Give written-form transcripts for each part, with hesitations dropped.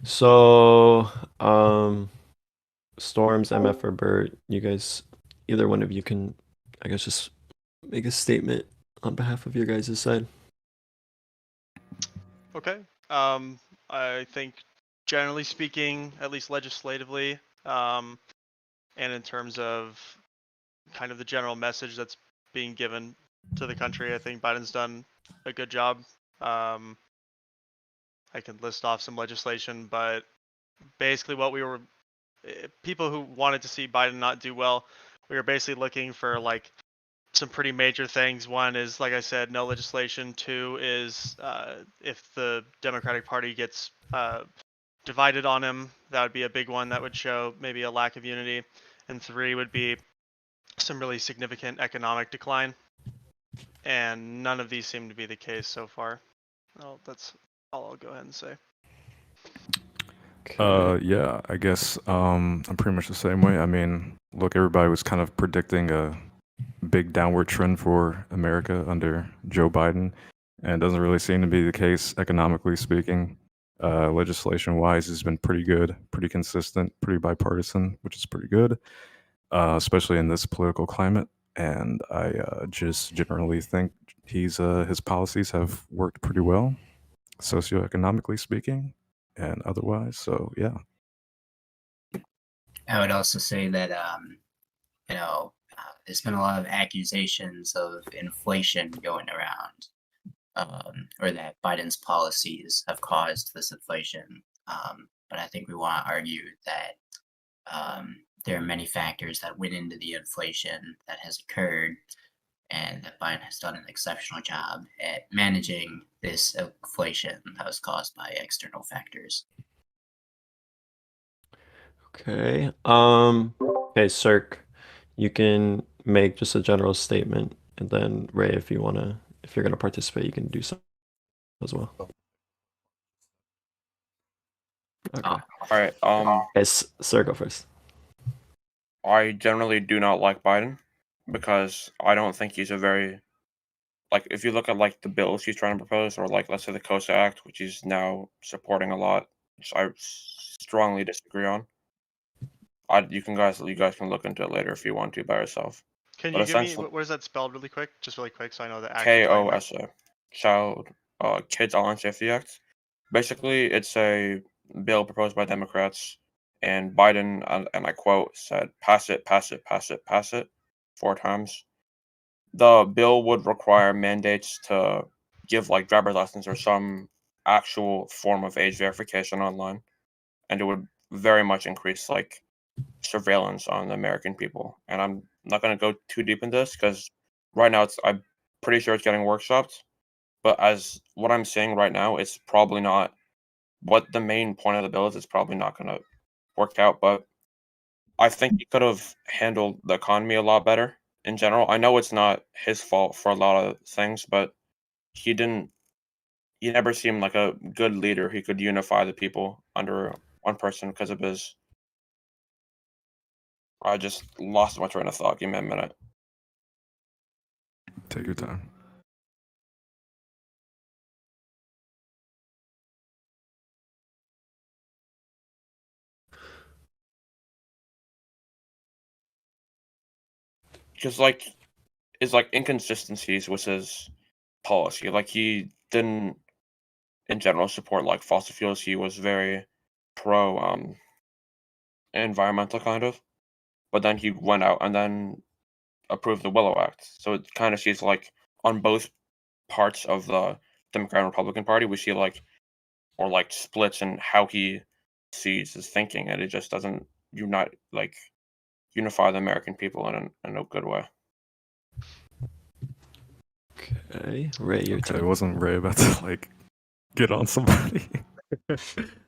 So, Storms, MF, or Bert, you guys, either one of you can, I guess, just make a statement on behalf of your guys' side. Okay. Um, I think generally speaking, at least legislatively, um, and in terms of kind of the general message that's being given to the country, I think Biden's done a good job. Um, I can list off some legislation, but basically what we were people who wanted to see Biden not do well, we were basically looking for like some pretty major things. One is, like I said, no legislation. Two is if the Democratic Party gets divided on him, that would be a big one that would show maybe a lack of unity. And three would be some really significant economic decline. And none of these seem to be the case so far. Well, that's all I'll go ahead and say. Okay. Yeah, I guess I'm pretty much the same way. I mean, look, everybody was kind of predicting a big downward trend for America under Joe Biden, and it doesn't really seem to be the case economically speaking. Legislation wise, has been pretty good, pretty consistent, pretty bipartisan, which is pretty good, especially in this political climate. And I just generally think his policies have worked pretty well, socioeconomically speaking, and otherwise. So yeah. I would also say that there's been a lot of accusations of inflation going around, or that Biden's policies have caused this inflation. But I think we want to argue that there are many factors that went into the inflation that has occurred, and that Biden has done an exceptional job at managing this inflation that was caused by external factors. Okay. Okay, Cirque, you can make just a general statement, and then Ray, if you're gonna participate, you can do so as well. Okay. Oh, All right. Okay, Cirque, go first. I generally do not like Biden because I don't think he's a very like if you look at like the bills he's trying to propose or like let's say the COSA Act, which he's now supporting a lot, which I strongly disagree on. You guys can look into it later if you want to by yourself. Can But you give me essentially, what is that spelled really quick? Just really quick, so I know the act you're talking about. KOSA, Child Kids Online Safety Act. Basically, it's a bill proposed by Democrats, and Biden, and I quote, said, "Pass it, pass it, pass it, pass it," 4 times. The bill would require mandates to give like driver lessons or some actual form of age verification online, and it would very much increase like surveillance on the American people. And I'm not going to go too deep in this because right now I'm pretty sure it's getting workshopped. But as what I'm saying right now, it's probably not what the main point of the bill is. It's probably not going to work out. But I think he could have handled the economy a lot better in general. I know it's not his fault for a lot of things, but he didn't. He never seemed like a good leader. He could unify the people under one person because of his. I just lost my train of thought. Give me a minute. Take your time. Because like is like inconsistencies with his policy. Like he didn't in general support like fossil fuels. He was very pro environmental kind of. But then he went out and then approved the Willow Act. So it kind of sees like on both parts of the Democrat and Republican Party, we see like or like splits in how he sees his thinking, and it just doesn't unite like unify the American people in a good way. Okay, Ray, your Okay, turn. wasn't Ray about to like get on somebody?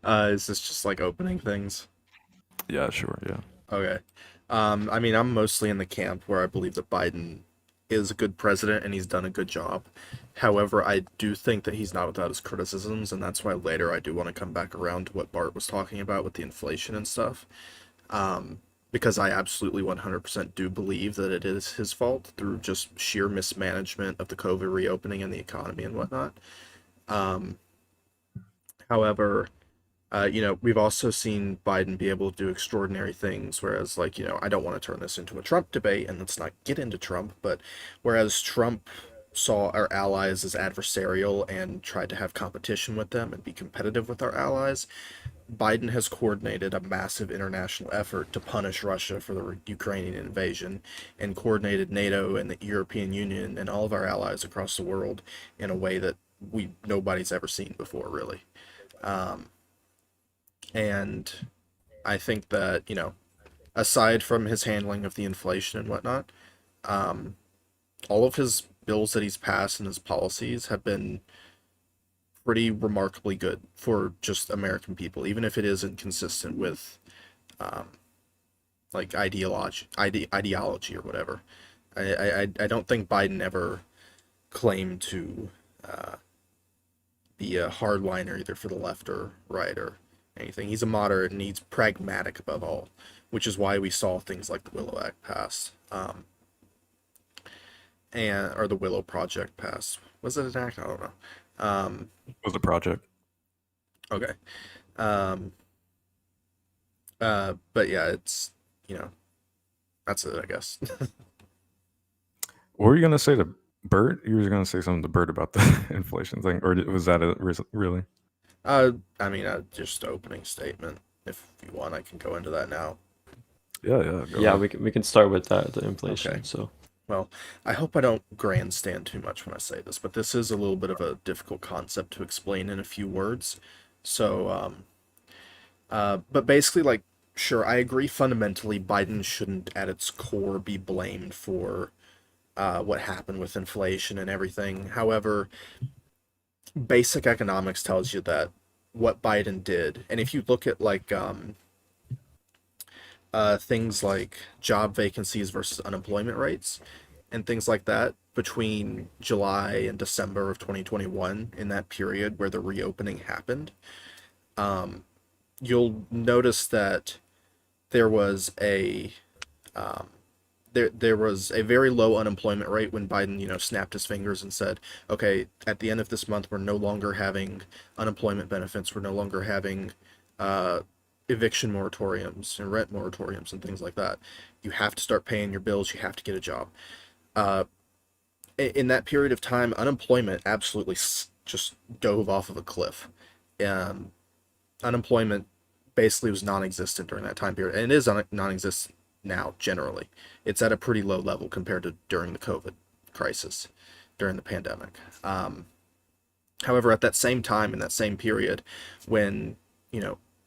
Is this just like opening things? Yeah, sure, yeah. Okay. I mean, I'm mostly in the camp where I believe that Biden is a good president and he's done a good job. However, I do think that he's not without his criticisms, and that's why later I do want to come back around to what Bart was talking about with the inflation and stuff. Because I absolutely 100% do believe that it is his fault through just sheer mismanagement of the COVID reopening and the economy and whatnot. However, We've also seen Biden be able to do extraordinary things, whereas, like, I don't want to turn this into a Trump debate, and let's not get into Trump, but whereas Trump saw our allies as adversarial and tried to have competition with them and be competitive with our allies, Biden has coordinated a massive international effort to punish Russia for the Ukrainian invasion and coordinated NATO and the European Union and all of our allies across the world in a way that nobody's ever seen before, really. Um, and I think that, aside from his handling of the inflation and whatnot, um, all of his bills that he's passed and his policies have been pretty remarkably good for just American people, even if it is inconsistent with um, like ideology or whatever. I don't think Biden ever claimed to uh, be a hardliner either for the left or right or anything. He's a moderate and he's pragmatic above all, which is why we saw things like the Willow Act pass, and or the Willow Project pass. Was it an act? I don't know. It was a project. Okay. Um, but yeah, it's that's it, I guess. What were you gonna say to Bert? You were gonna say something to Bert about the inflation thing, or was that really? I mean, just opening statement. If you want, I can go into that now. Yeah, go Yeah, ahead. we can start with that, the inflation. Okay. So Well, I hope I don't grandstand too much when I say this, but this is a little bit of a difficult concept to explain in a few words. So, but basically, like, sure, I agree fundamentally Biden shouldn't at its core be blamed for what happened with inflation and everything. However, basic economics tells you that what Biden did, and if you look at like things like job vacancies versus unemployment rates and things like that between July and December of 2021, in that period where the reopening happened, you'll notice that there was a um, there was a very low unemployment rate when Biden, snapped his fingers and said, okay, at the end of this month, we're no longer having unemployment benefits. We're no longer having uh, eviction moratoriums and rent moratoriums and things like that. You have to start paying your bills. You have to get a job. Uh, in that period of time, unemployment absolutely just dove off of a cliff. Um, Unemployment basically was non-existent during that time period, and it is non-existent now generally. It's at a pretty low level compared to during the COVID crisis, during the pandemic. However, at that same time, in that same period, when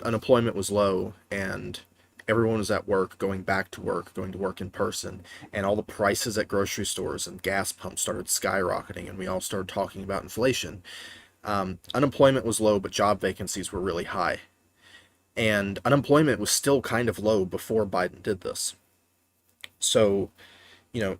unemployment was low and everyone was at work, going back to work, going to work in person, and all the prices at grocery stores and gas pumps started skyrocketing, and we all started talking about inflation. Unemployment was low, but job vacancies were really high. And unemployment was still kind of low before Biden did this. So, you know,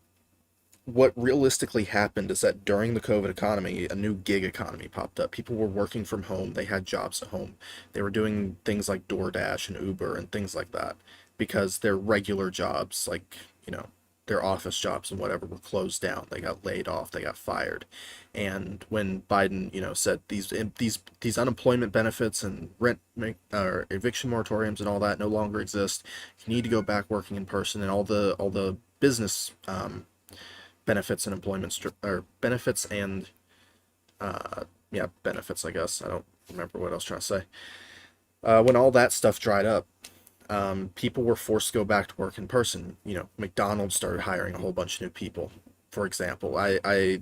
what realistically happened is that during the COVID economy, a new gig economy popped up. People were working from home, they had jobs at home. They were doing things like DoorDash and Uber and things like that because their regular jobs, like, their office jobs and whatever, were closed down. They got laid off, they got fired. And when Biden, said these unemployment benefits and rent or eviction moratoriums and all that no longer exist, you need to go back working in person, and all the business benefits and or benefits and benefits, I guess. I don't remember what I was trying to say. When all that stuff dried up, people were forced to go back to work in person. McDonald's started hiring a whole bunch of new people, for example. I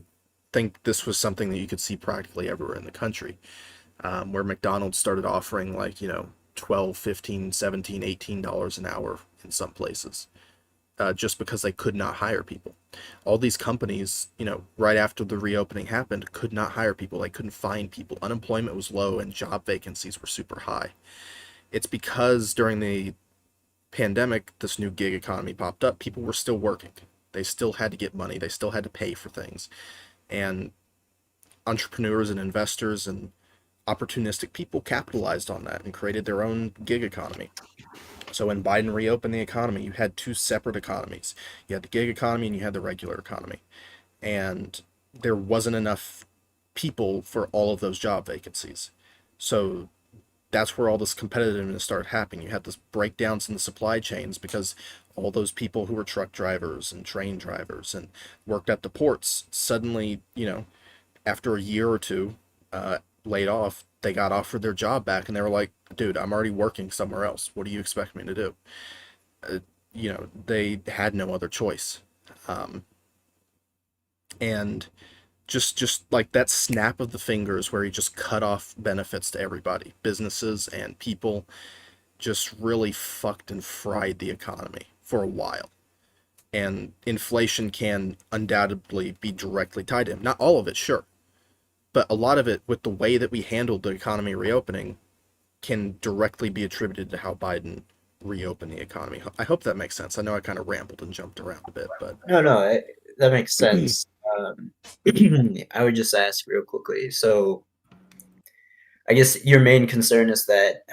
think this was something that you could see practically everywhere in the country, where McDonald's started offering, like, 12, 15, 17, $18 an hour in some places, just because they could not hire people. All these companies, right after the reopening happened, could not hire people. They couldn't find people. Unemployment was low and job vacancies were super high. It's because during the pandemic, this new gig economy popped up. People were still working. They still had to get money. They still had to pay for things. And entrepreneurs and investors and opportunistic people capitalized on that and created their own gig economy. So when Biden reopened the economy, you had two separate economies. You had the gig economy and you had the regular economy. And there wasn't enough people for all of those job vacancies. So that's where all this competitiveness started happening. You had this breakdowns in the supply chains because all those people who were truck drivers and train drivers and worked at the ports suddenly, after a year or two, laid off. They got offered their job back, and they were like, "Dude, I'm already working somewhere else. What do you expect me to do?" They had no other choice, and just like that snap of the fingers where he just cut off benefits to everybody, businesses and people, just really fucked and fried the economy for a while. And inflation can undoubtedly be directly tied to him. Not all of it, sure, but a lot of it, with the way that we handled the economy reopening, can directly be attributed to how Biden reopened the economy. I hope that makes sense. I know I kind of rambled and jumped around a bit, but No, that makes sense. I would just ask real quickly. So, I guess your main concern is that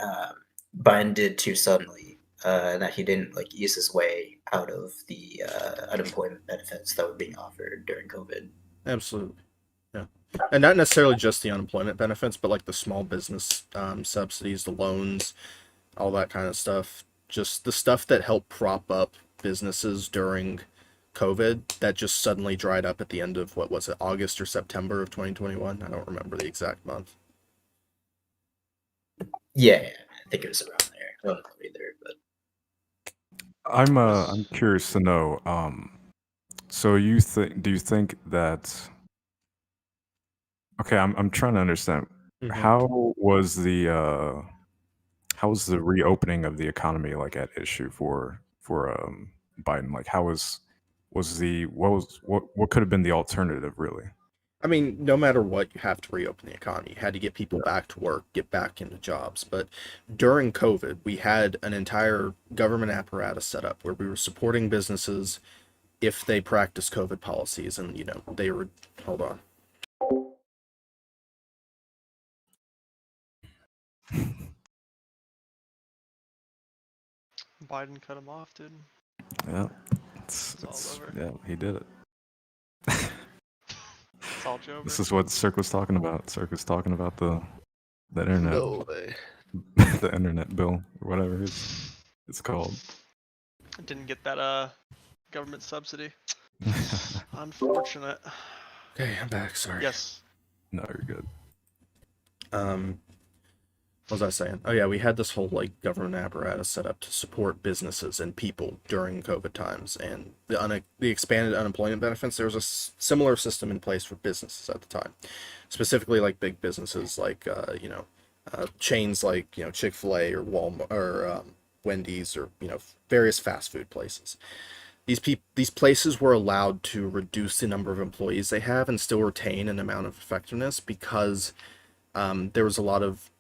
Biden did too suddenly, and that he didn't like ease his way out of the unemployment benefits that were being offered during COVID. absolutely. Yeah. And not necessarily just the unemployment benefits, but like the small business subsidies, the loans, all that kind of stuff. Just the stuff that helped prop up businesses during COVID that just suddenly dried up at the end of, what was it, August or September of 2021? I don't remember the exact month. Yeah, I think it was around there. I don't know either, but I'm curious to know. So do you think that? Okay, I'm trying to understand. Mhm. How was the reopening of the economy like at issue for Biden? Like, how was the what could have been the alternative really? I mean, no matter what, you have to reopen the economy. You had to get people back to work, get back into jobs. But during COVID, we had an entire government apparatus set up where we were supporting businesses if they practiced COVID policies. And, they were, hold on. Biden cut him off, dude. Yeah, It's all over. yeah, he did it. It's all Joe. This is what Cirque was talking about. Cirque was talking about the internet, No way. the internet bill or whatever it's called. Didn't get that government subsidy. Unfortunate. Okay, I'm back. Sorry. Yes. No, you're good. What was I saying? Oh yeah, we had this whole like government apparatus set up to support businesses and people during COVID times, and the expanded unemployment benefits. There was a similar system in place for businesses at the time, specifically like big businesses like chains like Chick-fil-A or Walmart or Wendy's or various fast food places. These places were allowed to reduce the number of employees they have and still retain an amount of effectiveness because there was a lot of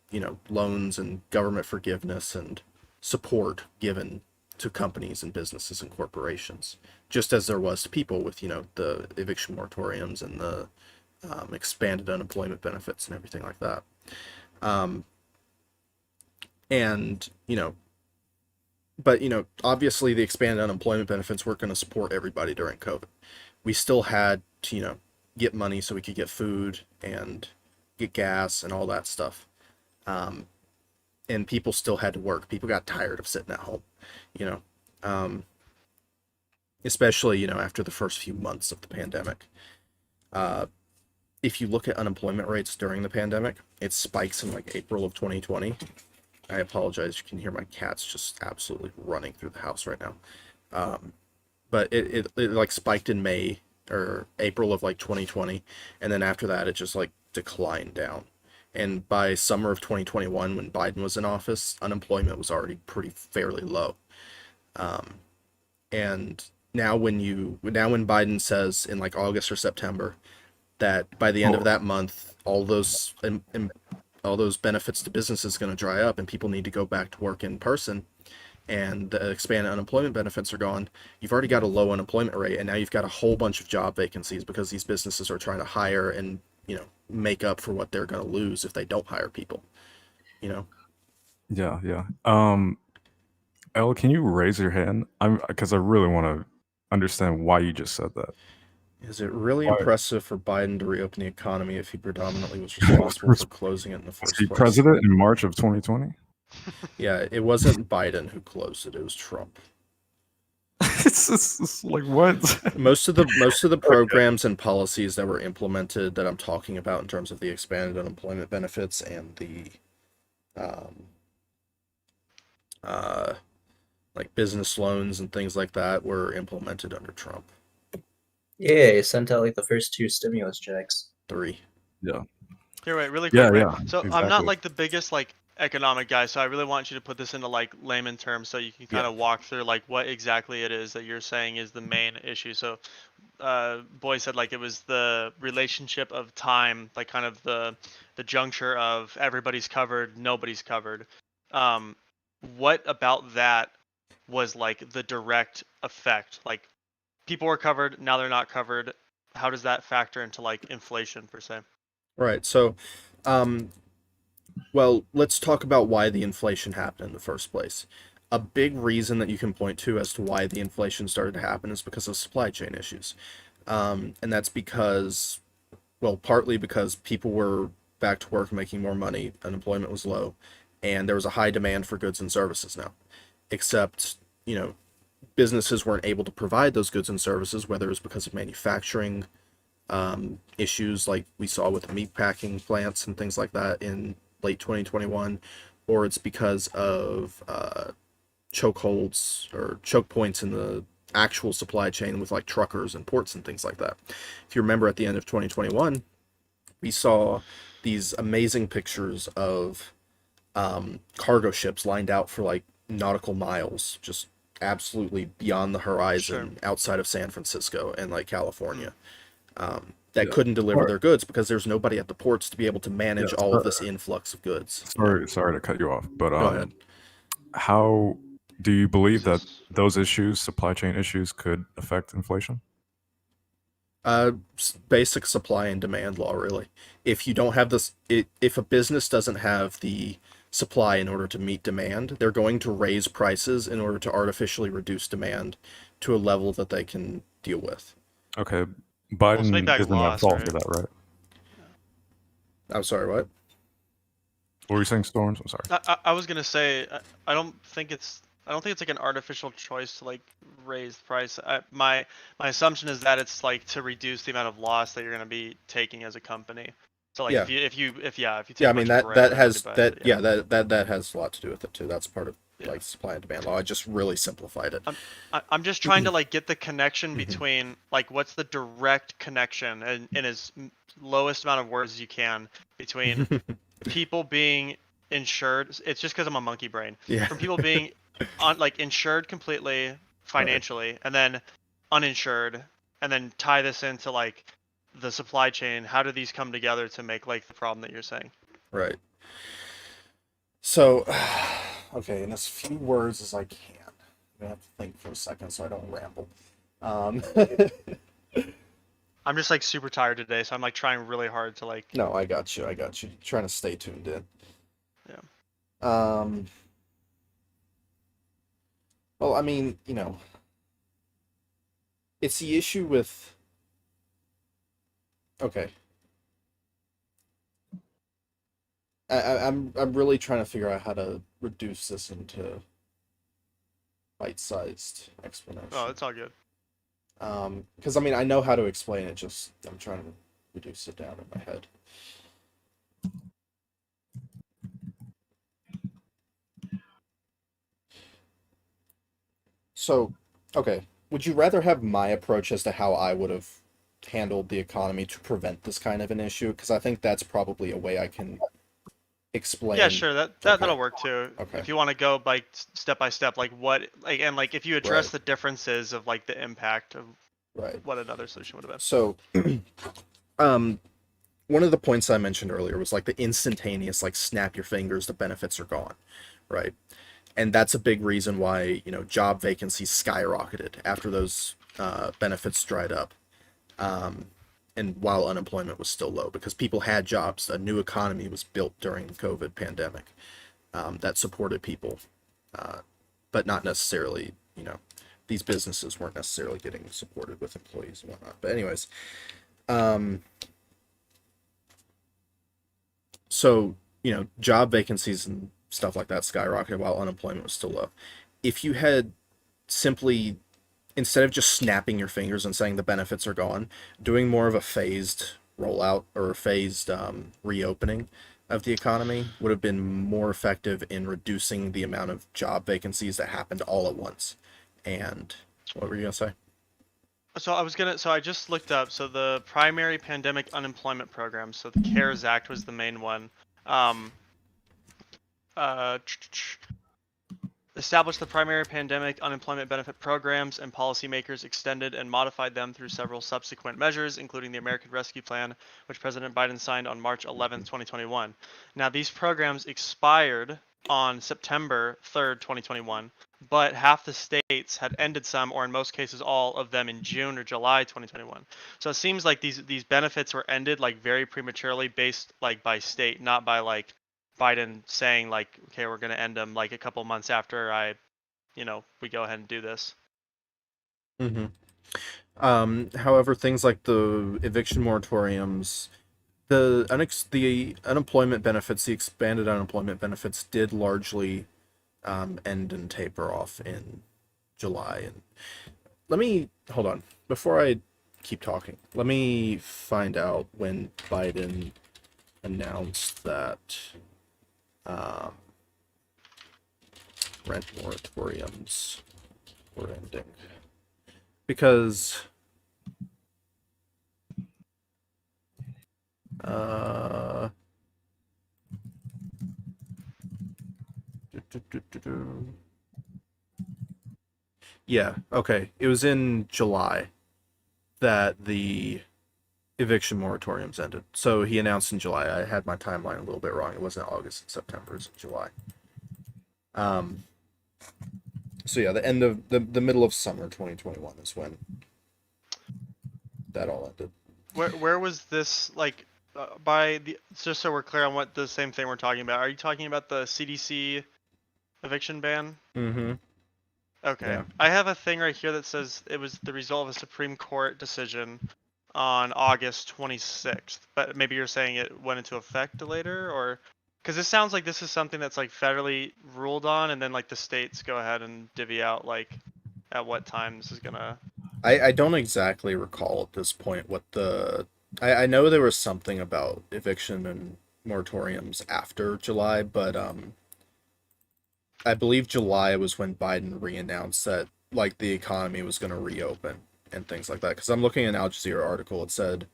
loans and government forgiveness and support given to companies and businesses and corporations, just as there was to people with the eviction moratoriums and the expanded unemployment benefits and everything like that. And but obviously the expanded unemployment benefits weren't going to support everybody during COVID. We still had to get money so we could get food and get gas and all that stuff. And people still had to work. People got tired of sitting at home, especially, after the first few months of the pandemic. If you look at unemployment rates during the pandemic, it spikes in like April of 2020. I apologize. You can hear my cats just absolutely running through the house right now. But it like spiked in May or April of like 2020. And then after that, it just like declined down. And by summer of 2021, when Biden was in office, unemployment was already fairly low. And now when Biden says in like August or September that by the end of that month, all those benefits to businesses going to dry up and people need to go back to work in person, and the expanded unemployment benefits are gone, you've already got a low unemployment rate, and now you've got a whole bunch of job vacancies because these businesses are trying to hire and make up for what they're going to lose if they don't hire people. Yeah. Elle, can you raise your hand? Because I really want to understand why you just said that. Is it really Why? impressive for Biden to reopen the economy if he predominantly was responsible for closing it in the Was first he place? president in March of 2020? Yeah, it wasn't Biden who closed it, it was Trump. It's like what? Most of the programs and policies that were implemented that I'm talking about in terms of the expanded unemployment benefits and the um, like business loans and things like that were implemented under Trump. Yeah, he sent out like the first 2 stimulus checks. 3. Yeah. Here, wait, really Yeah, quick, right? yeah, So I'm not exactly. like the biggest like economic guy, so I really want you to put this into like layman terms so you can kind of walk through like what exactly it is that you're saying is the main issue. So Boy said like it was the relationship of time, like kind of the juncture of everybody's covered, nobody's covered. Um, what about that was like the direct effect? Like people were covered, now they're not covered. How does that factor into like inflation per se? Right. So, well, let's talk about why the inflation happened in the first place. A big reason that you can point to as to why the inflation started to happen is because of supply chain issues. And that's because, well, partly because people were back to work making more money, unemployment was low, and there was a high demand for goods and services now. Except, businesses weren't able to provide those goods and services, whether it was because of manufacturing issues like we saw with the meat packing plants and things like that in late 2021, or it's because of chokeholds or choke points in the actual supply chain with like truckers and ports and things like that. If you remember at the end of 2021, we saw these amazing pictures of cargo ships lined out for like nautical miles, just absolutely beyond the horizon outside of San Francisco and like California. That couldn't deliver their goods because there's nobody at the ports to be able to manage all of this influx of goods. Sorry to cut you off, but Go ahead. how do you believe that those issues, supply chain issues, could affect inflation? Basic supply and demand law, really. If you don't have this, if a business doesn't have the supply in order to meet demand, they're going to raise prices in order to artificially reduce demand to a level that they can deal with. Okay, Well, it's make Biden back isn't at loss, fault right? for that, right? I'm sorry, what? What were you saying, Storms? I'm sorry. I was gonna say I don't think it's like an artificial choice to like raise the price. My assumption is that it's like to reduce the amount of loss that you're gonna be taking as a company. So like Yeah. if you take Yeah, I a mean bunch of that bread, has everybody that benefits, yeah that has a lot to do with it too. That's part of Yeah. like supply and demand law. I just really simplified it. I'm just trying to like get the connection between like what's the direct connection in as lowest amount of words as you can between people being insured. It's just because I'm a monkey brain. Yeah. From people being like insured completely financially and then uninsured, and then tie this into like the supply chain. How do these come together to make like the problem that you're saying? Right. So, okay, in as few words as I can. I'm gonna have to think for a second so I don't ramble. I'm just like super tired today, so I'm like trying really hard to like. No, I got you. Trying to stay tuned in. Yeah. Well, I mean, it's the issue with. Okay. I'm really trying to figure out how to reduce this into bite-sized explanation. Oh, it's all good. Because I mean, I know how to explain it. Just I'm trying to reduce it down in my head. So, okay, would you rather have my approach as to how I would have handled the economy to prevent this kind of an issue? Because I think that's probably a way I can explain. Yeah, sure. That'll work too. Okay. If you want to go like step by step, like what, like, and like if you address Right. the differences of like the impact of Right. what another solution would have been. So, one of the points I mentioned earlier was like the instantaneous, like snap your fingers, the benefits are gone, right? And that's a big reason why, job vacancies skyrocketed after those benefits dried up. And while unemployment was still low, because people had jobs, a new economy was built during the COVID pandemic that supported people, but not necessarily, these businesses weren't necessarily getting supported with employees and whatnot. But anyways, so, job vacancies and stuff like that skyrocketed while unemployment was still low. If you had simply, instead of just snapping your fingers and saying the benefits are gone, doing more of a phased rollout or a phased reopening of the economy would have been more effective in reducing the amount of job vacancies that happened all at once. And what were you gonna say? So I just looked up. So the primary pandemic unemployment program. So the CARES Act was the main one. Um, established the primary pandemic unemployment benefit programs, and policymakers extended and modified them through several subsequent measures, including the American Rescue Plan, which President Biden signed on March 11th, 2021. Now, these programs expired on September 3rd, 2021, but half the states had ended some, or in most cases, all of them in June or July 2021. So it seems like these benefits were ended like very prematurely, based like by state, not by like Biden saying like, okay, we're going to end them like a couple months after we go ahead and do this. However, things like the eviction moratoriums, the unemployment benefits, the expanded unemployment benefits did largely end and taper off in July. And let me hold on before I keep talking. Let me find out when Biden announced that rent moratoriums were ending, because yeah, okay, it was in July that the eviction moratoriums ended. So he announced in July. I had my timeline a little bit wrong. It wasn't August and September, it was July. So yeah, the end of the middle of summer 2021 is when that all ended. Where was this like by the, just so we're clear on what the same thing we're talking about? Are you talking about the CDC eviction ban? Mm-hmm. Okay. Yeah. I have a thing right here that says it was the result of a Supreme Court decision on August 26th. But maybe you're saying it went into effect later, or because this sounds like this is something that's like federally ruled on, and then like the states go ahead and divvy out like at what time this is gonna. I don't exactly recall at this point what I know there was something about eviction and moratoriums after July, but I believe July was when Biden re-announced that like the economy was going to reopen and things like that. Because I'm looking at an Al Jazeera article. It said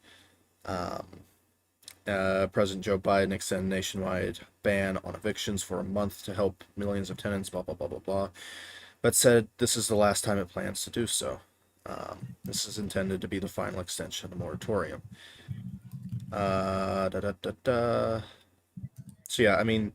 President Joe Biden extended nationwide ban on evictions for a month to help millions of tenants, blah, blah, blah, blah, blah. But said this is the last time it plans to do so. This is intended to be the final extension of the moratorium. So yeah, I mean,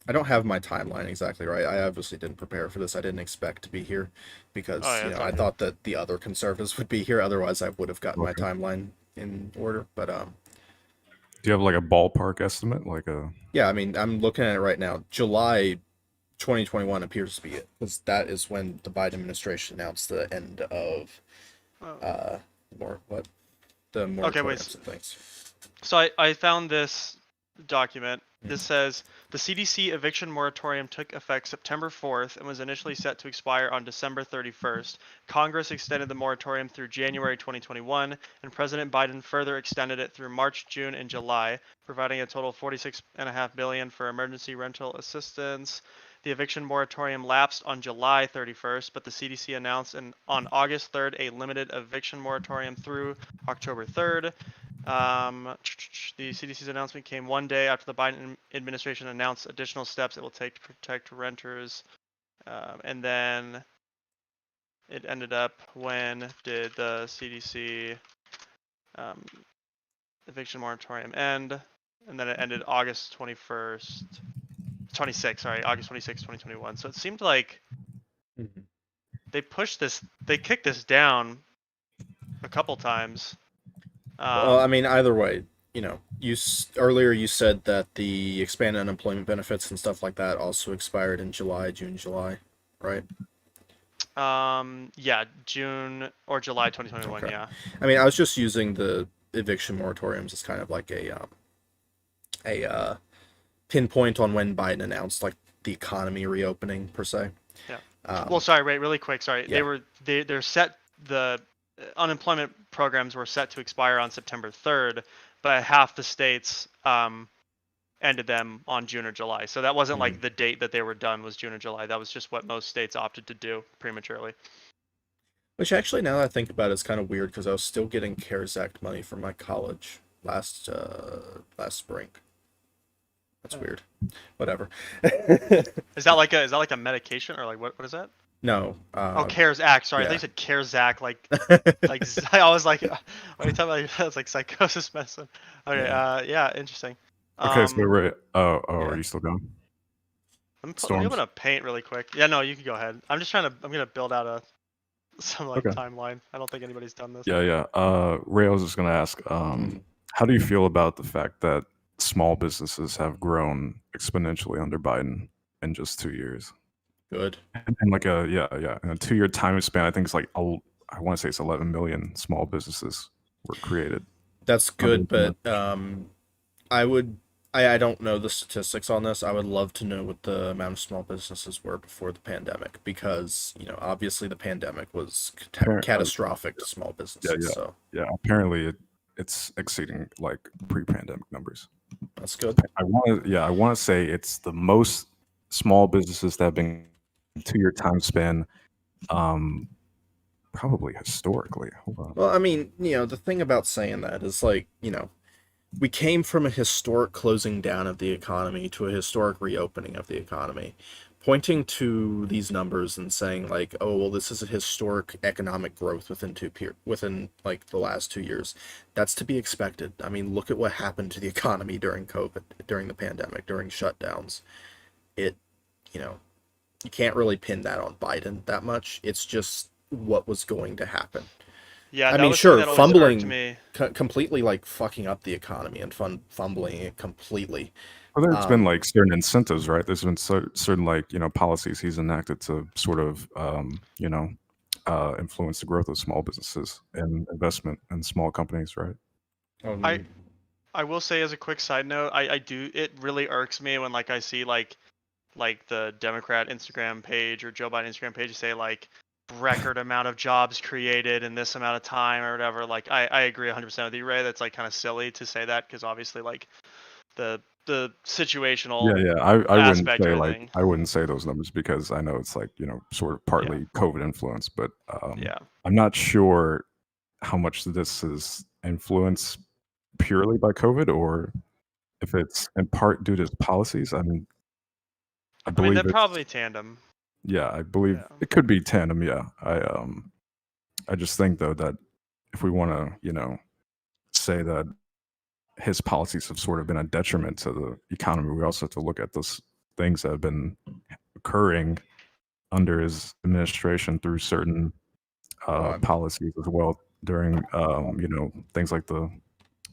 I don't have my timeline exactly right. I obviously didn't prepare for this. I didn't expect to be here because, Oh, yeah, I thought that the other conservatives would be here. Otherwise, I would have gotten my timeline in order. But do you have like a ballpark estimate, like a? yeah, I mean, I'm looking at it right now. July 2021 appears to be it, because that is when the Biden administration announced the end of the moratoriums and things. So I found this document. This says the CDC eviction moratorium took effect September 4th and was initially set to expire on December 31st. Congress extended the moratorium through January 2021, and President Biden further extended it through March, June, and July, providing a total of $46.5 billion for emergency rental assistance. The eviction moratorium lapsed on July 31st, but the CDC announced on August 3rd a limited eviction moratorium through October 3rd. The CDC's announcement came one day after the Biden administration announced additional steps it will take to protect renters. And then it ended up, when did the CDC eviction moratorium end? And then it ended August 21st. 26, sorry, August 26, 2021. So it seemed like they kicked this down a couple times. Well, I mean, either way, earlier you said that the expanded unemployment benefits and stuff like that also expired in July, right? Yeah, June or July 2021. Okay. Yeah. I mean, I was just using the eviction moratoriums as kind of like a pinpoint on when Biden announced like the economy reopening per se. Yeah. Um, Well, sorry, Ray, really quick. Sorry, yeah. they're set. The unemployment programs were set to expire on September 3rd, but half the states ended them on June or July. So that wasn't like the date that they were done was June or July. That was just what most states opted to do prematurely. Which actually, now that I think about it, is kind of weird because I was still getting CARES Act money from my college last spring. That's weird. Whatever. Is that like a medication or like what is that? No. Oh, CARES Act. Sorry, I yeah. think you said CARES Act. Like I was like, what are you talking about? That's like psychosis medicine. Okay. Yeah. Interesting. Okay, so Ray, yeah. are you still going? Let me open a paint really quick. Yeah, no, you can go ahead. I'm gonna build out some like Okay. timeline. I don't think anybody's done this. Yeah. Ray, I was just gonna ask, how do you feel about the fact that small businesses have grown exponentially under Biden in just 2 years? Good. And like in a 2-year time span, I think it's like I want to say it's 11 million small businesses were created. That's good, but I don't know the statistics on this. I would love to know what the amount of small businesses were before the pandemic, because obviously the pandemic was catastrophic to small businesses. So apparently it's exceeding like pre-pandemic numbers. That's good. I want to say it's the most small businesses that have been 2-year time span, probably historically. Hold on. Well, I mean, the thing about saying that is like, we came from a historic closing down of the economy to a historic reopening of the economy. Pointing to these numbers and saying like, oh, well, this is a historic economic growth within like the last 2 years, that's to be expected. I mean, look at what happened to the economy during COVID, during the pandemic, during shutdowns. You can't really pin that on Biden that much. It's just what was going to happen. Yeah, I mean, was sure, that always fumbling irked me. completely, like fucking up the economy and fumbling it completely. Well, there's been like certain incentives, right? There's been certain like policies he's enacted to sort of influence the growth of small businesses and investment in small companies, right? I will say, as a quick side note, it really irks me when like I see like the Democrat Instagram page or Joe Biden Instagram page say like record amount of jobs created in this amount of time or whatever. Like I agree 100% with you, Ray. That's like kind of silly to say that, because obviously like the situational I wouldn't say those numbers, because I know it's like sort of partly COVID influence, but I'm not sure how much this is influenced purely by COVID or if it's in part due to policies. I mean, I believe they're probably tandem. Yeah, I believe it could be tandem. Yeah, I just think though that if we want to, say that his policies have sort of been a detriment to the economy, we also have to look at those things that have been occurring under his administration through certain policies as well during, things like the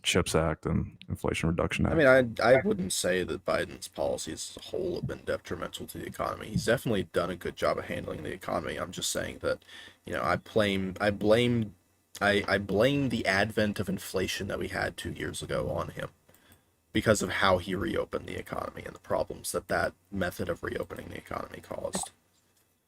CHIPS Act and Inflation Reduction Act. I mean, I wouldn't say that Biden's policies as a whole have been detrimental to the economy. He's definitely done a good job of handling the economy. I'm just saying that, I blame the advent of inflation that we had 2 years ago on him, because of how he reopened the economy and the problems that method of reopening the economy caused.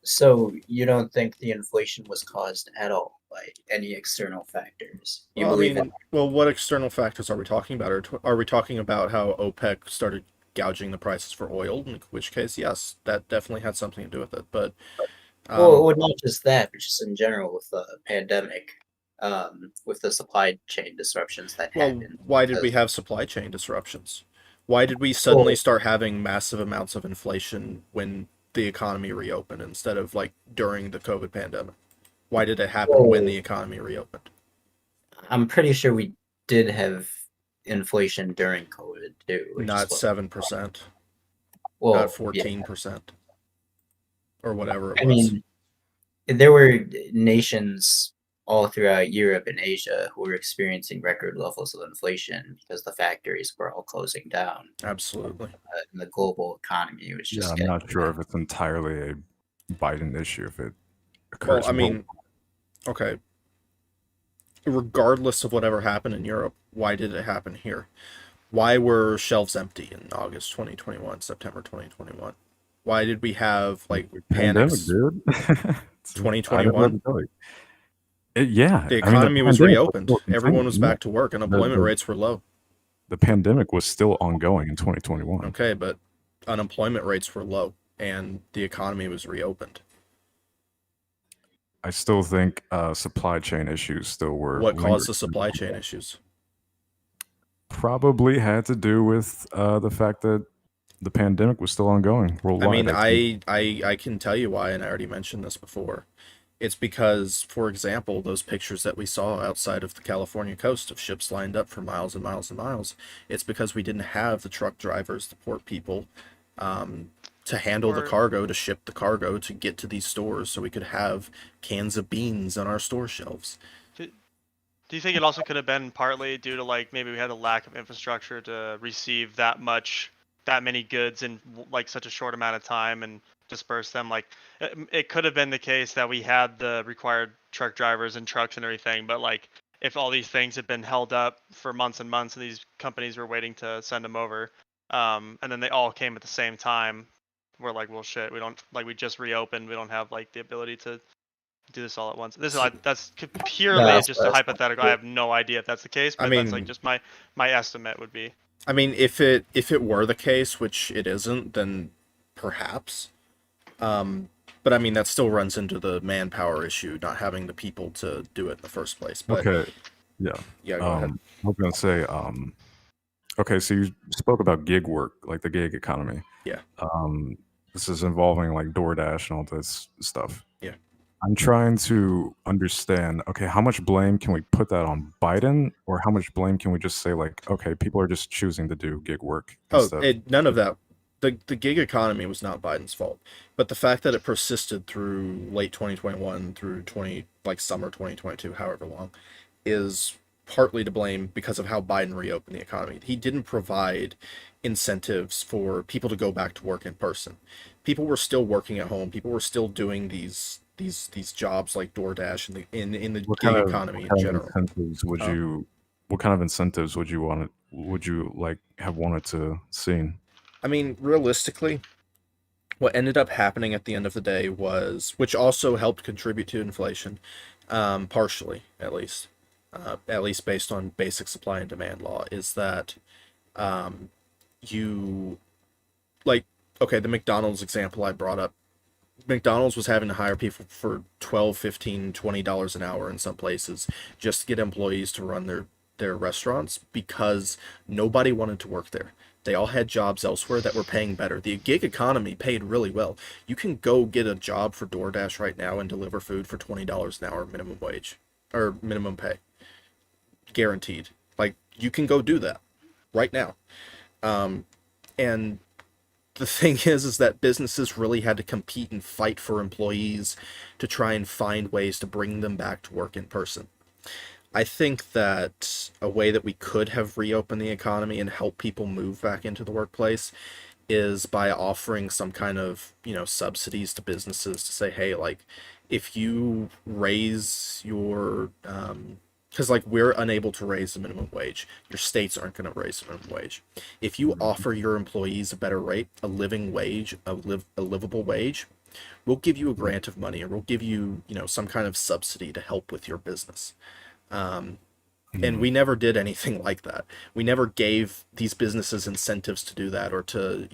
So you don't think the inflation was caused at all by any external factors? What external factors are we talking about? Are we talking about how OPEC started gouging the prices for oil? In which case, yes, that definitely had something to do with it. But well, not just that, but just in general with the pandemic, with the supply chain disruptions that happened. Why did we have supply chain disruptions? Why did we suddenly start having massive amounts of inflation when the economy reopened instead of like during the COVID pandemic? Why did it happen when the economy reopened? I'm pretty sure we did have inflation during COVID too. Not 7%. Well, not 14%. Or whatever it was. I mean, there were nations all throughout Europe and Asia who were experiencing record levels of inflation because the factories were all closing down. Absolutely. And the global economy was just I'm not sure if it's entirely a Biden issue. occur Well, I some mean, okay. Regardless of whatever happened in Europe, why did it happen here? Why were shelves empty in August 2021, September 2021? Why did we have like pandemic, panics dude. I never had 2021? to tell you. Yeah, The I mean the economy was pandemic was reopened. still Everyone continuing. was No, back to work. the, Unemployment the rates were low. the pandemic was still ongoing in 2021. Okay, but unemployment rates were low and the economy was reopened. I still think supply chain issues still were What caused the lingering. supply chain issues? Probably had to do with the fact that the pandemic was still ongoing I worldwide. mean, think. I can tell you why, and I already mentioned this before. It's because, for example, those pictures that we saw outside of the California coast of ships lined up for miles and miles and miles, it's because we didn't have the truck drivers, the port people, to handle the Or cargo, to ship the cargo, to get to these stores so we could have cans of beans on our store shelves. do you think it also could have been partly due to like maybe we had a lack of infrastructure to receive that many goods in like such a short amount of time and disperse them? Like it could have been the case that we had the required truck drivers and trucks and everything, but like if all these things had been held up for months and months and these companies were waiting to send them over, and then they all came at the same time, we're like, well, shit, we don't like we just reopened, we don't have like the ability to do this all at once. This is that's purely Yeah, just a hypothetical. I have no idea if that's the case, I but that's like mean, just my estimate would be. I mean, if it were the case, which it isn't, then perhaps. But I mean, that still runs into the manpower issue, not having the people to do it in the first place. But Okay, yeah. yeah, go ahead. I was gonna say, okay, so you spoke about gig work, like the gig economy. Yeah. This is involving like DoorDash and all this stuff. Yeah. I'm trying to understand, okay, how much blame can we put that on Biden, or how much blame can we just say like, okay, people are just choosing to do gig work Oh, instead? none of that. The gig economy was not Biden's fault, but the fact that it persisted through late 2021 through 20 like summer 2022, however long, is partly to blame because of how Biden reopened the economy. He didn't provide incentives for people to go back to work in person. People were still working at home. People were still doing these jobs like DoorDash in the What gig kind of economy what in kind of general. incentives would you what kind of incentives would you like have wanted to seen? I mean, realistically, what ended up happening at the end of the day was, which also helped contribute to inflation, partially at least based on basic supply and demand law, is that you like okay, the McDonald's example I brought up. McDonald's was having to hire people for 12, 15, $20 an hour in some places just to get employees to run their restaurants because nobody wanted to work there. They all had jobs elsewhere that were paying better. The gig economy paid really well. You can go get a job for DoorDash right now and deliver food for $20 an hour minimum wage or minimum pay. Guaranteed. Like you can go do that right now. And the thing is that businesses really had to compete and fight for employees to try and find ways to bring them back to work in person. I think that a way that we could have reopened the economy and help people move back into the workplace is by offering some kind of, subsidies to businesses to say, hey, like, if you raise your, because like we're unable to raise the minimum wage, your states aren't going to raise the minimum wage. If you offer your employees a better rate, a living wage, a livable wage, we'll give you a grant of money, or we'll give you, some kind of subsidy to help with your business. And we never did anything like that. We never gave these businesses incentives to do that, or to,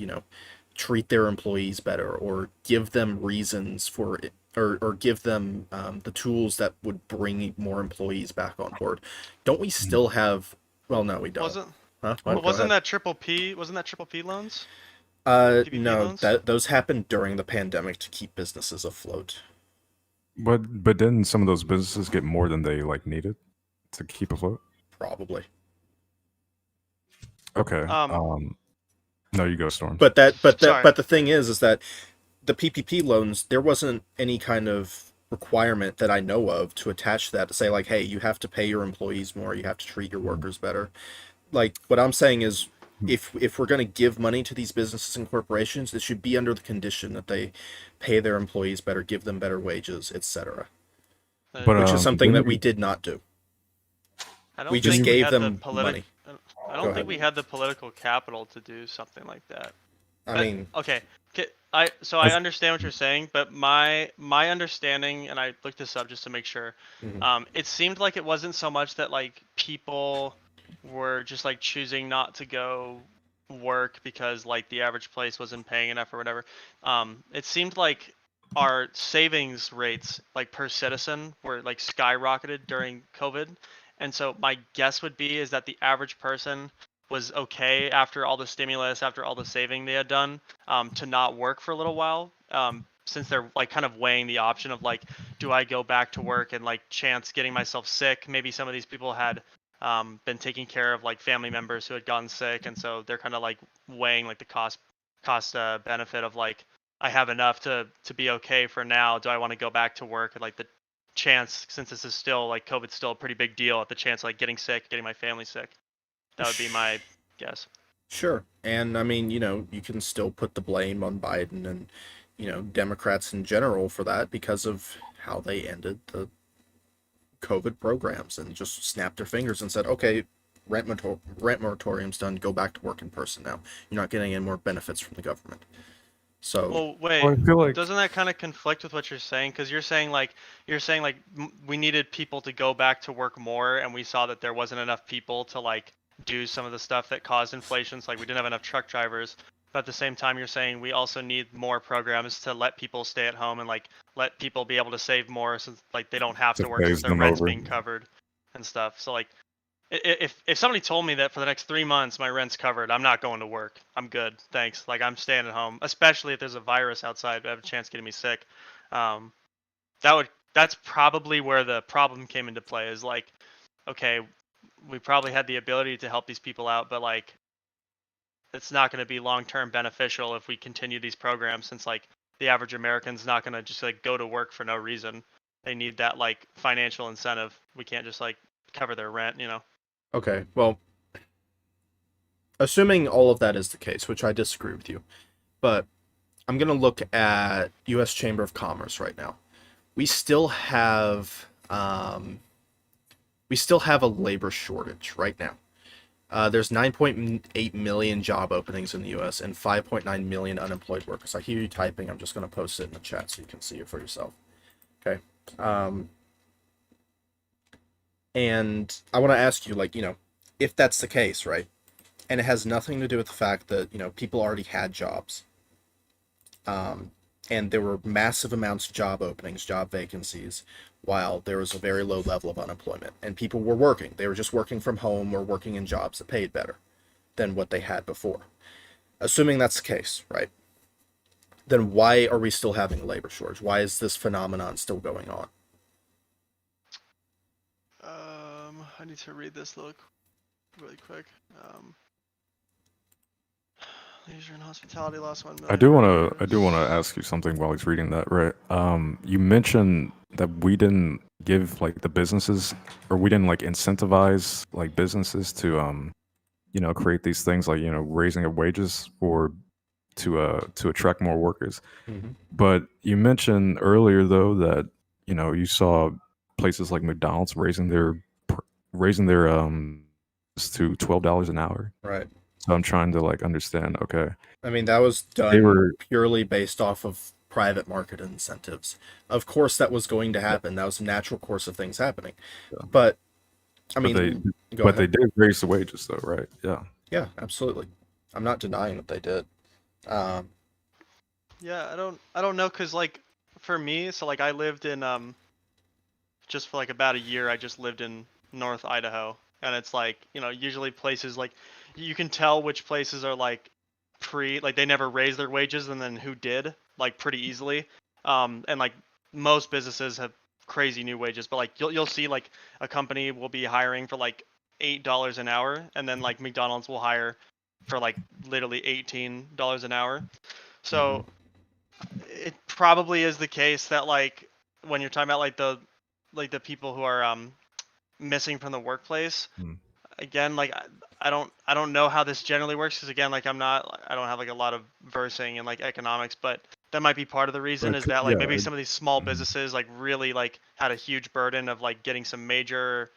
treat their employees better, or give them reasons for it, or give them the tools that would bring more employees back on board. Don't we still have? Well, no, we don't. Wasn't Huh? well, What? Go wasn't ahead. that triple P? Wasn't that triple P loans? PPP No, loans? those happened during the pandemic to keep businesses afloat. But didn't some of those businesses get more than they like needed to keep afloat? Probably. Okay. Um, No, you go, Storm. But Sorry. the thing is that the PPP loans, there wasn't any kind of requirement that I know of to attach to that to say like, hey, you have to pay your employees more, you have to treat your workers better. Like what I'm saying is if we're going to give money to these businesses and corporations, it should be under the condition that they pay their employees better, give them better wages, etc. But Which is something that didn't we you- did not do. I don't We just think we gave had the them money. I Go don't ahead. think we had the political capital to do something like that. I mean, okay. So I I th- understand what you're saying, but my understanding, and I looked this up just to make sure. Mhm. It seemed like it wasn't so much that like people were just like choosing not to go work because like the average place wasn't paying enough or whatever. It seemed like our savings rates like per citizen were like skyrocketed during COVID, and so my guess would be is that the average person was okay after all the stimulus, after all the saving they had done, to not work for a little while, since they're like kind of weighing the option of like, do I go back to work and like chance getting myself sick? Maybe some of these people had been taking care of like family members who had gotten sick, and so they're kind of like weighing like the cost benefit of like, I have enough to be okay for now. Do I want to go back to work? And like the chance, since this is still like COVID's still a pretty big deal, at the chance of, like getting sick, getting my family sick. That would be my guess. Sure. And I mean, you can still put the blame on Biden and, Democrats in general for that because of how they ended the COVID programs and just snapped their fingers and said, okay, rent moratorium's done, go back to work in person now. You're not getting any more benefits from the government. So, Well, wait, Well, I feel like doesn't that kind of conflict with what you're saying? Because you're saying like we needed people to go back to work more, and we saw that there wasn't enough people to like do some of the stuff that caused inflation. So like we didn't have enough truck drivers. But at the same time, you're saying we also need more programs to let people stay at home and like let people be able to save more, since like they don't have to to work since phase their them rent's over. being covered and stuff. So like if somebody told me that for the next 3 months my rent's covered, I'm not going to work. I'm good, thanks. Like I'm staying at home, especially if there's a virus outside that have a chance of getting me sick. Um, that's probably where the problem came into play. Is like, okay, we probably had the ability to help these people out, but like it's not going to be long term beneficial if we continue these programs, since like the average American's not going to just like go to work for no reason. They need that like financial incentive. We can't just like cover their rent. okay, well, assuming all of that is the case, which I disagree with you, but I'm going to look at U.S. Chamber of Commerce right now. We still have a labor shortage right now. There's 9.8 million job openings in the U.S. and 5.9 million unemployed workers. I hear you typing. I'm just going to post it in the chat so you can see it for yourself. Okay. And I want to ask you, like, if that's the case, right? And it has nothing to do with the fact that, people already had jobs. And there were massive amounts of job openings, job vacancies, while there was a very low level of unemployment. And people were working. They were just working from home or working in jobs that paid better than what they had before. Assuming that's the case, right? Then why are we still having a labor shortage? Why is this phenomenon still going on? I need to read this really quick. Leisure and hospitality lost 1 million. I do want to ask you something while he's reading that, right? You mentioned that we didn't give like the businesses, or we didn't like incentivize like businesses to create these things like raising of wages or to attract more workers. Mm-hmm. But you mentioned earlier though that you saw places like McDonald's raising their to $12 an hour. Right. So I'm trying to like understand. Okay, I mean, that was they done were purely based off of private market incentives. Of course, that was going to happen. That was a natural course of things happening. Yeah. But, I But mean, go but they ahead. did raise the wages though, right? Yeah. Yeah, absolutely. I'm not denying that they did. Yeah, I don't know, cause like for me, so like I lived in just for like about a year, I just lived in North Idaho, and it's like usually places like you can tell which places are like like they never raised their wages, and then who did, like pretty easily. And like most businesses have crazy new wages, but like you'll see like a company will be hiring for like $8 an hour, and then like McDonald's will hire for like literally $18 an hour. So it probably is the case that like when you're talking about like the people who are missing from the workplace, Hmm. again, like I don't know how this generally works because again, like I don't have like a lot of versing in like economics, but that might be part of the reason is that like maybe some of these small businesses like really like had a huge burden of like getting some major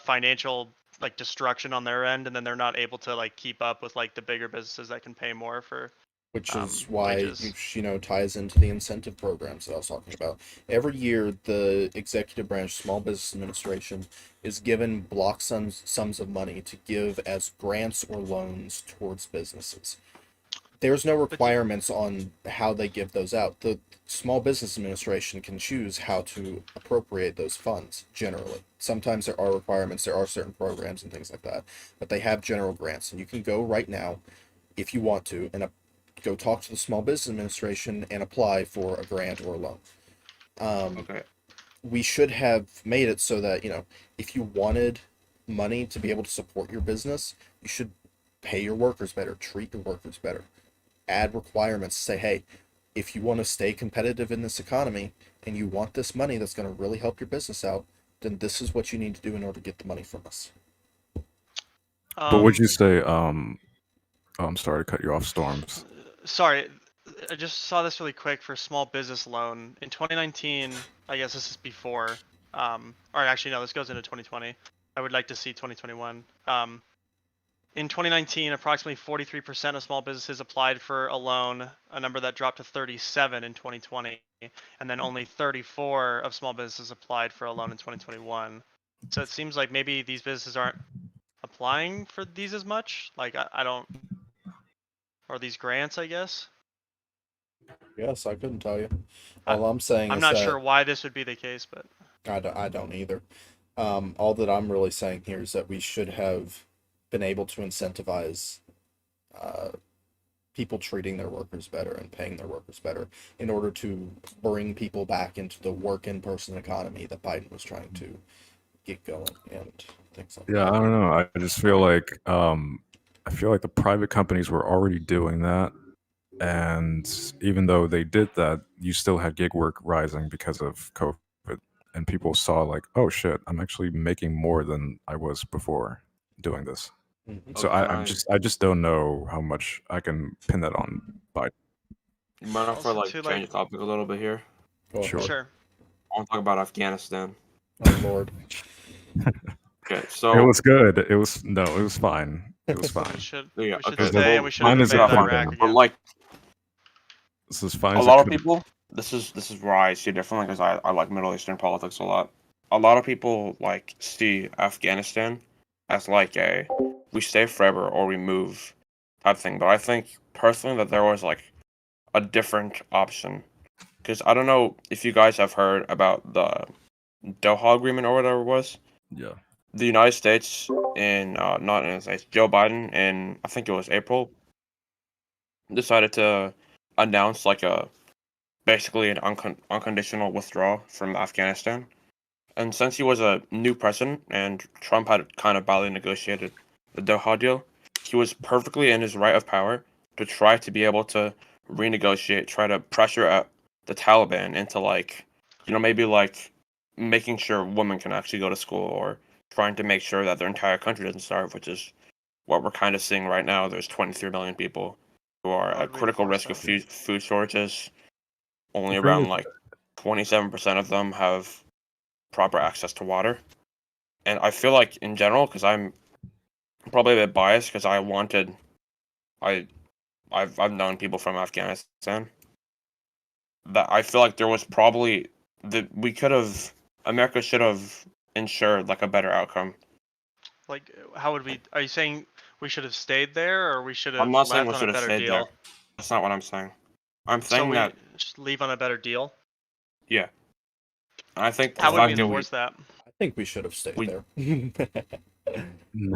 financial like destruction on their end, and then they're not able to like keep up with like the bigger businesses that can pay more for which is why wages. ties into the incentive programs that I was talking about. Every year, the executive branch, Small Business Administration, is given block sums of money to give as grants or loans towards businesses. There's no requirements on how they give those out. The Small Business Administration can choose how to appropriate those funds generally. Sometimes there are requirements, there are certain programs and things like that, but they have general grants, and you can go right now if you want to and go talk to the Small Business Administration and apply for a grant or a loan. Okay. We should have made it so that, if you wanted money to be able to support your business, you should pay your workers better, treat your workers better, add requirements, say, hey, if you want to stay competitive in this economy and you want this money that's going to really help your business out, then this is what you need to do in order to get the money from us. But would you say, I'm sorry to cut you off, Storms. Sorry, I just saw this really quick for small business loan in 2019. I guess this is before, or actually no, this goes into 2020. I would like to see 2021. In 2019, approximately 43% of small businesses applied for a loan, a number that dropped to 37 in 2020, and then only 34 of small businesses applied for a loan in 2021. So it seems like maybe these businesses aren't applying for these as much. Like I don't, or these grants, I guess. Yes, I couldn't tell you. All I'm saying I'm is not that sure why this would be the case, but I don't either. All that I'm really saying here is that we should have been able to incentivize people treating their workers better and paying their workers better in order to bring people back into the work in person economy that Biden was trying to get going and things like Yeah, that. I don't know. I just feel like the private companies were already doing that, and even though they did that, you still had gig work rising because of COVID, and people saw like, oh shit, I'm actually making more than I was before doing this. Mhm. So I just don't know how much I can pin that on Biden. You mind if I Also, like too, change the topic a little bit here? Go Sure. ahead. sure. I want to talk about Afghanistan. Oh Lord. Okay, It so was good. It was fine. It was We fine. should yeah, we should okay, stay, well, and we should mine have is invaded fine. Iraq but again. like This is fine a as lot it of could. people, this is where I see differently because I like Middle Eastern politics a lot. A lot of people like see Afghanistan as like a we stay forever or we move type thing, but I think personally that there was like a different option because I don't know if you guys have heard about the Doha Agreement or whatever it was. Yeah. The United States in not in the United States, Joe Biden in I think it was April decided to announce like a basically an unconditional withdrawal from Afghanistan. And since he was a new president and Trump had kind of badly negotiated the Doha deal, he was perfectly in his right of power to try to be able to renegotiate, try to pressure at the Taliban into like, maybe like making sure women can actually go to school or trying to make sure that their entire country doesn't starve, which is what we're kind of seeing right now. There's 23 million people who are How at would we critical enforce risk of that? food shortages. Only The thing around is, like 27% of them have proper access to water. And I feel like in general, because I'm probably a bit biased, because I've known people from Afghanistan, that I feel like there was probably America should have ensured like a better outcome. Like, how would we? Are you saying we should have stayed there, or we should have I'm not saying left we on a should have better stayed there. deal? That's not what I'm saying. I'm So saying we that just leave on a better deal. yeah, and I think the How would we fact that enforce that? I think we should have stayed We- there. or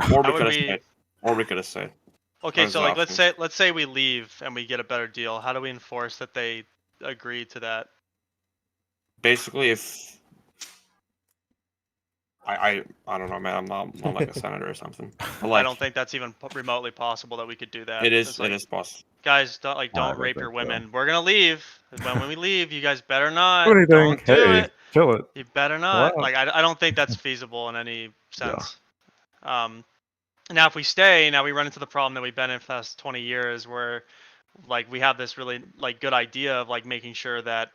How we would could have we? stayed, or we could have stayed. Okay, Those so are the like options. let's say we leave and we get a better deal. How do we enforce that they agree to that? Basically, if I don't know, man. I'm not like a senator or something. But I like don't think that's even remotely possible that we could do that. it is It's it like, is possible. guys, I don't don't rape think your so. women. We're gonna leave. When we leave, you guys better not. Anything? Don't do Hey, it. chill it. You better Chill not. out. Like I don't think that's feasible in any Yeah. sense. Um, Now, if we stay, now we run into the problem that we've been in for the last 20 years, where like we have this really like good idea of like making sure that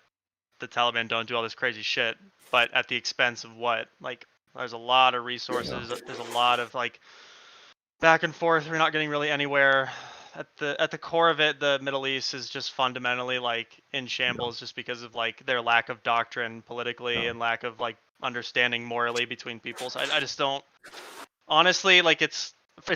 the Taliban don't do all this crazy shit, but at the expense of what? Like, there's a lot of resources. There's a lot of like back and forth. We're not getting really anywhere. At the core of it, the Middle East is just fundamentally like in shambles, just because of like their lack of doctrine politically and lack of like understanding morally between peoples. I just don't honestly like it's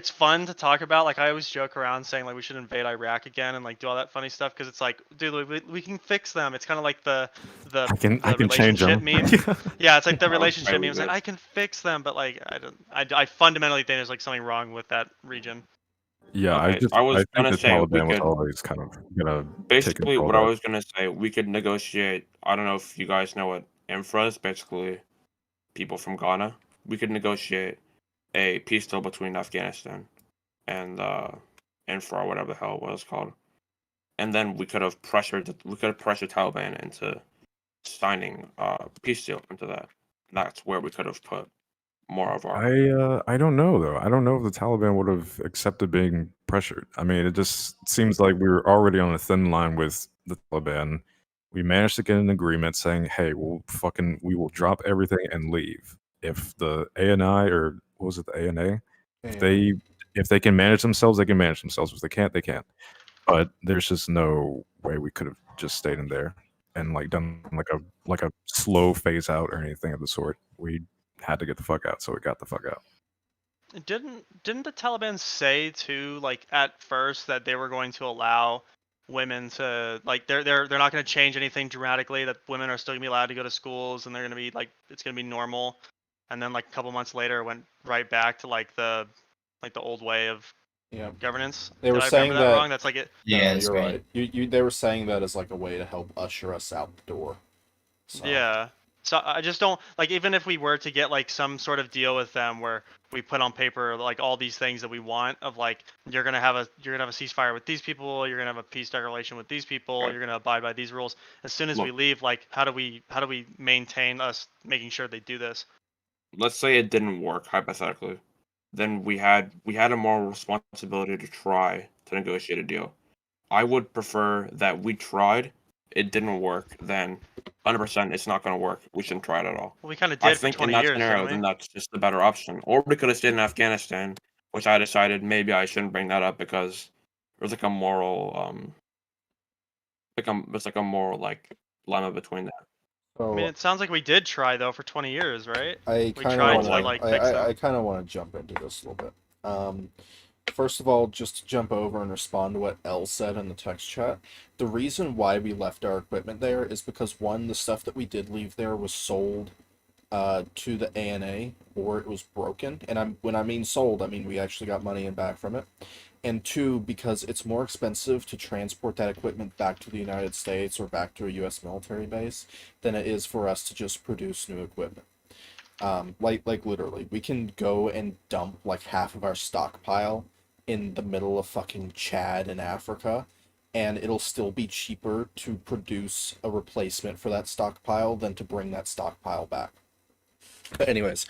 fun to talk about. Like I always joke around saying like we should invade Iraq again and like do all that funny stuff because it's like, dude, we can fix them. It's kind of like the I can change relationship them. meme. Yeah, it's like the I would relationship agree meme. It's with like it. I can fix them, but like I fundamentally think there's like something wrong with that region. Yeah, Okay, I I was think gonna the say we Taliban was could always kind of gonna take basically control what of I that. was gonna say. We could negotiate. I don't know if you guys know what infra is. Basically, people from Ghana. We could negotiate a peace deal between Afghanistan and infra, or whatever the hell it was called, and then we could have pressured Taliban into signing peace deal into that. That's where we could have put more of our. I don't know though. I don't know if the Taliban would have accepted being pressured. I mean, it just seems like we were already on a thin line with the Taliban. We managed to get an agreement saying, "Hey, we will drop everything and leave." If the ANI or what was it, the ANA, if they can manage themselves, they can manage themselves. If they can't, they can't. But there's just no way we could have just stayed in there and like done like a slow phase out or anything of the sort. We had to get the fuck out, so we got the fuck out. Didn't the Taliban say too, like at first, that they were going to allow women to like they're not going to change anything dramatically, that women are still going to be allowed to go to schools and they're going to be like it's going to be normal, and then like a couple months later it went right back to like the old way of Yeah. governance. They were Did I saying remember that that- wrong? That's like it. No, Yeah, that's you're right. right. They were saying that as like a way to help usher us out the door. So, Yeah. So I just don't like, even if we were to get like some sort of deal with them where we put on paper like all these things that we want, of like you're gonna have a ceasefire with these people, you're gonna have a peace declaration with these people, Right. you're gonna abide by these rules. As soon as we Look. leave, like how do we maintain us making sure they do this? Let's say it didn't work hypothetically, then we had a moral responsibility to try to negotiate a deal. I would prefer that we tried, it didn't work, then 100% it's not going to work. We shouldn't try it at all. Well, we kind of I did for think in 20 that years, scenario, didn't then we? that's just the better option. Or we could have stayed in Afghanistan, which I decided maybe I shouldn't bring that up because there's like a moral, there's like a moral like dilemma between that. so I mean, it sounds like we did try though for 20 years, right? I We kind tried of to want like fix them. I kind of want to jump into this a little bit. First of all, just to jump over and respond to what Elle said in the text chat, the reason why we left our equipment there is because, one, the stuff that we did leave there was sold to the ANA, or it was broken. And when I mean sold, I mean we actually got money back from it. And two, because it's more expensive to transport that equipment back to the United States or back to a U.S. military base than it is for us to just produce new equipment. Like literally, we can go and dump like half of our stockpile in the middle of fucking Chad in Africa, and it'll still be cheaper to produce a replacement for that stockpile than to bring that stockpile back. But anyways,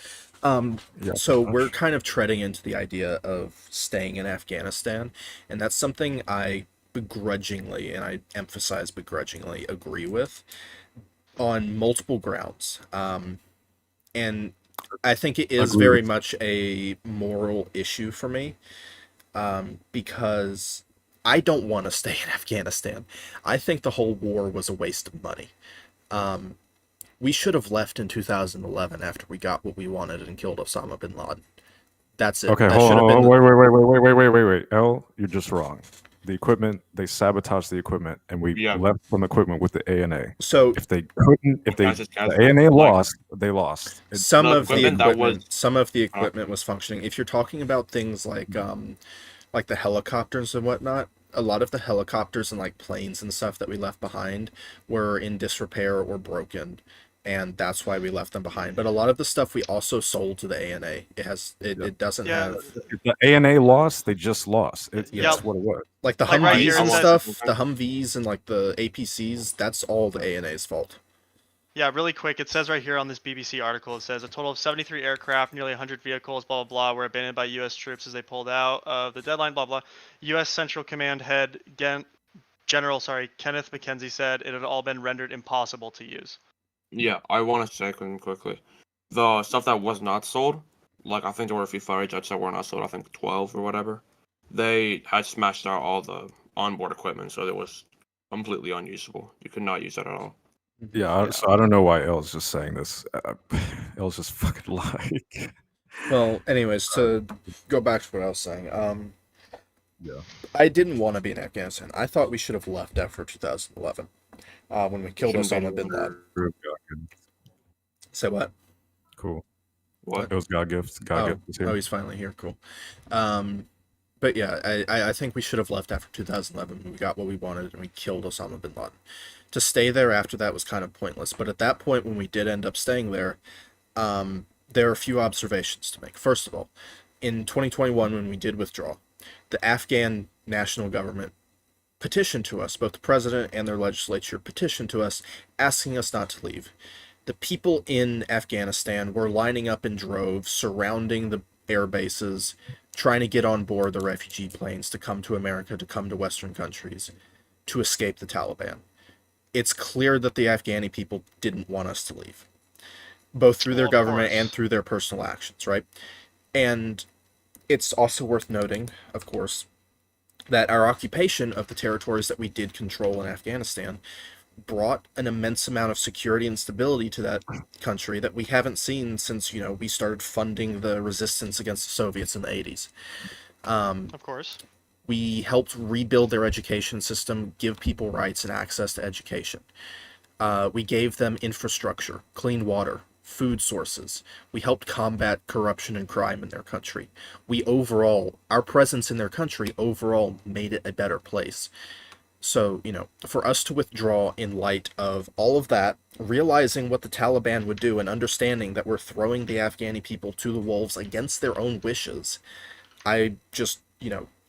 so we're kind of treading into the idea of staying in Afghanistan, and that's something I begrudgingly, and I emphasize begrudgingly, agree with on multiple grounds. And I think it is very much a moral issue for me, because I don't want to stay in Afghanistan. I think the whole war was a waste of money. We should have left in 2011 after we got what we wanted and killed Osama bin Laden. That's it. Okay, That hold should have on. been Wait. Elle, you're just wrong. The equipment, they sabotaged the equipment, and we left from equipment with the ANA. So if they couldn't, if they Guys, the ANA lost, they lost. Some of the equipment equipment was functioning. If you're talking about things like the helicopters and whatnot, a lot of the helicopters and like planes and stuff that we left behind were in disrepair or broken, and that's why we left them behind. But a lot of the stuff we also sold to the ANA. It doesn't have. If the ANA lost, they just lost. That's what it was. Like the Like right Humvees here and in stuff, the Humvees and like the APCs, that's all the ANA's fault. Yeah, really quick. It says right here on this BBC article, it says a total of 73 aircraft, nearly 100 vehicles, blah, blah, blah, were abandoned by U.S. troops as they pulled out of the deadline, blah, blah. U.S. Central Command head General Kenneth McKenzie said it had all been rendered impossible to use. Yeah, I want to say quickly. The stuff that was not sold, like I think there were a few fighter jets that were not sold, I think 12 or whatever, they had smashed out all the onboard equipment, so it was completely unusable. You could not use that at all. Yeah, so I don't know why L's just saying this. L's just fucking lying. Well, anyways, to go back to what I was saying, Yeah. I didn't want to be in Afghanistan. I thought we should have left after 2011, when we killed Osama bin Laden. Say what? Cool. What? It was God gift. God gift was here. Oh, he's finally here. Cool. But yeah, I think we should have left after 2011. We got what we wanted, and we killed Osama bin Laden. To stay there after that was kind of pointless. But at that point, when we did end up staying there, there are a few observations to make. First of all, in 2021, when we did withdraw, the Afghan national government petitioned to us, both the president and their legislature petitioned to us, asking us not to leave. The people in Afghanistan were lining up in droves, surrounding the air bases, trying to get on board the refugee planes to come to America, to come to Western countries, to escape the Taliban. It's clear that the Afghani people didn't want us to leave, both through their government and through their personal actions, right? And it's also worth noting, of course, that our occupation of the territories that we did control in Afghanistan brought an immense amount of security and stability to that country that we haven't seen since, we started funding the resistance against the Soviets in the 80s. Of course. We helped rebuild their education system, give people rights and access to education. We gave them infrastructure, clean water, food sources. We helped combat corruption and crime in their country. Our presence in their country overall made it a better place. So, for us to withdraw in light of all of that, realizing what the Taliban would do and understanding that we're throwing the Afghani people to the wolves against their own wishes, I just,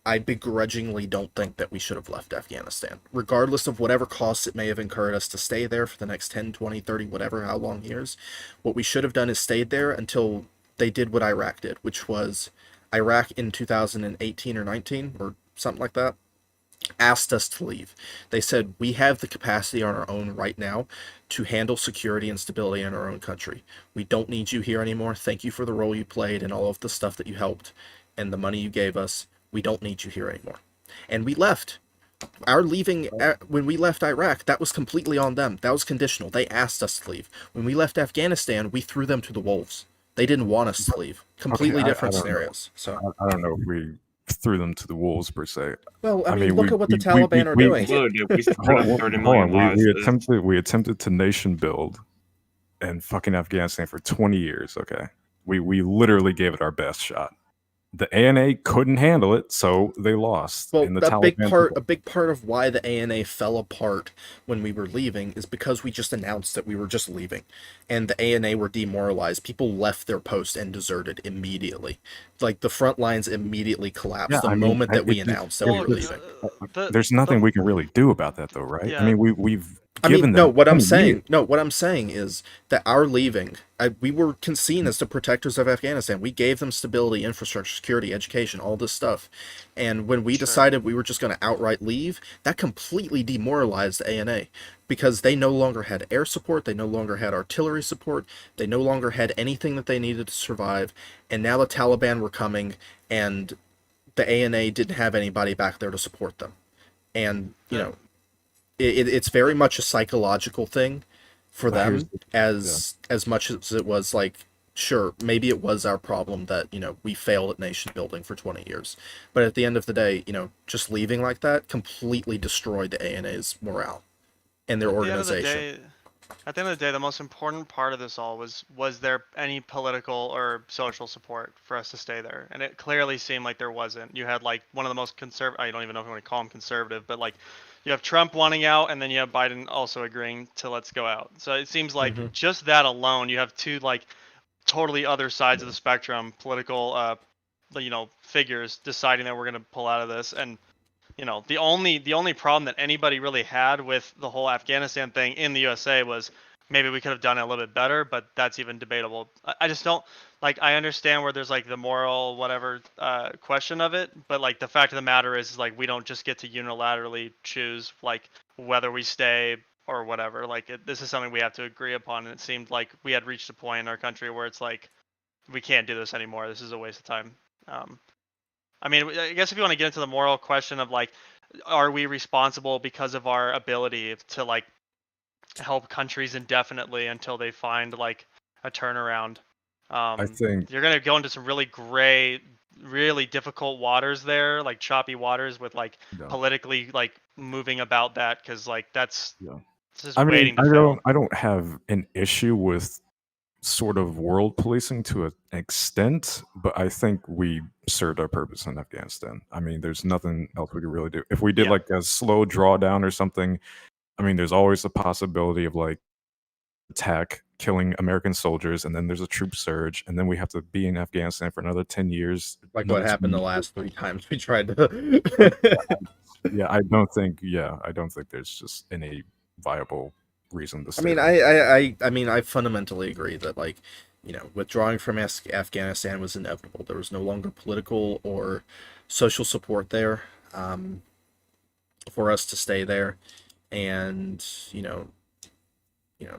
I begrudgingly don't think that we should have left Afghanistan. Regardless of whatever costs it may have incurred us to stay there for the next 10, 20, 30, whatever, how long years, what we should have done is stayed there until they did what Iraq did, which was Iraq in 2018 or 19 or something like that, asked us to leave. They said, we have the capacity on our own right now to handle security and stability in our own country. We don't need you here anymore. Thank you for the role you played and all of the stuff that you helped and the money you gave us. We don't need you here anymore. And we left. Our leaving, when we left Iraq, that was completely on them. That was conditional. They asked us to leave. When we left Afghanistan, we threw them to the wolves. They didn't want us to leave. Completely different scenarios. So I don't know if we threw them to the wolves per se. Well, I mean, look at what the Taliban are doing. We attempted to nation build in fucking Afghanistan for 20 years. Okay, we literally gave it our best shot. The ANA couldn't handle it, so they lost. Well, and a big part of why the ANA fell apart when we were leaving is because we just announced that we were just leaving, and the ANA were demoralized. People left their post and deserted immediately. Like, the front lines immediately collapsed moment that we announced that we were leaving. There's nothing we can really do about that, though, right? Yeah. I mean, we've. What I'm saying is that our leaving, we were seen as the protectors of Afghanistan. We gave them stability, infrastructure, security, education, all this stuff. And when we decided we were just going to outright leave, that completely demoralized the ANA because they no longer had air support, they no longer had artillery support, they no longer had anything that they needed to survive. And now the Taliban were coming, and the ANA didn't have anybody back there to support them. And, it's very much a psychological thing for them as much as it was like, sure, maybe it was our problem that, we failed at nation building for 20 years. But at the end of the day, just leaving like that completely destroyed the ANA's morale and their organization. At the end of the day, the most important part of this all was there any political or social support for us to stay there? And it clearly seemed like there wasn't. You had like one of the most conservative, I don't even know if you want to call him conservative, but like you have Trump wanting out, and then you have Biden also agreeing to let's go out. So it seems like just that alone, you have two like totally other sides of the spectrum, political, figures deciding that we're going to pull out of this. And the only problem that anybody really had with the whole Afghanistan thing in the USA was maybe we could have done it a little bit better, but that's even debatable. I just don't like. I understand where there's like the moral whatever question of it, but like the fact of the matter is like we don't just get to unilaterally choose like whether we stay or whatever. Like this is something we have to agree upon, and it seemed like we had reached a point in our country where it's like we can't do this anymore. This is a waste of time. I mean, I guess if you want to get into the moral question of like, are we responsible because of our ability to like help countries indefinitely until they find like a turnaround? I think You're gonna go into some really gray, really difficult waters there, like choppy waters with like yeah. politically like moving about that because like that's Yeah. just I mean, waiting to fail. I don't have an issue with sort of world policing to an extent, but I think we served our purpose in Afghanistan. I mean, there's nothing else we could really do. If we did Yeah. like a slow drawdown or something, I mean, there's always a possibility of like attack, killing American soldiers, and then there's a troop surge, and then we have to be in Afghanistan for another 10 years. Like another what happened 10 the years. last 3 times we tried to. Yeah, I don't think there's just any viable reason to I stay mean, there. I mean, I fundamentally agree that, like, withdrawing from Afghanistan was inevitable. There was no longer political or social support there, for us to stay there, and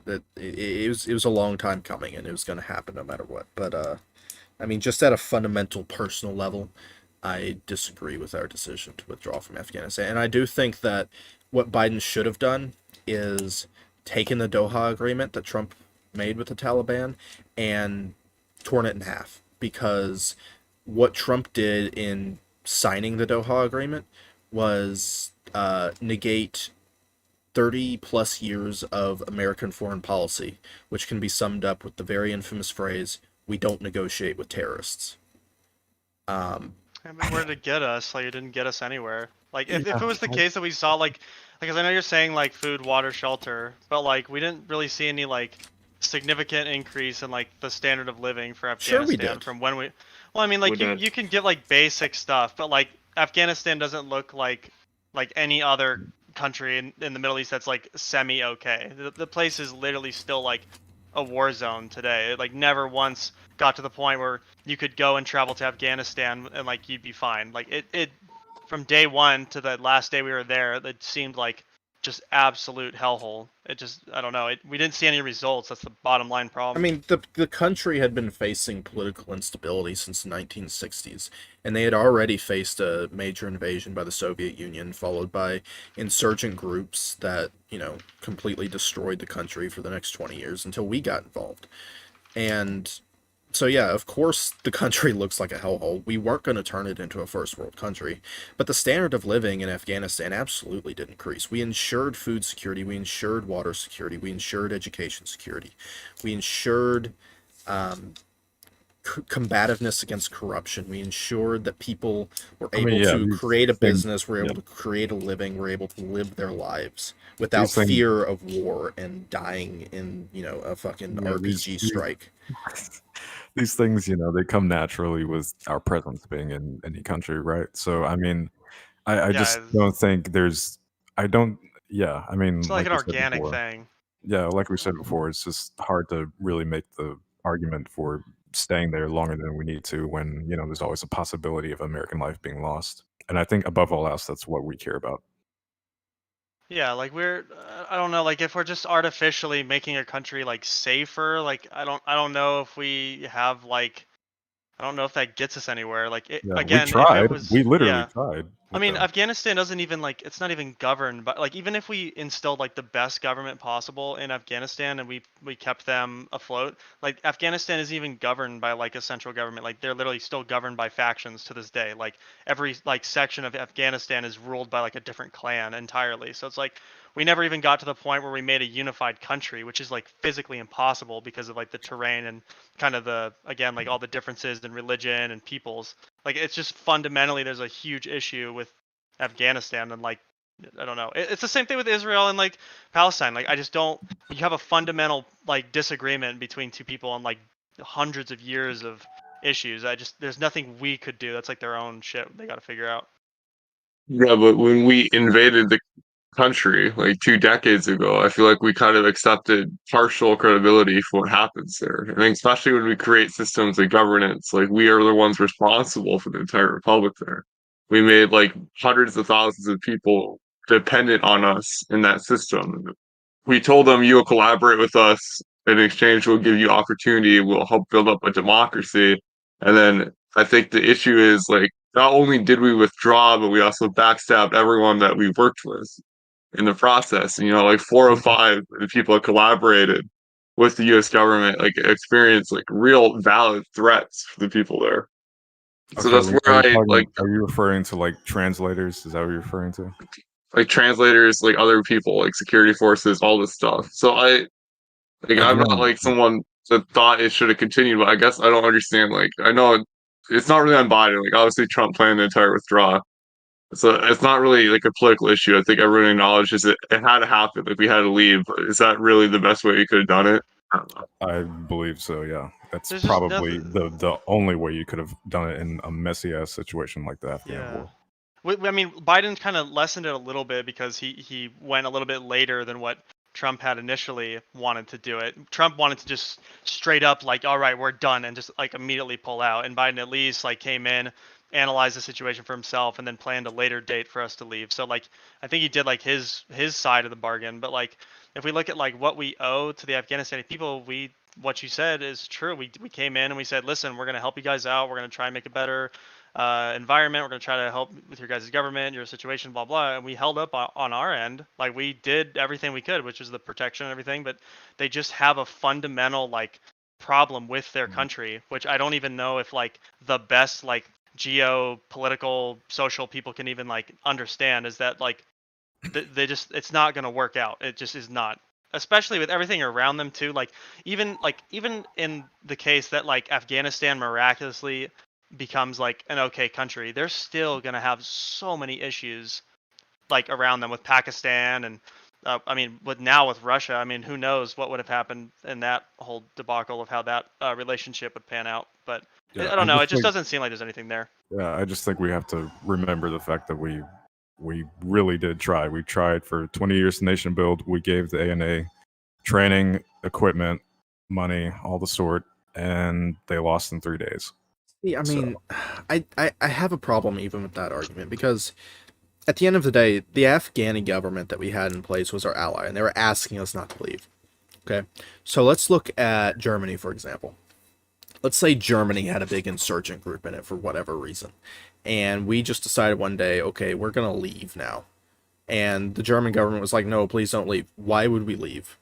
that it was a long time coming, and it was going to happen no matter what. But I mean, just at a fundamental personal level, I disagree with our decision to withdraw from Afghanistan, and I do think that what Biden should have done is taken the Doha agreement that Trump made with the Taliban and torn it in half, because what Trump did in signing the Doha agreement was negate 30 plus years of American foreign policy, which can be summed up with the very infamous phrase, "We don't negotiate with terrorists." I mean, where did it get us? Like, it didn't get us anywhere. Like, if it Yeah, was the case that we saw, like, because I know you're saying, like, food, water, shelter, but, like, we didn't really see any, like, significant increase in, like, the standard of living for Sure we Afghanistan did. from when we... Well, I mean, like, We did. you can get, like, basic stuff, but, like, Afghanistan doesn't look like any other country in the Middle East that's, like, semi-okay. The place is literally still, like, a war zone today. It, like, never once got to the point where you could go and travel to Afghanistan and like you'd be fine. Like it from day one to the last day we were there, it seemed like just absolute hellhole. It just I don't know. We didn't see any results. That's the bottom line I problem. mean, the country had been facing political instability since the 1960s, and they had already faced a major invasion by the Soviet Union, followed by insurgent groups that, completely destroyed the country for the next 20 years until we got involved. And so, yeah, of course, the country looks like a hellhole. We weren't going to turn it into a first world country, but the standard of living in Afghanistan absolutely did increase. We ensured food security, we ensured water security, we ensured education security, we ensured combativeness against corruption. We ensured that people were I mean, able yeah, to these create a things, business, were yeah, able to create a living, were able to live their lives without these things, fear of war and dying in, a fucking yeah, RPG strike. these things, they come naturally with our presence being in any country, right? So, I mean, I Yeah, just don't think there's, I don't, yeah, I it's mean, like like an we said organic before, thing. yeah, like we said before, it's just hard to really make the argument for staying there longer than we need to when, there's always a possibility of American life being lost. And I think above all else, that's what we care about. Yeah, like I don't know, like if we're just artificially making a country like safer, like I don't know if we have like I don't know if that gets us anywhere. Like Yeah, we again, if it tried. was We literally yeah. tried I with mean, them. Afghanistan doesn't even like it's not even governed, but like even if we instilled like the best government possible in Afghanistan and we kept them afloat, like Afghanistan isn't even governed by like a central government. Like they're literally still governed by factions to this day. Like every like section of Afghanistan is ruled by like a different clan entirely. So it's like we never even got to the point where we made a unified country, which is like physically impossible because of like the terrain and kind of the again like all the differences in religion and peoples. Like it's just fundamentally there's a huge issue with Afghanistan and like I don't know. It's the same thing with Israel and like Palestine. Like I just don't. You have a fundamental like disagreement between two people on like hundreds of years of issues. There's nothing we could do. That's like their own shit. They got to figure out. Yeah, but when we invaded the country like 2 decades ago, I feel like we kind of accepted partial credibility for what happens there. I think especially when we create systems like governance, like we are the ones responsible for the entire republic there. We made like hundreds of thousands of people dependent on us in that system. We told them you will collaborate with us in exchange we'll give you opportunity, we'll help build up a democracy. And then I think the issue is like not only did we withdraw, but we also backstabbed everyone that we worked with in the process. You know, like 405 the people that collaborated with the US government like experienced like real valid threats for the people there. So Okay, that's where I like are you referring to like translators? Is that what you're referring to? translators, like other people, like security forces, all this stuff. So You I'm not know, like someone that thought it should have continued, but I guess I don't understand. Like I know it's not really on Biden. Like obviously Trump planned the entire withdrawal. So it's not really like a political issue. I think everyone acknowledges it had to happen. Like we had to leave. But is that really the best way we could have done it? I don't know. I believe so. Yeah, that's There's just probably nothing. the only way you could have done it in a messy ass situation like the Afghan Yeah. war. I mean, Biden kind of lessened it a little bit because he went a little bit later than what Trump had initially wanted to do it. Trump wanted to just straight up like, all right, we're done, and just like immediately pull out. And Biden at least like came in, analyzed the situation for himself, and then planned a later date for us to leave. So like, I think he did like his side of the bargain. But like, if we look at like what we owe to the Afghanistani people, what you said is true. We came in and we said, listen, we're gonna help you guys out. We're gonna try and make it better environment. We're going to try to help with your guys' government, your situation, blah, blah. And we held up on our end. Like we did everything we could, which is the protection and everything. But they just have a fundamental like problem with their country, which I don't even know if like the best like geopolitical, social people can even like understand is that like they just, it's not going to work out. It just is not. Especially with everything around them too. Like even in the case that like Afghanistan miraculously becomes like an okay country, they're still gonna have so many issues like around them with Pakistan and I mean, with Russia, I mean, who knows what would have happened in that whole debacle of how that relationship would pan out. But Yeah, I don't know. It just doesn't seem like there's anything there. yeah, I just think we have to remember the fact that we really did try. We tried for 20 years to nation build. We gave the ANA training, equipment, money, all the sort, and they lost in 3 days. I mean, I have a problem even with that argument because at the end of the day, the Afghani government that we had in place was our ally, and they were asking us not to leave. Okay, so let's look at Germany, for example. Let's say Germany had a big insurgent group in it for whatever reason, and we just decided one day, okay, we're going to leave now. And the German government was like, no, please don't leave. Why would we leave?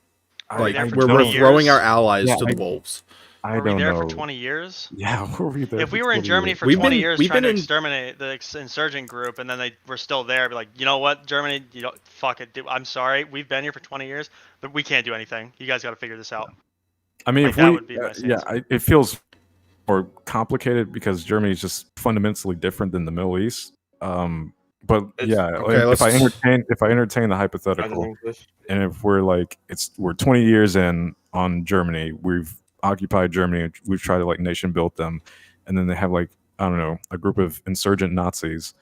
Like, we're throwing our allies to the wolves. I Were we don't there know. for 20 years? Yeah, were we there? If we were in Germany for 20 years trying to exterminate the insurgent group, and then they were still there, be like, you know what, Germany, you know, fuck it, dude, I'm sorry, we've been here for 20 years, but we can't do anything. You guys got to figure this out. I mean, like, if that we, would be my stance. it feels more complicated because Germany is just fundamentally different than the Middle East. But yeah, Okay, if I entertain the hypothetical, and if we're like we're 20 years in on Germany, we've occupied Germany, we've tried to like nation build them, and then they have like, I don't know, a group of insurgent Nazis,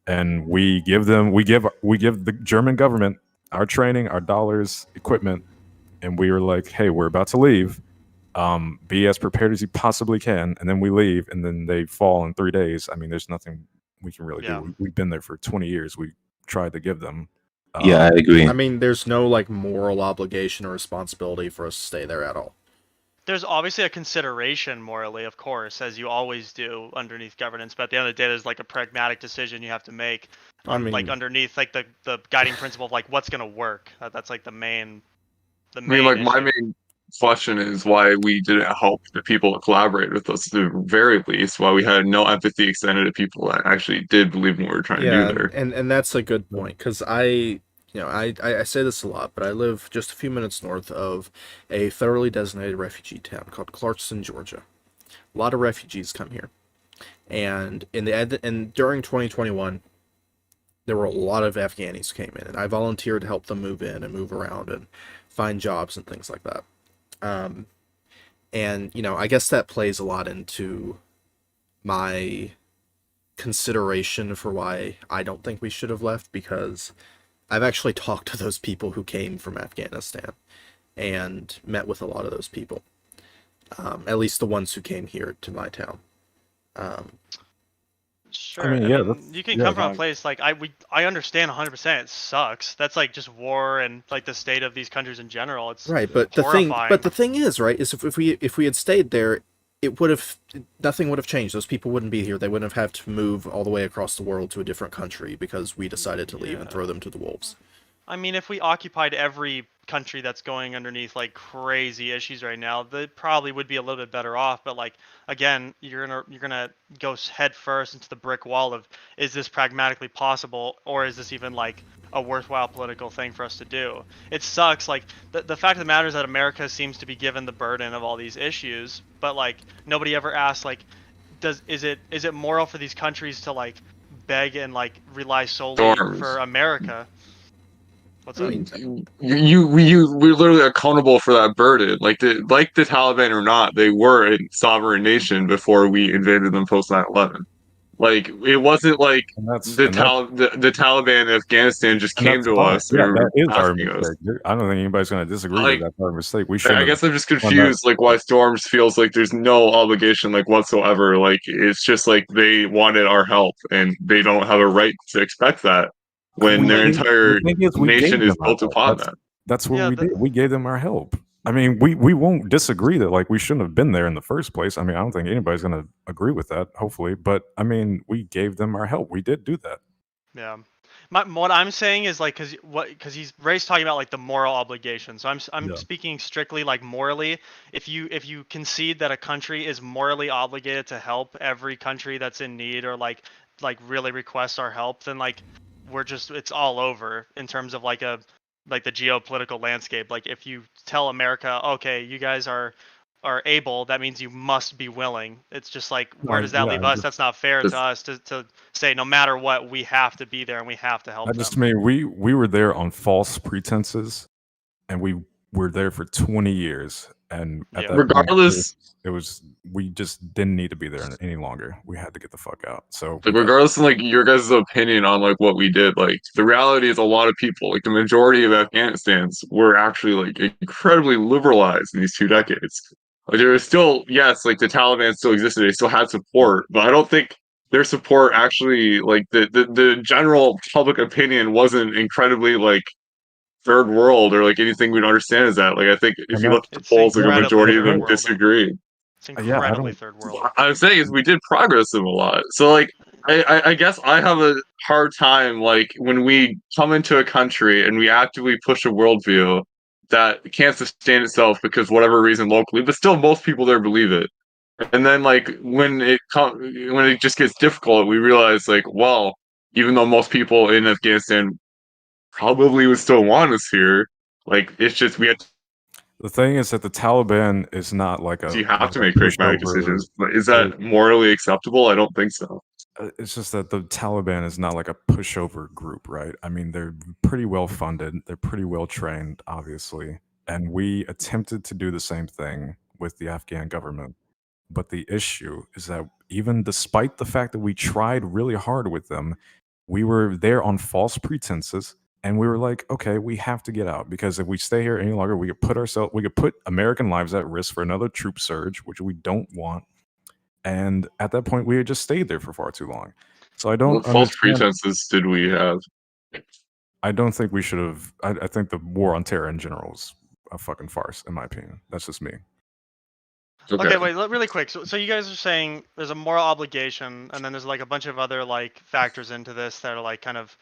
and we give the German government our training, our dollars, equipment, and we were like, hey, we're about to leave. Be as prepared as you possibly can, and then we leave, and then they fall in 3 days. I mean, there's nothing we can really do. We've been there for 20 years. We tried to give them. Yeah, I agree. I mean, there's no like moral obligation or responsibility for us to stay there at all. There's obviously a consideration morally, of course, as you always do underneath governance. But at the end of the day, there's like a pragmatic decision you have to make. I mean, like underneath like the guiding principle of like what's gonna work. That's like the main. I mean, like my issue. main question is why we didn't help the people that collaborate with us at the very least, why we had no empathy extended to people that actually did believe in what we were trying to do there. And that's a good point because I say this a lot, but I live just a few minutes north of a federally designated refugee town called Clarkston, Georgia. A lot of refugees come here, and during 2021, there were a lot of Afghanis who came in, and I volunteered to help them move in and move around and find jobs and things like that. And I guess that plays a lot into my consideration for why I don't think we should have left, because I've actually talked to those people who came from Afghanistan and met with a lot of those people. At least the ones who came here to my town. Sure. I mean, I yeah, mean, you can come from a yeah. place like I understand 100%. It sucks. That's like just war and like the state of these countries in general. It's Right, but horrifying. the thing is, right, is if we had stayed there, it would have nothing would have changed. Those people wouldn't be here. They wouldn't have had to move all the way across the world to a different country because we decided to leave and throw them to the wolves. I mean, if we occupied every country that's going underneath like crazy issues right now, they probably would be a little bit better off. But like again, you're gonna go head first into the brick wall of is this pragmatically possible or is this even like a worthwhile political thing for us to do? It sucks. Like the fact of the matter is that America seems to be given the burden of all these issues, but like nobody ever asks like, is it moral for these countries to like beg and like rely solely Storms. for America? What's I up? mean, We're literally accountable for that burden. Like the Taliban or not, they were a sovereign nation before we invaded them post 9/11. Like it wasn't like and that's the and that's the Taliban in Afghanistan just and came that's to fine. us Yeah, and that were is our asking us. mistake. I don't think anybody's going to disagree that Like that's our mistake. We I shouldn't guess have I'm just done that. confused, like why Storms feels like there's no obligation, like whatsoever. Like it's just like they wanted our help, and they don't have a right to expect that when their The entire thing is, we nation gave is them our built help. upon that. That's what Yeah, we did. We gave them our help. I mean, we won't disagree that like we shouldn't have been there in the first place. I mean, I don't think anybody's going to agree with that. Hopefully, but I mean, we gave them our help. We did do that. yeah. What I'm saying is like because Ray's talking about like the moral obligation. So I'm Yeah. speaking strictly like morally. If you concede that a country is morally obligated to help every country that's in need or like really requests our help, then like it's all over in terms of like the geopolitical landscape. Like if you tell America, okay, you guys are able, that means you must be willing. It's just like where does that leave us? That's not fair to us to say no matter what we have to be there and we have to I help just them. mean we were there on false pretenses, and we were there for 20 years. And at Yeah. that point, Regardless, it was we just didn't need to be there any longer. We had to get the fuck out. So like regardless of like your guys' opinion on like what we did, like the reality is a lot of people, like the majority of Afghanistans were actually like incredibly liberalized in these 2 decades. Like there was still, yes, like the Taliban still existed, they still had support, but I don't think their support actually like the general public opinion wasn't incredibly like third world or like anything we'd understand as that. Like I think if and you that look at the It's polls, like a incredibly majority of third them world. disagree. It's yeah, I incredibly don't. third world. What I'm saying is we did progress in a lot. So like I guess I have a hard time like when we come into a country and we actively push a worldview that can't sustain itself because whatever reason locally, but still most people there believe it. And then like when it just gets difficult, we realize like, well, even though most people in Afghanistan probably would still want us here, like it's just we have The thing is that the Taliban is not like you have like to a make pragmatic pushover. decisions. But is that morally acceptable? I don't think so. It's just that the Taliban is not like a pushover group, right? I mean, they're pretty well funded, they're pretty well trained, obviously, and we attempted to do the same thing with the Afghan government. But the issue is that even despite the fact that we tried really hard with them, we were there on false pretenses. And we were like, okay, we have to get out because if we stay here any longer, we could put American lives at risk for another troop surge, which we don't want. And at that point, we had just stayed there for far too long. So I don't What false understand. pretenses did we have? I don't think we should have. I think the war on terror in general is a fucking farce, in my opinion. That's just me. Okay, wait, really quick. So you guys are saying there's a moral obligation, and then there's like a bunch of other like factors into this that are like kind of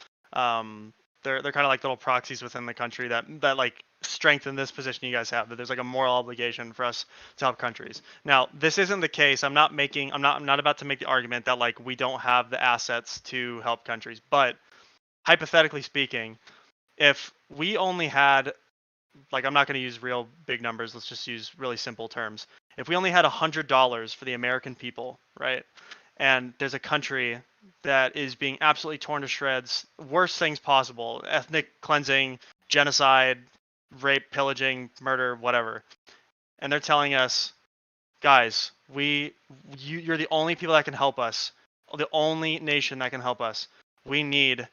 they're kind of like little proxies within the country that like strengthen this position you guys have. That there's like a moral obligation for us to help countries. Now, this isn't the case. I'm not about to make the argument that like we don't have the assets to help countries, but hypothetically speaking, if we only had like I'm not going to use real big numbers. Let's just use really simple terms. If we only had $100 for the American people, right? And there's a country that is being absolutely torn to shreds, worst things possible, ethnic cleansing, genocide, rape, pillaging, murder, whatever. And they're telling us, guys, you're the only people that can help us. The only nation that can help us. We need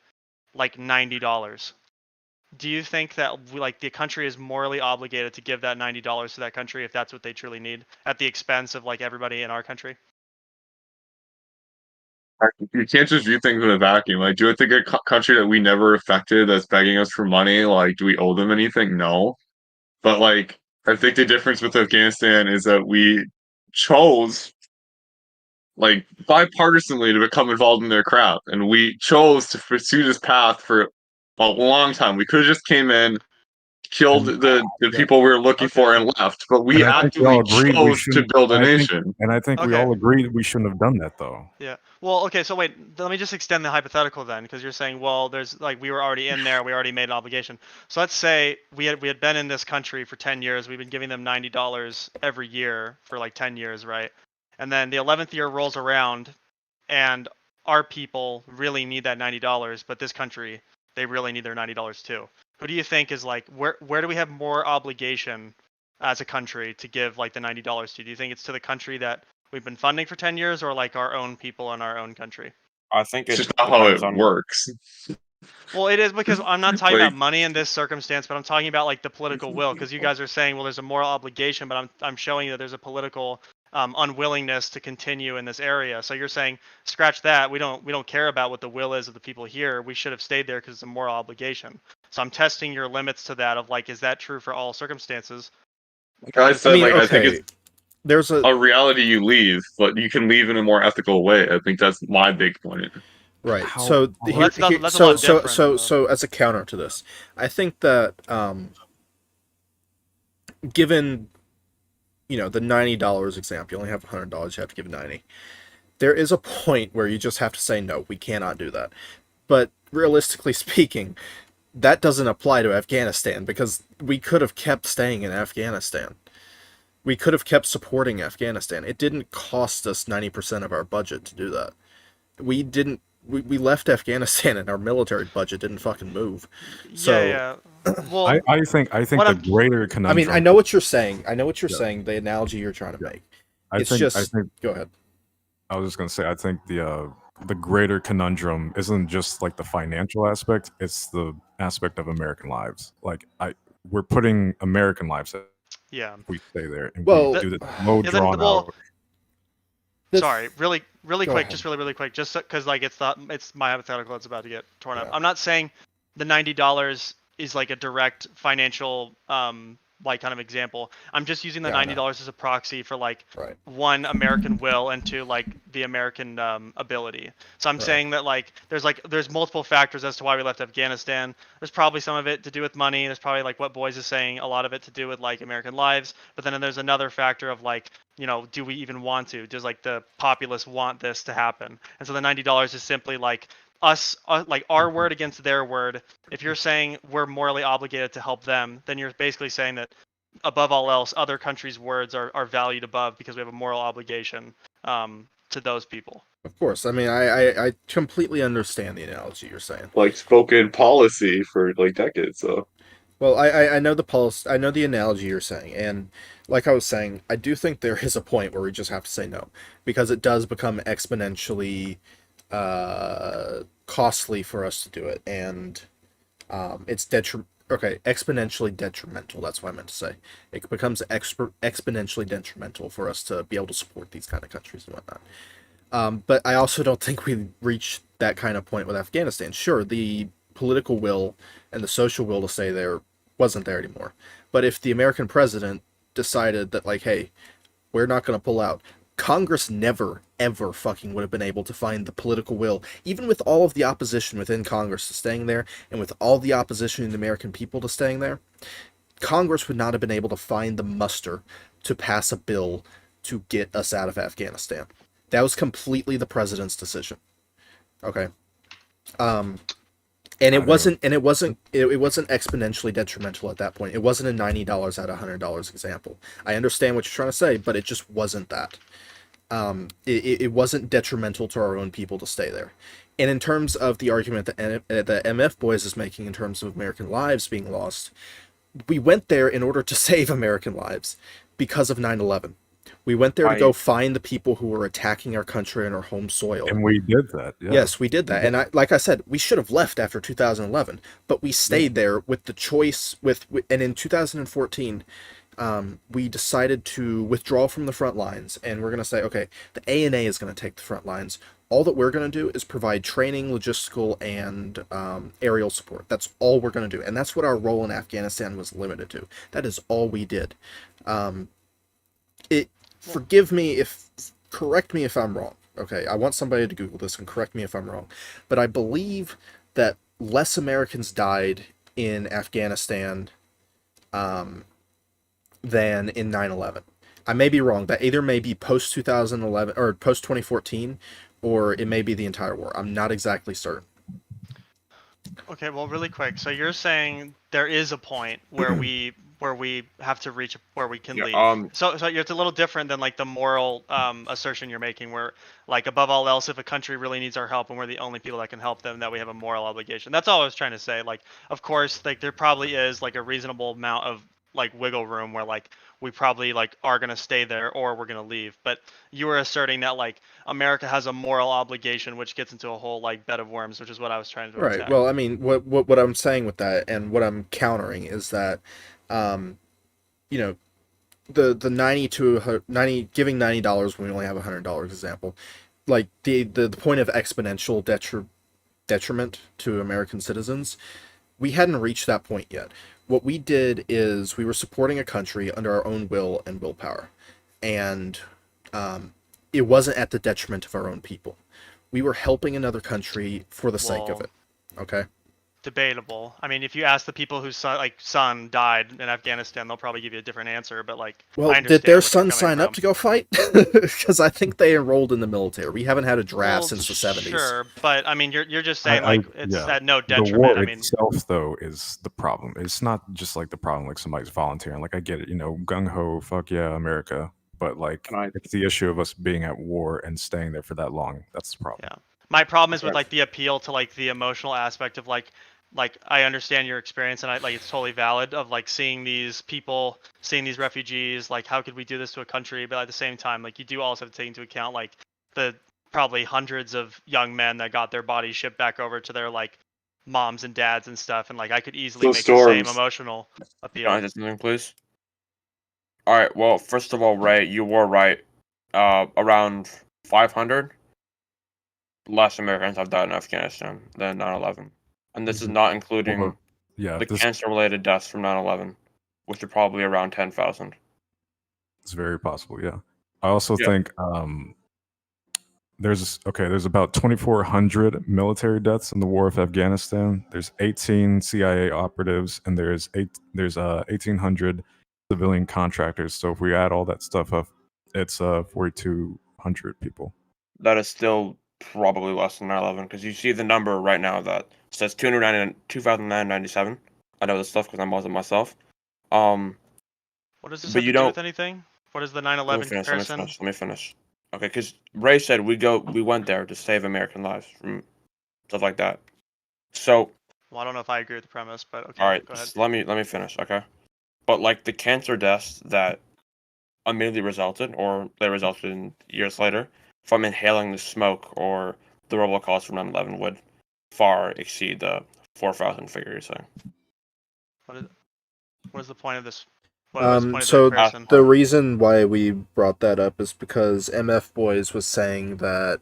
like $90. do you think that like the country is morally obligated to give that $90 to that country if that's what they truly need, at the expense of like everybody in our country? You can't just view things in a vacuum. Like, do I think a country that we never affected that's begging us for money, like, do we owe them anything? No. But like, I think the difference with Afghanistan is that we chose, like, bipartisanly to become involved in their crap, and we chose to pursue this path for a long time. We could have just came in, killed the Yeah. people we were looking Okay. for, and left. But we And I think we actively all agreed we chose to shouldn't. build a And I think, nation. and I think we Okay. all agreed we shouldn't have done that, though. Yeah. Well, okay. So wait, let me just extend the hypothetical then, because you're saying, well, there's like we were already in there, we already made an obligation. So let's say we had been in this country for 10 years, we've been giving them $90 every year for like 10 years, right? And then the 11th year rolls around, and our people really need that $90, but this country, they really need their $90 too. Who do you think is like where do we have more obligation as a country to give like the $90 to? Do you think it's to the country that we've been funding for 10 years, or like our own people in our own country? I think It's it just not how depends it on works. Well, it is, because I'm not talking Like, about money in this circumstance, but I'm talking about like the political will, because you guys are saying, well, there's a moral obligation, but I'm showing you that there's a political unwillingness to continue in this area. So you're saying, scratch that. We don't care about what the will is of the people here. We should have stayed there because it's a moral obligation. So I'm testing your limits to that of like, is that true for all circumstances? like I said, like, I think okay. it's There's a reality you leave, but you can leave in a more ethical way. I think that's my big point. right. How- So Well, that's a lot different, so as a counter to this, I think that given the $90 example, you only have $100, you have to give 90. There is a point where you just have to say no, we cannot do that. But realistically speaking, that doesn't apply to Afghanistan, because we could have kept staying in Afghanistan. We could have kept supporting Afghanistan. It didn't cost us 90% of our budget to do that. We didn't. We left Afghanistan and our military budget didn't fucking move. So yeah. Well, I think what the I'm- greater I conundrum. mean, I know what you're saying. I know what you're Yeah. saying. The analogy you're trying to make. I It's think just. I think Go ahead. I was just gonna say I think the greater conundrum isn't just like the financial aspect; it's the aspect of American lives. Like we're putting American lives at yeah. if we stay there and Well, we do the low Yeah, then- drawn well, out. Sorry, really Go quick, ahead. just really quick, just because like it's my hypothetical that's about to get torn up. Yeah. I'm not saying the $90 is like a direct financial like kind of example. I'm just using the Yeah, I know. $90 as a proxy for like Right. one, American will, and two, like the American ability. So I'm Right. saying that like there's multiple factors as to why we left Afghanistan. There's probably some of it to do with money. There's probably like what Boys is saying, a lot of it to do with like American lives. But then there's another factor of like, do we even want to? Does like the populace want this to happen? And so the $90 is simply like us, like our word against their word. If you're saying we're morally obligated to help them, then you're basically saying that above all else, other countries' words are valued above because we have a moral obligation to those people. Of course. I mean, I completely understand the analogy you're saying. Like, spoken policy for like decades. So Well, I know the pulse. I know the analogy you're saying, and like I was saying, I do think there is a point where we just have to say no, because it does become exponentially costly for us to do it, and it's exponentially detrimental. That's what I meant to say. It becomes exponentially detrimental for us to be able to support these kind of countries and whatnot. But I also don't think we reached that kind of point with Afghanistan. Sure, the political will and the social will to stay there wasn't there anymore. But if the American president decided that, like, hey, we're not going to pull out, Congress never, ever fucking would have been able to find the political will, even with all of the opposition within Congress to staying there, and with all the opposition in the American people to staying there, Congress would not have been able to find the muster to pass a bill to get us out of Afghanistan. That was completely the president's decision. Okay. And it wasn't exponentially detrimental at that point. It wasn't a $90 out of $100 example. I understand what you're trying to say, but it just wasn't that. It wasn't detrimental to our own people to stay there. And in terms of the argument that the MF Boys is making in terms of American lives being lost, we went there in order to save American lives because of 9/11. We went there to I- go find the people who were attacking our country and our home soil. And we did that. Yeah. Yes, we did that. And like I said, we should have left after 2011, but we stayed there with the choice and in 2014, we decided to withdraw from the front lines, and we're going to say, okay, the ANA is going to take the front lines. All that we're going to do is provide training, logistical, and aerial support. That's all we're going to do. And that's what our role in Afghanistan was limited to. That is all we did. Correct me if I'm wrong. Okay, I want somebody to Google this and correct me if I'm wrong. But I believe that less Americans died in Afghanistan than in 9/11. I may be wrong. That either may be post 2011 or post 2014, or it may be the entire war. I'm not exactly certain. Okay, well, really quick. So you're saying there is a point where we have to reach where we can leave. So it's a little different than like the moral assertion you're making, where like above all else, if a country really needs our help and we're the only people that can help them, that we have a moral obligation. That's all I was trying to say. Like, of course, like there probably is like a reasonable amount of like wiggle room where like we probably like are gonna stay there or we're gonna leave. But you were asserting that like America has a moral obligation, which gets into a whole like bed of worms, which is what I was trying to Right. attack. Well, I mean, what I'm saying with that, and what I'm countering is that, you know, the 90 to 90 giving $90 when we only have $100 example, like the point of exponential detriment to American citizens, we hadn't reached that point yet. What we did is we were supporting a country under our own will and willpower, and it wasn't at the detriment of our own people. We were helping another country for the sake of it. Okay. Debatable. I mean, if you ask the people whose son died in Afghanistan, they'll probably give you a different answer. But like, well, I did their understand son where you're sign coming up to go fight? Because I think they enrolled in the military. We haven't had a draft Well, since the 70s. Sure, but I mean, you're just saying like it's yeah. at no The detriment. war I mean, itself, though, is the problem. It's not just like the problem, like somebody's volunteering. Like I get it, gung ho, fuck yeah, America. But like, it's the issue of us being at war and staying there for that long. That's the problem. yeah. My problem is with like the appeal to like the emotional aspect of like I understand your experience and I like it's totally valid of like seeing these people, seeing these refugees, like how could we do this to a country? But at the same time, like you do also have to take into account like the probably hundreds of young men that got their bodies shipped back over to their like moms and dads and stuff, and like I could easily make the same emotional appeal. Can I say something, please? All right. Well, first of all, Ray, you were right. Around 500 less Americans have died in Afghanistan than 9/11. And this is not including the cancer-related deaths from 9/11, which are probably around 10,000. It's very possible, yeah. I also think there's about 2,400 military deaths in the war of Afghanistan. There's 18 CIA operatives, and there's 1,800 civilian contractors. So if we add all that stuff up, it's 4,200 people. That is still probably less than 9/11 because you see the number right now that says 2,997. I know this stuff because I'm Muslim myself. What does this have to do with anything? What is the 9/11 comparison? Let me finish. Okay, because Ray said we went there to save American lives from stuff like that. So. Well, I don't know if I agree with the premise, but okay. All right, go ahead. Let me finish. Okay, but like the cancer deaths that immediately resulted, or they resulted in years later, from inhaling the smoke or the robocalls from 9/11 would far exceed the 4,000 figure you're saying. What is the point of this? So the reason why we brought that up is because MF Boys was saying that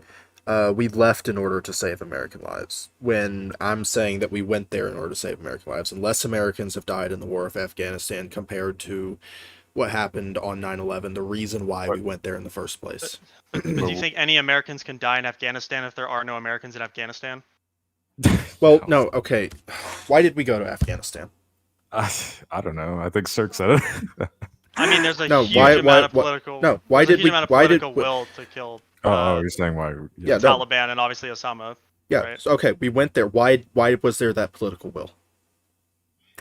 we left in order to save American lives, when I'm saying that we went there in order to save American lives, and less Americans have died in the war of Afghanistan compared to what happened on 9/11, the reason why we went there in the first place. But do you think any Americans can die in Afghanistan if there are no Americans in Afghanistan? Well, no, okay. Why did we go to Afghanistan? I don't know. I think Cirque said it. I mean, there's a huge amount of political. No, why did we? Why did will to kill? You're saying why? Yeah, Taliban and obviously Osama. Yeah. Right? So, okay, we went there. Why was there that political will?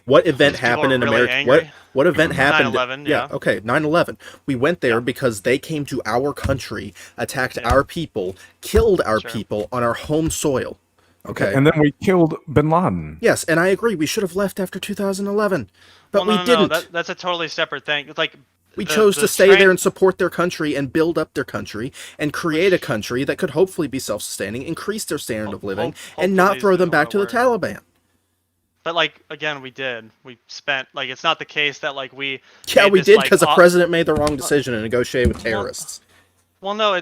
What event happened in America? What event happened? 9/11. Yeah. Okay. 9/11. We went there because they came to our country, attacked our people, killed our people on our home soil. Okay. And then we killed Bin Laden. Yes, and I agree. We should have left after 2011, but we didn't. No, that's a totally separate thing. It's like We chose to stay train- there and support their country and build up their country and create a country that could hopefully be self-sustaining, increase their standard of living, and not hopefully throw is them the back to the wrong word. Taliban. But like again, we did. We spent like it's not the case that like we. Yeah, made we this, did like, because the president made the wrong decision and negotiated with terrorists. Well, no,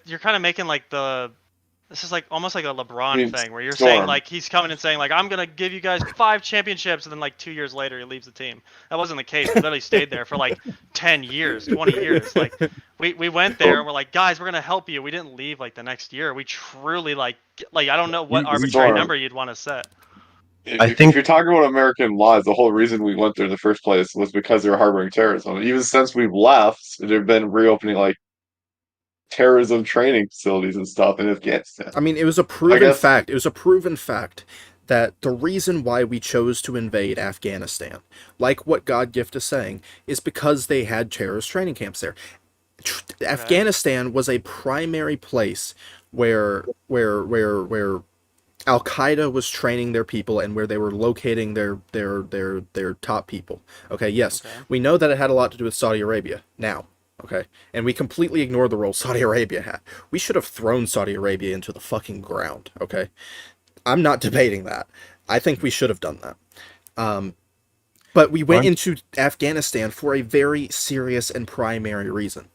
you're kind of making like this is like almost like a LeBron thing where you're Storm. saying like he's coming and saying like I'm gonna give you guys 5 championships and then like 2 years later he leaves the team. That wasn't the case. We literally stayed there for like 10 years, 20 years. Like we went there and we're like, guys, we're gonna help you. We didn't leave like the next year. We truly like I don't know what arbitrary number you'd want to set. If you're talking about American laws, the whole reason we went there in the first place was because they were harboring terrorism. Even since we've left, they've been reopening like terrorism training facilities and stuff in Afghanistan. I mean, it was a proven fact. It was a proven fact that the reason why we chose to invade Afghanistan, like what God Gift is saying, is because they had terrorist training camps there. Afghanistan was a primary place where Al Qaeda was training their people and where they were locating their top people. Okay, yes, we know that it had a lot to do with Saudi Arabia now. Okay, and we completely ignored the role Saudi Arabia had. We should have thrown Saudi Arabia into the fucking ground. Okay, I'm not debating that. I think we should have done that. But we went into Afghanistan for a very serious and primary reason.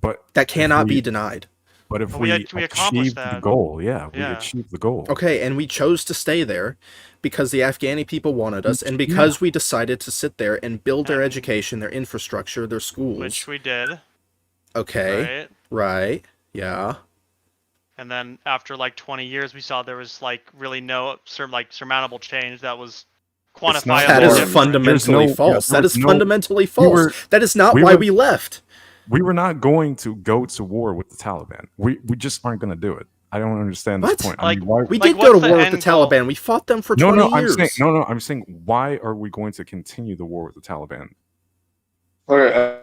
But that cannot be denied. But if we achieved the goal, we achieved the goal. Okay, and we chose to stay there because the Afghani people wanted us, and because we decided to sit there and build their education, their infrastructure, their schools. Which we did. Okay. Right. Yeah. And then after like 20 years, we saw there was like really no surmountable change that was quantifiable. That is fundamentally false. That is fundamentally false. That is not why we left. We were not going to go to war with the Taliban. We just aren't going to do it. I don't understand this point. Like, we did go to war with the Taliban. We fought them for 20 years. I'm saying, why are we going to continue the war with the Taliban? Okay.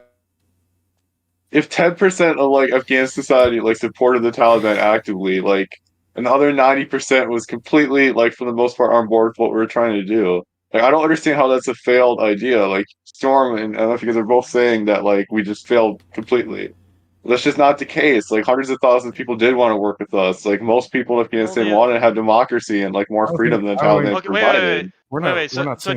If 10% of like Afghan society like supported the Taliban actively, like another 90% was completely like for the most part on board with what we were trying to do. Like, I don't understand how that's a failed idea. Like Storm and I don't know if you guys are both saying that like we just failed completely. That's just not the case. Like hundreds of thousands of people did want to work with us. Like most people in Afghanistan wanted to have democracy and like more freedom than the Taliban provided. So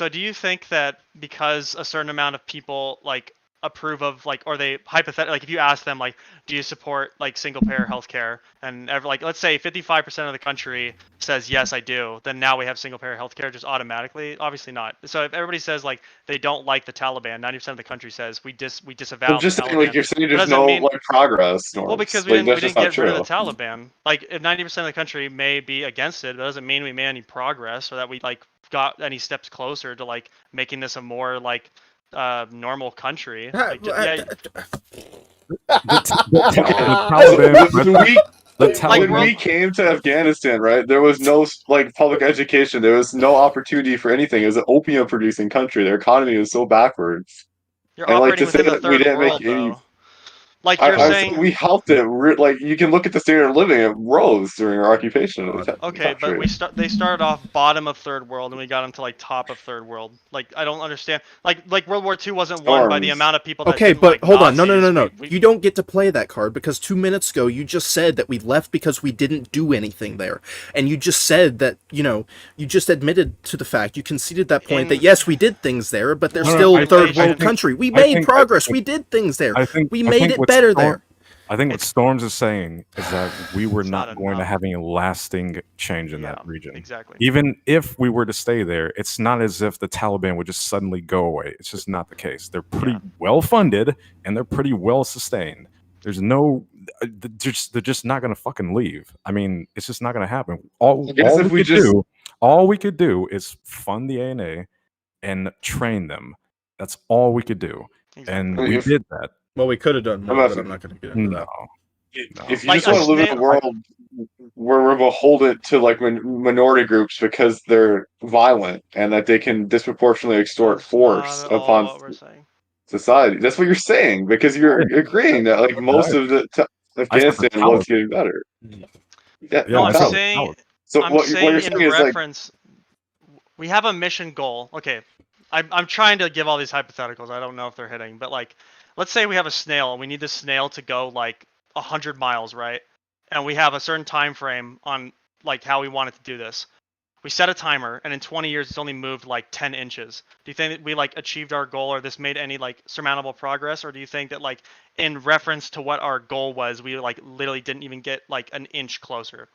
do you think that because a certain amount of people like approve of like, or they hypothetically, like if you ask them like, do you support like single payer healthcare, and like let's say 55% of the country says yes I do, then now we have single payer healthcare just automatically? Obviously not. So if everybody says like they don't like the Taliban, 90% of the country says we disavow. Well, just the saying, like you're saying there's no like progress. Well, because we didn't get rid of the Taliban. Like if 90% of the country may be against it, that doesn't mean we made any progress or that we like got any steps closer to like making this a more like normal country. Like, when we came to Afghanistan, right, there was no like public education. There was no opportunity for anything. It was an opium producing country. Their economy was so backwards. You're operating within the third world, though. Like you're saying, we helped it. Like you can look at the standard of living; it rose during our occupation of the okay, but they started off bottom of third world, and we got them to like top of third world. Like I don't understand. Like World War II wasn't won by the amount of people. That okay, but like hold on, Nazis. No. You don't get to play that card because 2 minutes ago you just said that we left because we didn't do anything there, and you just said that you just admitted to the fact. You conceded that point that yes, we did things there, but they're still third world country. We made progress. We did things there. We made it better there. I think what Storms is saying is that we were not going to have any lasting change in that region. Exactly. Even if we were to stay there, it's not as if the Taliban would just suddenly go away. It's just not the case. They're pretty well funded and they're pretty well sustained. There's no, they're just not going to fucking leave. I mean, it's just not going to happen. All we could do is fund the ANA and train them. That's all we could do. Exactly. And we did that. Well, we could have done more, but I'm not going to get into that. If you just want to live in a world where we're beholden to like minority groups because they're violent and that they can disproportionately extort force upon society, that's what you're saying because you're agreeing that like most of the Afghanistan was getting better. No, I'm saying. So what you're saying is reference, we have a mission goal. Okay. I'm trying to give all these hypotheticals. I don't know if they're hitting, but like, let's say we have a snail and we need this snail to go like 100 miles, right? And we have a certain time frame on like how we want it to do this. We set a timer, and in 20 years, it's only moved like 10 inches. Do you think that we like achieved our goal, or this made any like surmountable progress, or do you think that like in reference to what our goal was, we like literally didn't even get like an inch closer?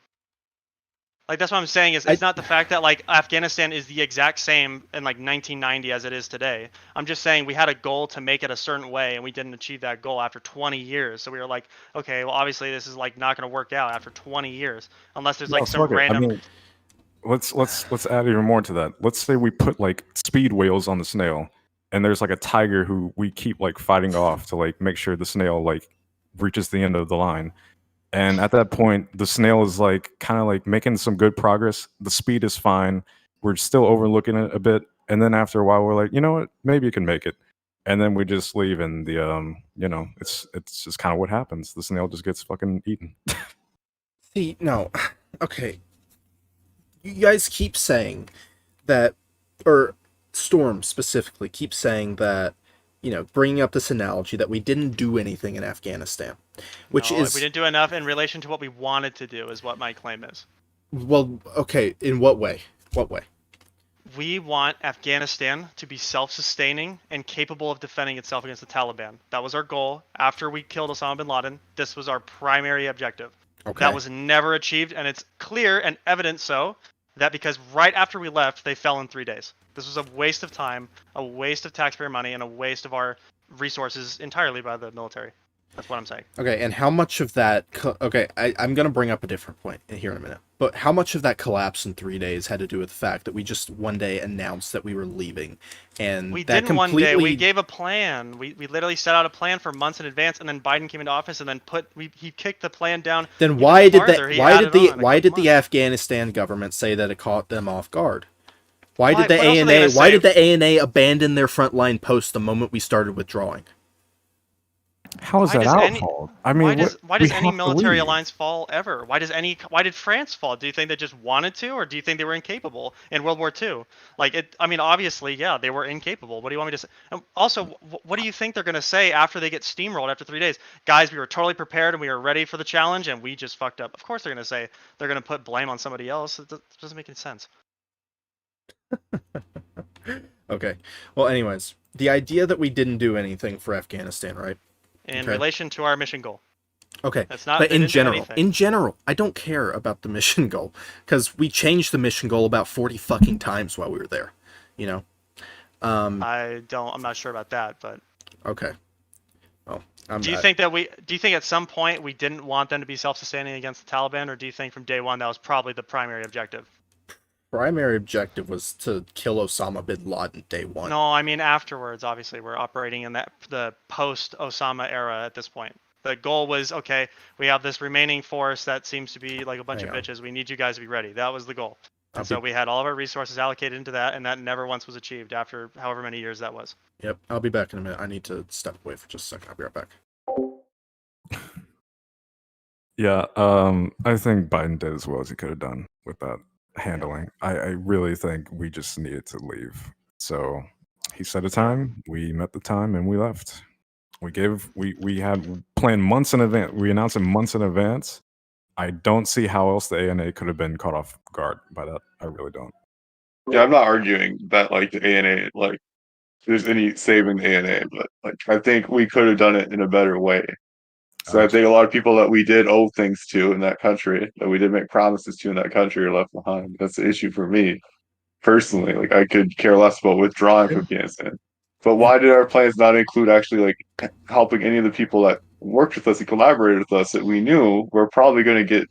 Like that's what I'm saying is it's not the fact that like Afghanistan is the exact same in like 1990 as it is today. I'm just saying we had a goal to make it a certain way and we didn't achieve that goal after 20 years. So we were like, okay, well obviously this is like not going to work out after 20 years unless there's like some random. I mean, let's add even more to that. Let's say we put like speed whales on the snail, and there's like a tiger who we keep like fighting off to like make sure the snail like reaches the end of the line. And at that point, the snail is like kind of like making some good progress. The speed is fine. We're still overlooking it a bit. And then after a while, we're like, you know what? Maybe you can make it. And then we just leave, and the it's just kind of what happens. The snail just gets fucking eaten. See, no, okay. You guys keep saying that, or Storm specifically keeps saying that, bringing up this analogy that we didn't do anything in Afghanistan, which is we didn't do enough in relation to what we wanted to do, is what my claim is. Well, okay, in what way? What way? We want Afghanistan to be self-sustaining and capable of defending itself against the Taliban. That was our goal. After we killed Osama bin Laden, this was our primary objective. Okay. That was never achieved, and it's clear and evident so that because right after we left, they fell in 3 days. This was a waste of time, a waste of taxpayer money, and a waste of our resources entirely by the military. That's what I'm saying. Okay, and how much of that... I'm going to bring up a different point here in a minute. But how much of that collapse in 3 days had to do with the fact that we just one day announced that we were leaving? And we that didn't one day. We gave a plan. We literally set out a plan for months in advance, and then Biden came into office, and then he kicked the plan down. Then why did the Afghanistan government say that it caught them off guard? Why did the ANA abandon their frontline post the moment we started withdrawing? How is that our fault? I mean, why does any military alliance fall ever? Why did France fall? Do you think they just wanted to, or do you think they were incapable in World War II? Obviously, yeah, they were incapable. What do you want me to say? Also, what do you think they're going to say after they get steamrolled after 3 days? Guys, we were totally prepared and we were ready for the challenge, and we just fucked up. Of course they're going to say they're going to put blame on somebody else. It doesn't make any sense. Okay. Well, anyways, the idea that we didn't do anything for Afghanistan, right? In relation to our mission goal. Okay, that's not. But in general, I don't care about the mission goal because we changed the mission goal about 40 fucking times while we were there. I'm not sure about that, but. Okay. Well, do you think at some point we didn't want them to be self-sustaining against the Taliban, or do you think from day one that was probably the primary objective? Primary objective was to kill Osama bin Laden day one. No, I mean afterwards. Obviously, we're operating in the post-Osama era at this point. The goal was, okay, we have this remaining force that seems to be like a bunch of bitches. We need you guys to be ready. That was the goal. And so we had all of our resources allocated into that, and that never once was achieved after however many years that was. Yep, I'll be back in a minute. I need to step away for just a second. I'll be right back. Yeah, I think Biden did as well as he could have done with that handling. I really think we just needed to leave. So he set a time, we met the time, and we left. We had planned months in advance. We announced it months in advance. I don't see how else the ANA could have been caught off guard by that. I really don't. Yeah, I'm not arguing that like the ANA, like there's any saving the ANA, but like I think we could have done it in a better way. So I think a lot of people that we did owe things to in that country, that we did make promises to in that country, are left behind. That's the issue for me personally. Like I could care less about withdrawing from Afghanistan. But why did our plans not include actually like helping any of the people that worked with us and collaborated with us that we knew were probably going to get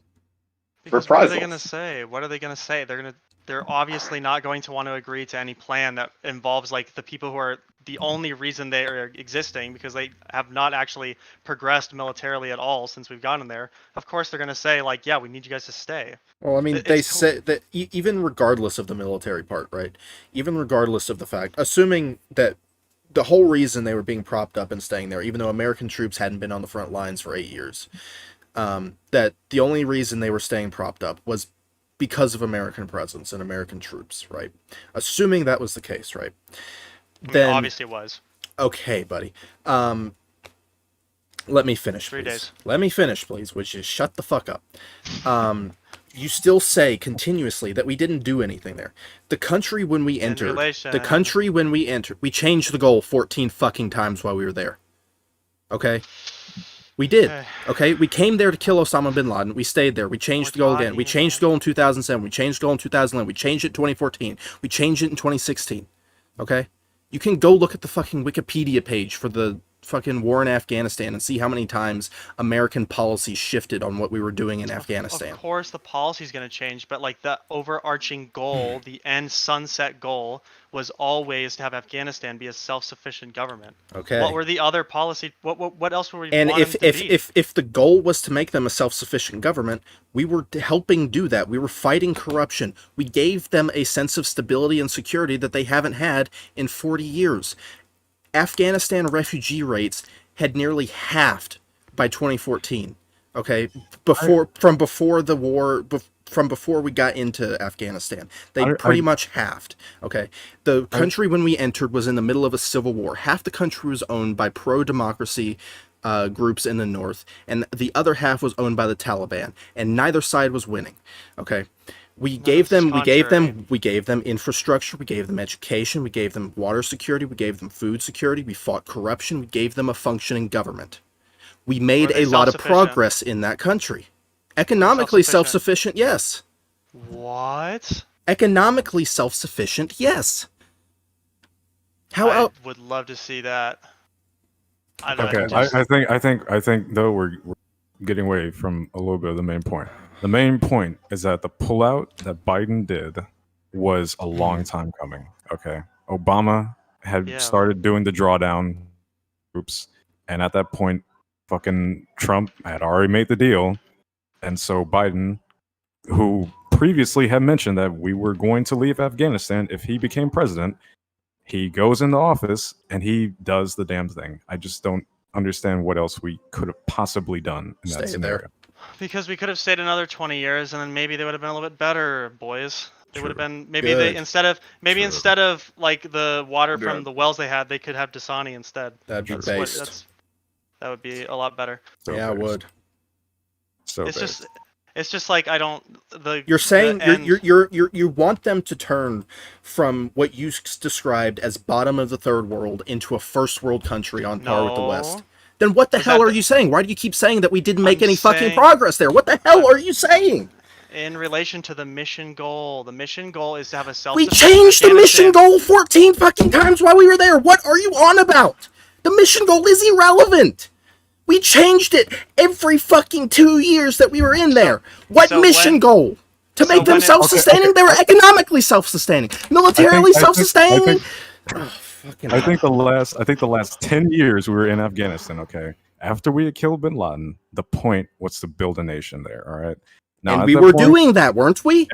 reprisals? What are they going to say? What are they going to say? They're obviously not going to want to agree to any plan that involves like the people who are the only reason they are existing, because they have not actually progressed militarily at all since we've gotten there. Of course they're going to say like, yeah, we need you guys to stay. Well, I mean, they say that even regardless of the military part, right? Even regardless of the fact, assuming that the whole reason they were being propped up and staying there, even though American troops hadn't been on the front lines for 8 years, that the only reason they were staying propped up was because of American presence and American troops, right? Assuming that was the case, right? then obviously it was. Okay, buddy. Let me finish, 3 please. days. Let me finish, please. Which is shut the fuck up. You still say continuously that we didn't do anything there. The country when we entered, we changed the goal 14 fucking times while we were there. Okay? We did. Okay? We came there to kill Osama bin Laden. We stayed there. We changed the goal again. We changed the goal in 2007. We changed the goal in 2011. We changed it in 2014. We changed it in 2016. Okay? You can go look at the fucking Wikipedia page for the fucking war in Afghanistan and see how many times American policy shifted on what we were doing in Afghanistan. Of course, the policy's going to change, but like the overarching goal, the end sunset goal, was always to have Afghanistan be a self-sufficient government. Okay. What were the other policy? What else were we? And wanting to be? if the goal was to make them a self-sufficient government, we were helping do that. We were fighting corruption. We gave them a sense of stability and security that they haven't had in 40 years. Afghanistan refugee rates had nearly halved by 2014. Okay, from before the war, from before we got into Afghanistan, they pretty much halved. Okay, the country when we entered was in the middle of a civil war. Half the country was owned by pro-democracy groups in the north, and the other half was owned by the Taliban, and neither side was winning. Okay. We gave them infrastructure, we gave them education, we gave them water security, we gave them food security, we fought corruption, we gave them a functioning government. We made a lot of progress in that country. Economically self-sufficient, yes. What? Economically self-sufficient, yes. I would love to see that. I think though we're getting away from a little bit of the main point. The main point is that the pullout that Biden did was a long time coming. Okay, Obama had started doing the drawdown groups, and at that point, fucking Trump had already made the deal, and so Biden, who previously had mentioned that we were going to leave Afghanistan if he became president, he goes into office and he does the damn thing. I just don't understand what else we could have possibly done in that scenario. Because we could have stayed another 20 years, and then maybe they would have been a little bit better, boys. They would have been they instead of like the water from the wells they had, they could have Dasani instead. That'd be based. That would be a lot better. So yeah, it would. So it's just like I don't. You're saying you want them to turn from what you described as bottom of the third world into a first world country on par with the West. Then what the hell are you saying? Why do you keep saying that we didn't make any fucking progress there? What the hell are you saying? In relation to the mission goal is to have a self. We changed the mission goal 14 fucking times while we were there. What are you on about? The mission goal is irrelevant. We changed it every fucking 2 years that we were in there. What mission goal? To make them self-sustaining? They were economically self-sustaining. Militarily self-sustaining? I think the last 10 years we were in Afghanistan, okay? After we had killed bin Laden, the point was to build a nation there, all right? Now, and we were doing that, weren't we?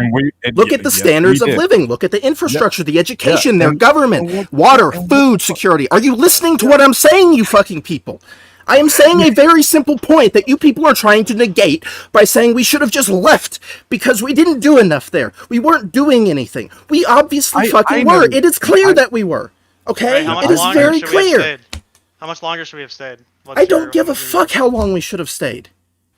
Look at the standards of living. Look at the infrastructure, the education, their government, water, food, security. Are you listening to what I'm saying, you fucking people? I am saying a very simple point that you people are trying to negate by saying we should have just left because we didn't do enough there. We weren't doing anything. We obviously fucking were. It is clear that we were. Okay? It is very clear. How much longer should we have stayed? I don't give a fuck how long we should have stayed.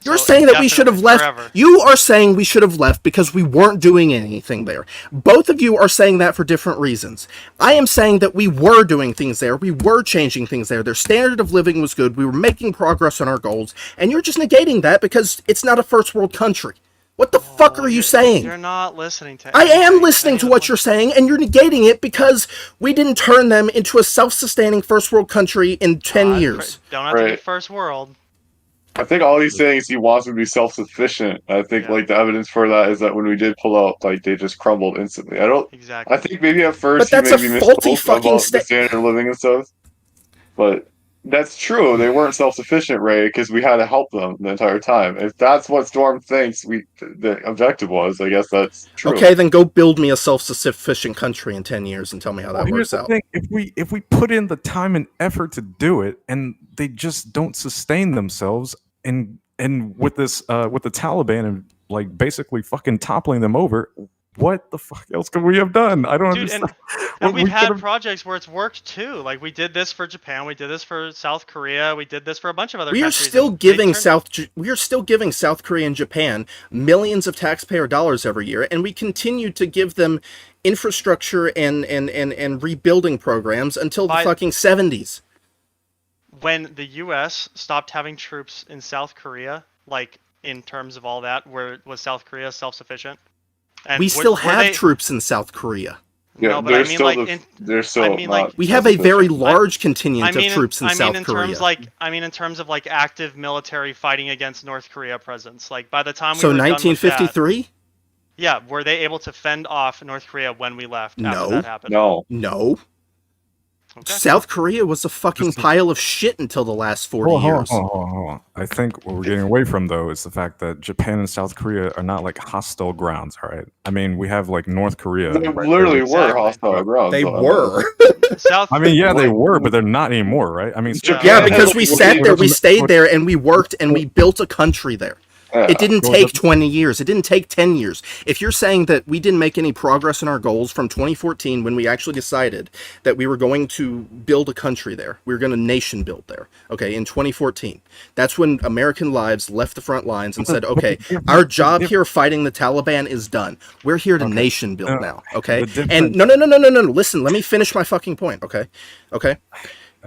You're saying that we should have left. Forever. You are saying we should have left because we weren't doing anything there. Both of you are saying that for different reasons. I am saying that we were doing things there. We were changing things there. Their standard of living was good. We were making progress on our goals. And you're just negating that because it's not a first world country. What the fuck are you saying? You're not listening to I am listening to what you're saying, and you're negating it because we didn't turn them into a self-sustaining first world country in 10 years. Don't have to be first world. I think all he's saying is he wants to be self-sufficient. I think like the evidence for that is that when we did pull out, like they just crumbled instantly. I think maybe at first he maybe misspoke about the standard of living and stuff. But that's true. They weren't self-sufficient, Ray, because we had to help them the entire time. If that's what Storm thinks the objective was, I guess that's true. Okay, then go build me a self-sufficient country in 10 years and tell me how that works out. If we put in the time and effort to do it, and they just don't sustain themselves, and with this with the Taliban and like basically fucking toppling them over, what the fuck else could we have done? I don't Dude, understand. and We we've had could've- projects where it's worked too. Like we did this for Japan, we did this for South Korea, we did this for a bunch of other We are countries. still and they giving turned- we are still giving South Korea and Japan millions of taxpayer dollars every year, and we continue to give them infrastructure and rebuilding programs until the fucking 70s. When the U.S. stopped having troops in South Korea, like in terms of all that, was South Korea self-sufficient? And We still were have they- troops in South Korea. Yeah, No, but they're I mean, still like, they're still I mean, like, not We have a very self-sufficient. large contingent of in- troops in I mean, South in Korea. terms like, I mean, in terms of like active military fighting against North Korea presence. Like by the time we So were done with that, 1953? yeah, were they able to fend off North Korea when we left after No. that happened? No. No. Okay. South Korea was a fucking pile of shit until the last 40 years. Hold on. I think what we're getting away from, though, is the fact that Japan and South Korea are not like hostile grounds, all right? I mean, we have like North Korea. They right literally there. were Exactly. hostile grounds. They though. were. South. I mean, yeah, they Like- were, but they're not anymore, right? I mean, Yeah. Yeah, Japan because has we a sat there, we what- stayed there, and we worked, and we built a country there. Yeah. It didn't Well, take 20 years. It didn't take 10 years. If you're saying that we didn't make any progress in our goals from 2014 when we actually decided that we were going to build a country there, we were going to nation build there, okay, in 2014. That's when American lives left the front lines and said, okay, our job here fighting the Taliban is done. We're here to nation build now, okay? And no. Listen, let me finish my fucking point, okay? Okay?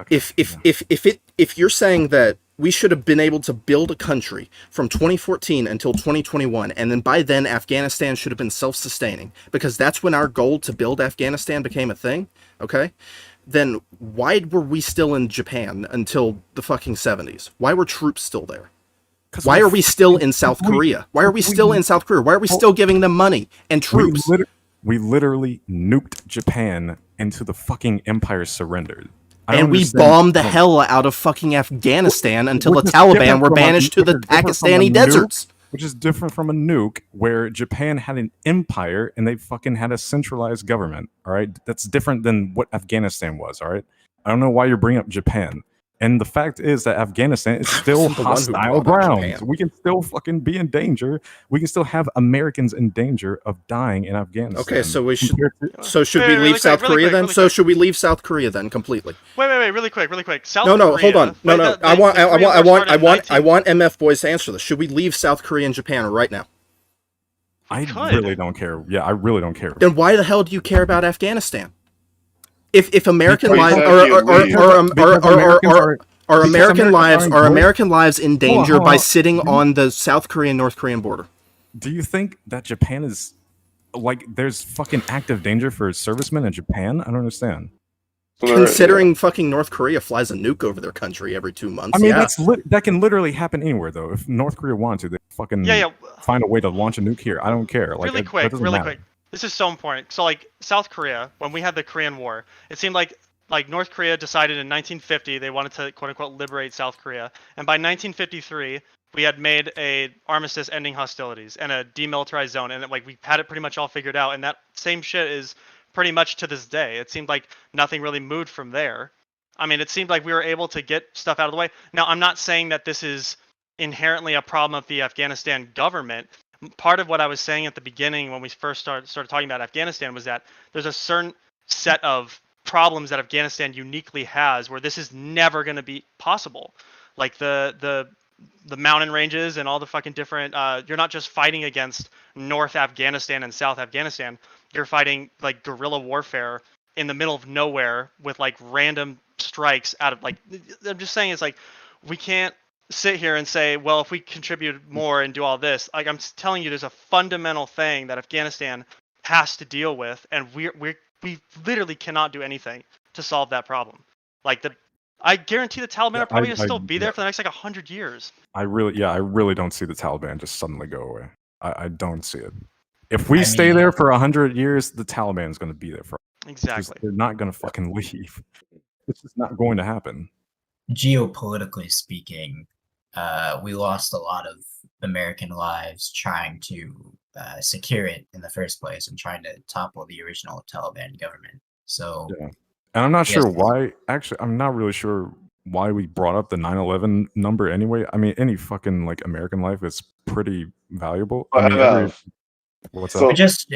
If you're saying that we should have been able to build a country from 2014 until 2021, and then by then Afghanistan should have been self-sustaining, because that's when our goal to build Afghanistan became a thing, okay? Then why were we still in Japan until the fucking 70s? Why were troops still there? Why are we still in South Korea? Why are we still in South Korea? Why are we still giving them money and troops? We literally nuked Japan into the fucking empire surrendered. And we bombed the hell out of fucking Afghanistan until the Which is Taliban different were from a- banished to the which is different from a Pakistani nuke. deserts. Which is different from a nuke, where Japan had an empire and they fucking had a centralized government. All right, that's different than what Afghanistan was. All right, I don't know why you're bringing up Japan. And the fact is that Afghanistan is still I'm the one who hostile brought up ground. Japan. We can still fucking be in danger. We can still have Americans in danger of dying in Afghanistan. Okay, so we should. compared to- So should Wait, we wait, leave really South quick, really Korea quick, then? really So quick. should we leave South Korea then completely? Wait, really quick. South No, Korea. hold on. No, Wait, I want the Korean War started in 19 I want MF boys to answer this. Should we leave South Korea and Japan right now? I could. really don't care. Yeah, I really don't care. Then why the hell do you care about Afghanistan? If American Because lives you are said you leave. are American Americans lives aren't are good. American lives in danger hold by on. sitting on the South Korean North Korean border? Do you think that Japan is like there's fucking active danger for servicemen in Japan? I don't understand. Considering fucking North Korea flies a nuke over their country every 2 months. I mean, yeah. that can literally happen anywhere though. If North Korea wanted to, they fucking Yeah. find a way to launch a nuke here. I don't care. Like Really that quick. doesn't matter. This is so important. So like South Korea, when we had the Korean War, it seemed like North Korea decided in 1950 they wanted to quote unquote liberate South Korea, and by 1953 we had made a armistice ending hostilities and a demilitarized zone, and like we had it pretty much all figured out, and that same shit is pretty much to this day. It seemed like nothing really moved from there. I mean, it seemed like we were able to get stuff out of the way. Now, I'm not saying that this is inherently a problem of the Afghanistan government. Part of what I was saying at the beginning when we first started talking about Afghanistan was that there's a certain set of problems that Afghanistan uniquely has where this is never going to be possible. Like the mountain ranges and all the fucking different you're not just fighting against North Afghanistan and South Afghanistan. You're fighting like guerrilla warfare in the middle of nowhere with like random strikes out of like I'm just saying it's like we can't sit here and say, well, if we contribute more and do all this, like I'm telling you, there's a fundamental thing that Afghanistan has to deal with, and we literally cannot do anything to solve that problem. Like I guarantee the Taliban are probably gonna still be there for the next like 100 years. I really don't see the Taliban just suddenly go away. I don't see it. If we stay there for 100 years, the Taliban is going to be there for Exactly. They're not going to fucking leave. It's just not going to happen. Geopolitically speaking, we lost a lot of American lives trying to secure it in the first place and trying to topple the original Taliban government. So, Yeah. And I'm not Yes. sure why. Actually, I'm not really sure why we brought up the 9/11 number anyway. I mean, any fucking like American life is pretty valuable. I mean, What's So up? Just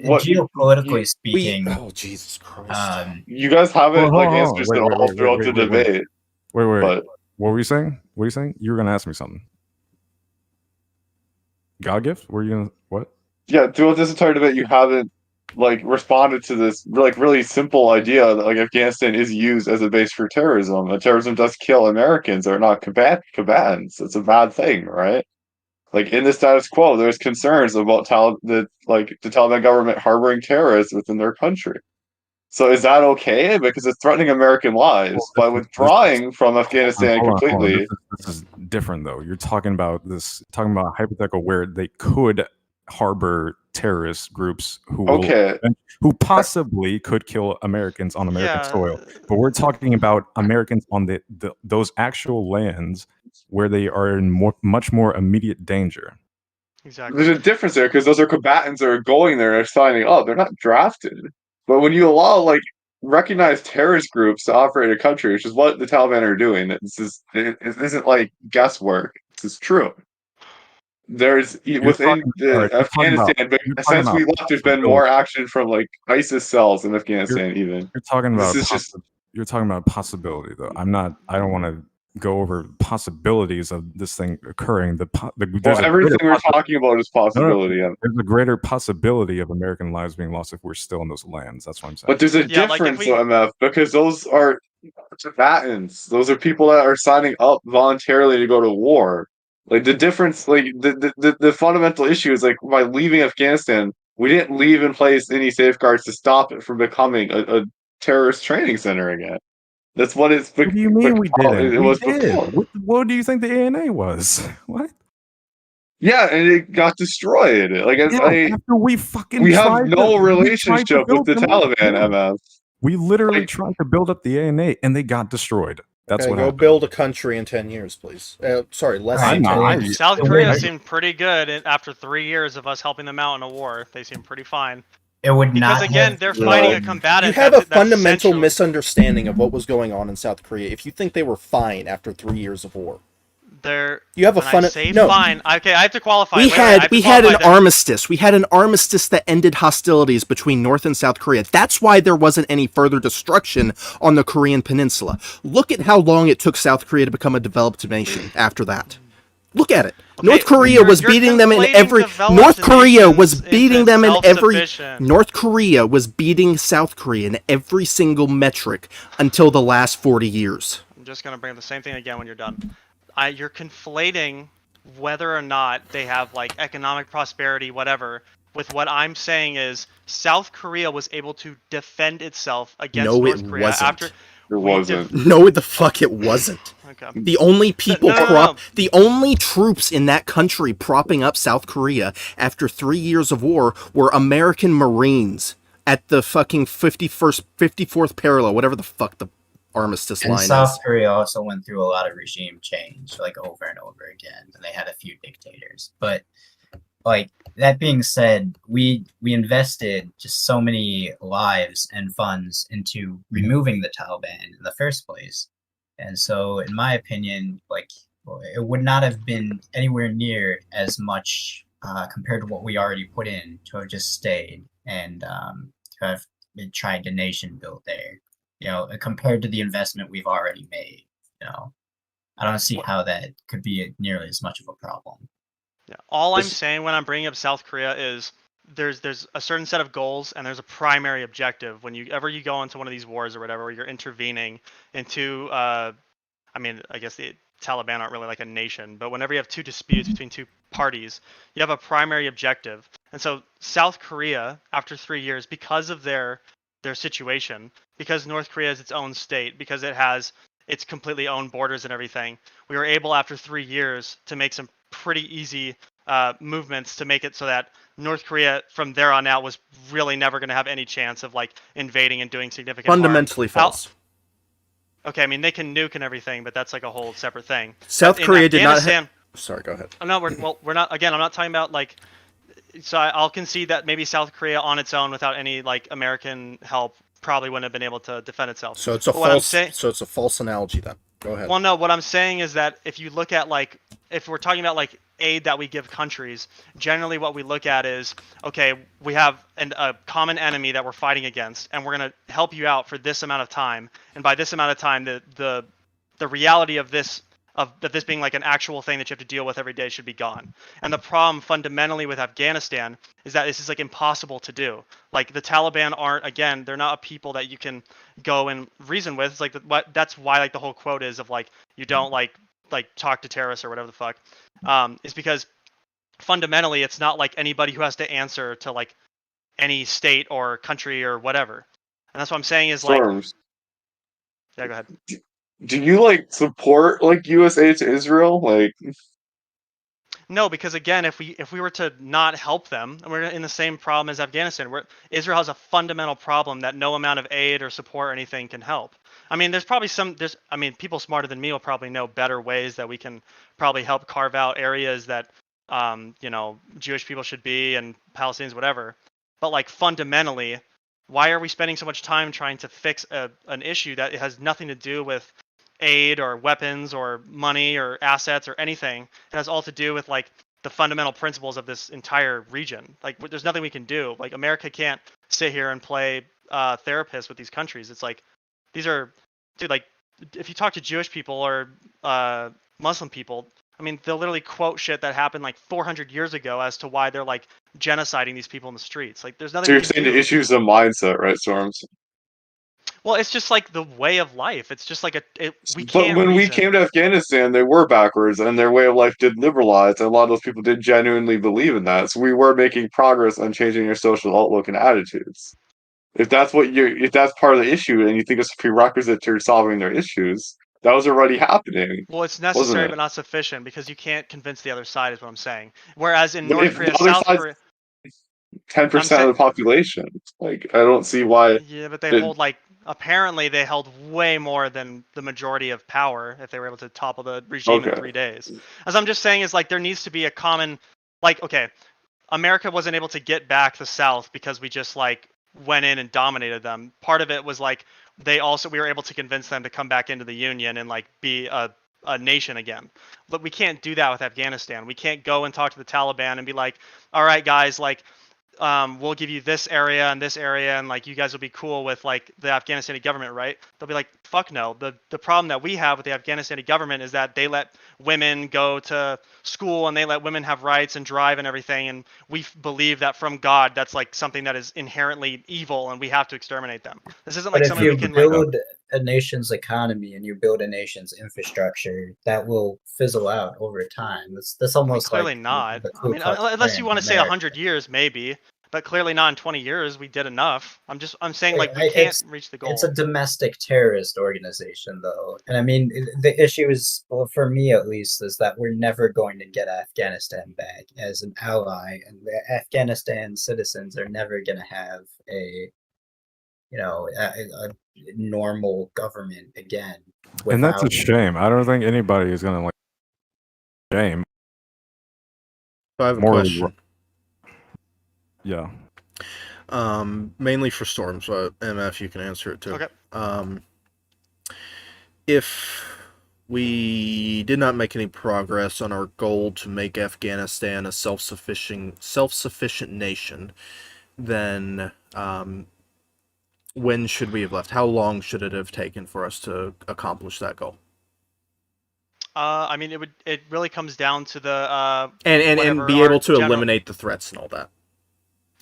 what geopolitically speaking, Oh, Jesus Christ. you guys haven't Hold like on, hold on. answered Wait, at wait, all wait, throughout wait, the wait, wait, debate. wait, wait. But What were you saying? What were you saying? You were gonna ask me something. God gift? Were you gonna what? yeah, throughout this entire debate, you haven't like responded to this like really simple idea that like Afghanistan is used as a base for terrorism. And terrorism does kill Americans. They're not combatants. It's a bad thing, right? Like in the status quo, there's concerns about the Taliban government harboring terrorists within their country. So is that okay? Because it's threatening American Well, lives by this is withdrawing from Afghanistan hold on. completely. This is different though. You're talking about a hypothetical where they could harbor terrorist groups Okay, who possibly could kill Americans on American Yeah, soil. But we're talking about Americans on those actual lands where they are in much more immediate danger. exactly. there's a difference there because those are combatants that are going there and signing up. They're not drafted. But when you allow like recognized terrorist groups to operate a country, which is what the Taliban are doing, it isn't like guesswork. This is true. There's within All right, Afghanistan, but you're talking since about we left, there's been possibility. more action from like ISIS cells in Afghanistan. Even You're talking this about is just you're talking about possibility though. I don't want to go over possibilities of this thing occurring. There's a everything greater we're talking about is no, possibility. there's a greater possibility of American lives being lost if we're still in those lands. That's what I'm saying. But there's a Yeah, like if difference, we though, MF, because those are combatants. Those are people that are signing up voluntarily to go to war. Like the difference, like the fundamental issue is like by leaving Afghanistan, we didn't leave in place any safeguards to stop it from becoming a terrorist training center again. That's what What do you mean we didn't? it We was did. before. What do you think the ANA was? What? Yeah, and it got destroyed. Like Yeah, after we fucking we have no we tried to relationship with build the them up. Taliban, Yeah. MF. We literally Like, tried to build up the ANA and they got destroyed. That's Okay, what go happened. build a country in 10 years, please. Sorry, less Alright, than 10 I'm not- years. South it Korea would- seemed pretty good after 3 years of us helping them out in a war. They seemed pretty fine. It would Because not again, have they're fighting a been- combatant. You have a that's fundamental essentially- misunderstanding of what was going on in South Korea if you think they were fine after 3 years of war. You have a when I say fine. Okay, I have to qualify. We Wait, I had have to we had an qualify this. armistice. We had an armistice that ended hostilities between North and South Korea. That's why there wasn't any further destruction on the Korean peninsula. Look at how long it took South Korea to become a developed nation after that. Look at it. Okay, North Korea was you're beating them in conflating every developed North Korea was nations beating into them in every self-sufficient. North Korea was beating South Korea in every single metric until the last 40 years. I'm just gonna bring up the same thing again when you're done. You're conflating whether or not they have like economic prosperity, whatever, with what I'm saying is South Korea was able to defend itself against No, North it Korea wasn't. after it we wasn't. No, the fuck it wasn't. Okay. The only people No. the only troops in that country propping up South Korea after 3 years of war were American Marines at the fucking 54th parallel, whatever the fuck the armistice And line South is. Korea also went through a lot of regime change, like over and over again, and they had a few dictators. But like that being said, we invested just so many lives and funds into removing the Taliban in the first place, and so in my opinion, like it would not have been anywhere near as much compared to what we already put in to have just stayed and to have tried to nation build there. You know, compared to the investment we've already made, you know, I don't see how that could be nearly as much of a problem. Yeah. All I'm saying when I'm bringing up South Korea is there's a certain set of goals and there's a primary objective. Whenever you go into one of these wars or whatever, where you're intervening into, I guess the Taliban aren't really like a nation, but whenever you have two disputes between two parties, you have a primary objective. And so South Korea, after 3 years, because of their situation, because North Korea is its own state, because it has its completely own borders and everything, we were able after 3 years to make some pretty easy movements to make it so that North Korea from there on out was really never going to have any chance of like invading and doing significant Fundamentally harm. false. Okay, I mean they can nuke and everything, but that's like a whole separate thing. South But in Korea did not Afghanistan- Sorry, go ahead. No, we're not. Again, I'm not talking about like. So I'll concede that maybe South Korea on its own, without any like American help, probably wouldn't have been able to defend itself. So it's a But what I'm false saying- so it's a false analogy then. Go ahead. Well, no, what I'm saying is that if you look at like, if we're talking about like aid that we give countries, generally what we look at is, okay, we have a common enemy that we're fighting against, and we're gonna help you out for this amount of time, and by this amount of time, the reality of this being like an actual thing that you have to deal with every day should be gone. And the problem fundamentally with Afghanistan is that this is like impossible to do. Like the Taliban aren't, again, they're not a people that you can go and reason with. It's like that's why like the whole quote is of like you don't like talk to terrorists or whatever the fuck. Is because fundamentally it's not like anybody who has to answer to like any state or country or whatever. And that's what I'm saying is like, Storms. yeah, go ahead. Do you like support like US aid to Israel? Like, No, because again, if we were to not help them, and we're in the same problem as Afghanistan, where Israel has a fundamental problem that no amount of aid or support or anything can help. I mean, there's probably people smarter than me will probably know better ways that we can probably help carve out areas that, Jewish people should be and Palestinians, whatever. But like fundamentally, why are we spending so much time trying to fix an issue that has nothing to do with aid or weapons or money or assets or anything? It has all to do with like the fundamental principles of this entire region. Like there's nothing we can do. Like America can't sit here and play therapist with these countries. It's like these are, dude, like if you talk to Jewish people or Muslim people, I mean, they'll literally quote shit that happened like 400 years ago as to why they're like genociding these people in the streets. Like there's nothing so we you're can saying do. the issue's a mindset, right, Storms? Well, it's just like the way of life. It's just like we But can't when we reason. came to Afghanistan, they were backwards, and their way of life did liberalize, and a lot of those people did genuinely believe in that. So we were making progress on changing your social outlook and attitudes. If that's part of the issue, and you think it's a prerequisite to solving their issues, that was already happening, Well, it's wasn't necessary it? but not sufficient because you can't convince the other side, is what I'm saying. Whereas in But North if Korea, the other South side's Korea, ten I'm percent saying, of the population, like I don't see why. yeah, but they It, hold like, apparently they held way more than the majority of power if they were able to topple the regime in okay, 3 days. As I'm just saying is like there needs to be a common, like, okay, America wasn't able to get back the South because we just like went in and dominated them. Part of it was like we were able to convince them to come back into the Union and like be a nation again. But we can't do that with Afghanistan. We can't go and talk to the Taliban and be like, all right, guys, like we'll give you this area and like you guys will be cool with like the Afghanistani government, right? They'll be like, fuck no. The problem that we have with the Afghanistani government is that they let women go to school and they let women have rights and drive and everything, and we believe that from God that's like something that is inherently evil and we have to exterminate them. This isn't But like if something we you can like build a nation's economy and you build a nation's infrastructure, that will fizzle out over time. That's I mean, almost clearly like not. the I Ku mean, Klux unless you Klan want in to say America. 100 years, maybe, but clearly not in 20 years. We did enough. I'm saying like we It's can't reach the it's goal. a domestic terrorist organization, though, and I mean the issue is, well, for me at least, is that we're never going to get Afghanistan back as an ally, and the Afghanistan citizens are never going to have a normal government again And that's a without. shame. I don't think anybody is gonna like shame. So I have a More, question. yeah. Mainly for Storms, but MF, you can answer it too. Okay. If we did not make any progress on our goal to make Afghanistan a self-sufficient nation, then when should we have left? How long should it have taken for us to accomplish that goal? I mean, it really comes down to the And be able to eliminate the threats and all that.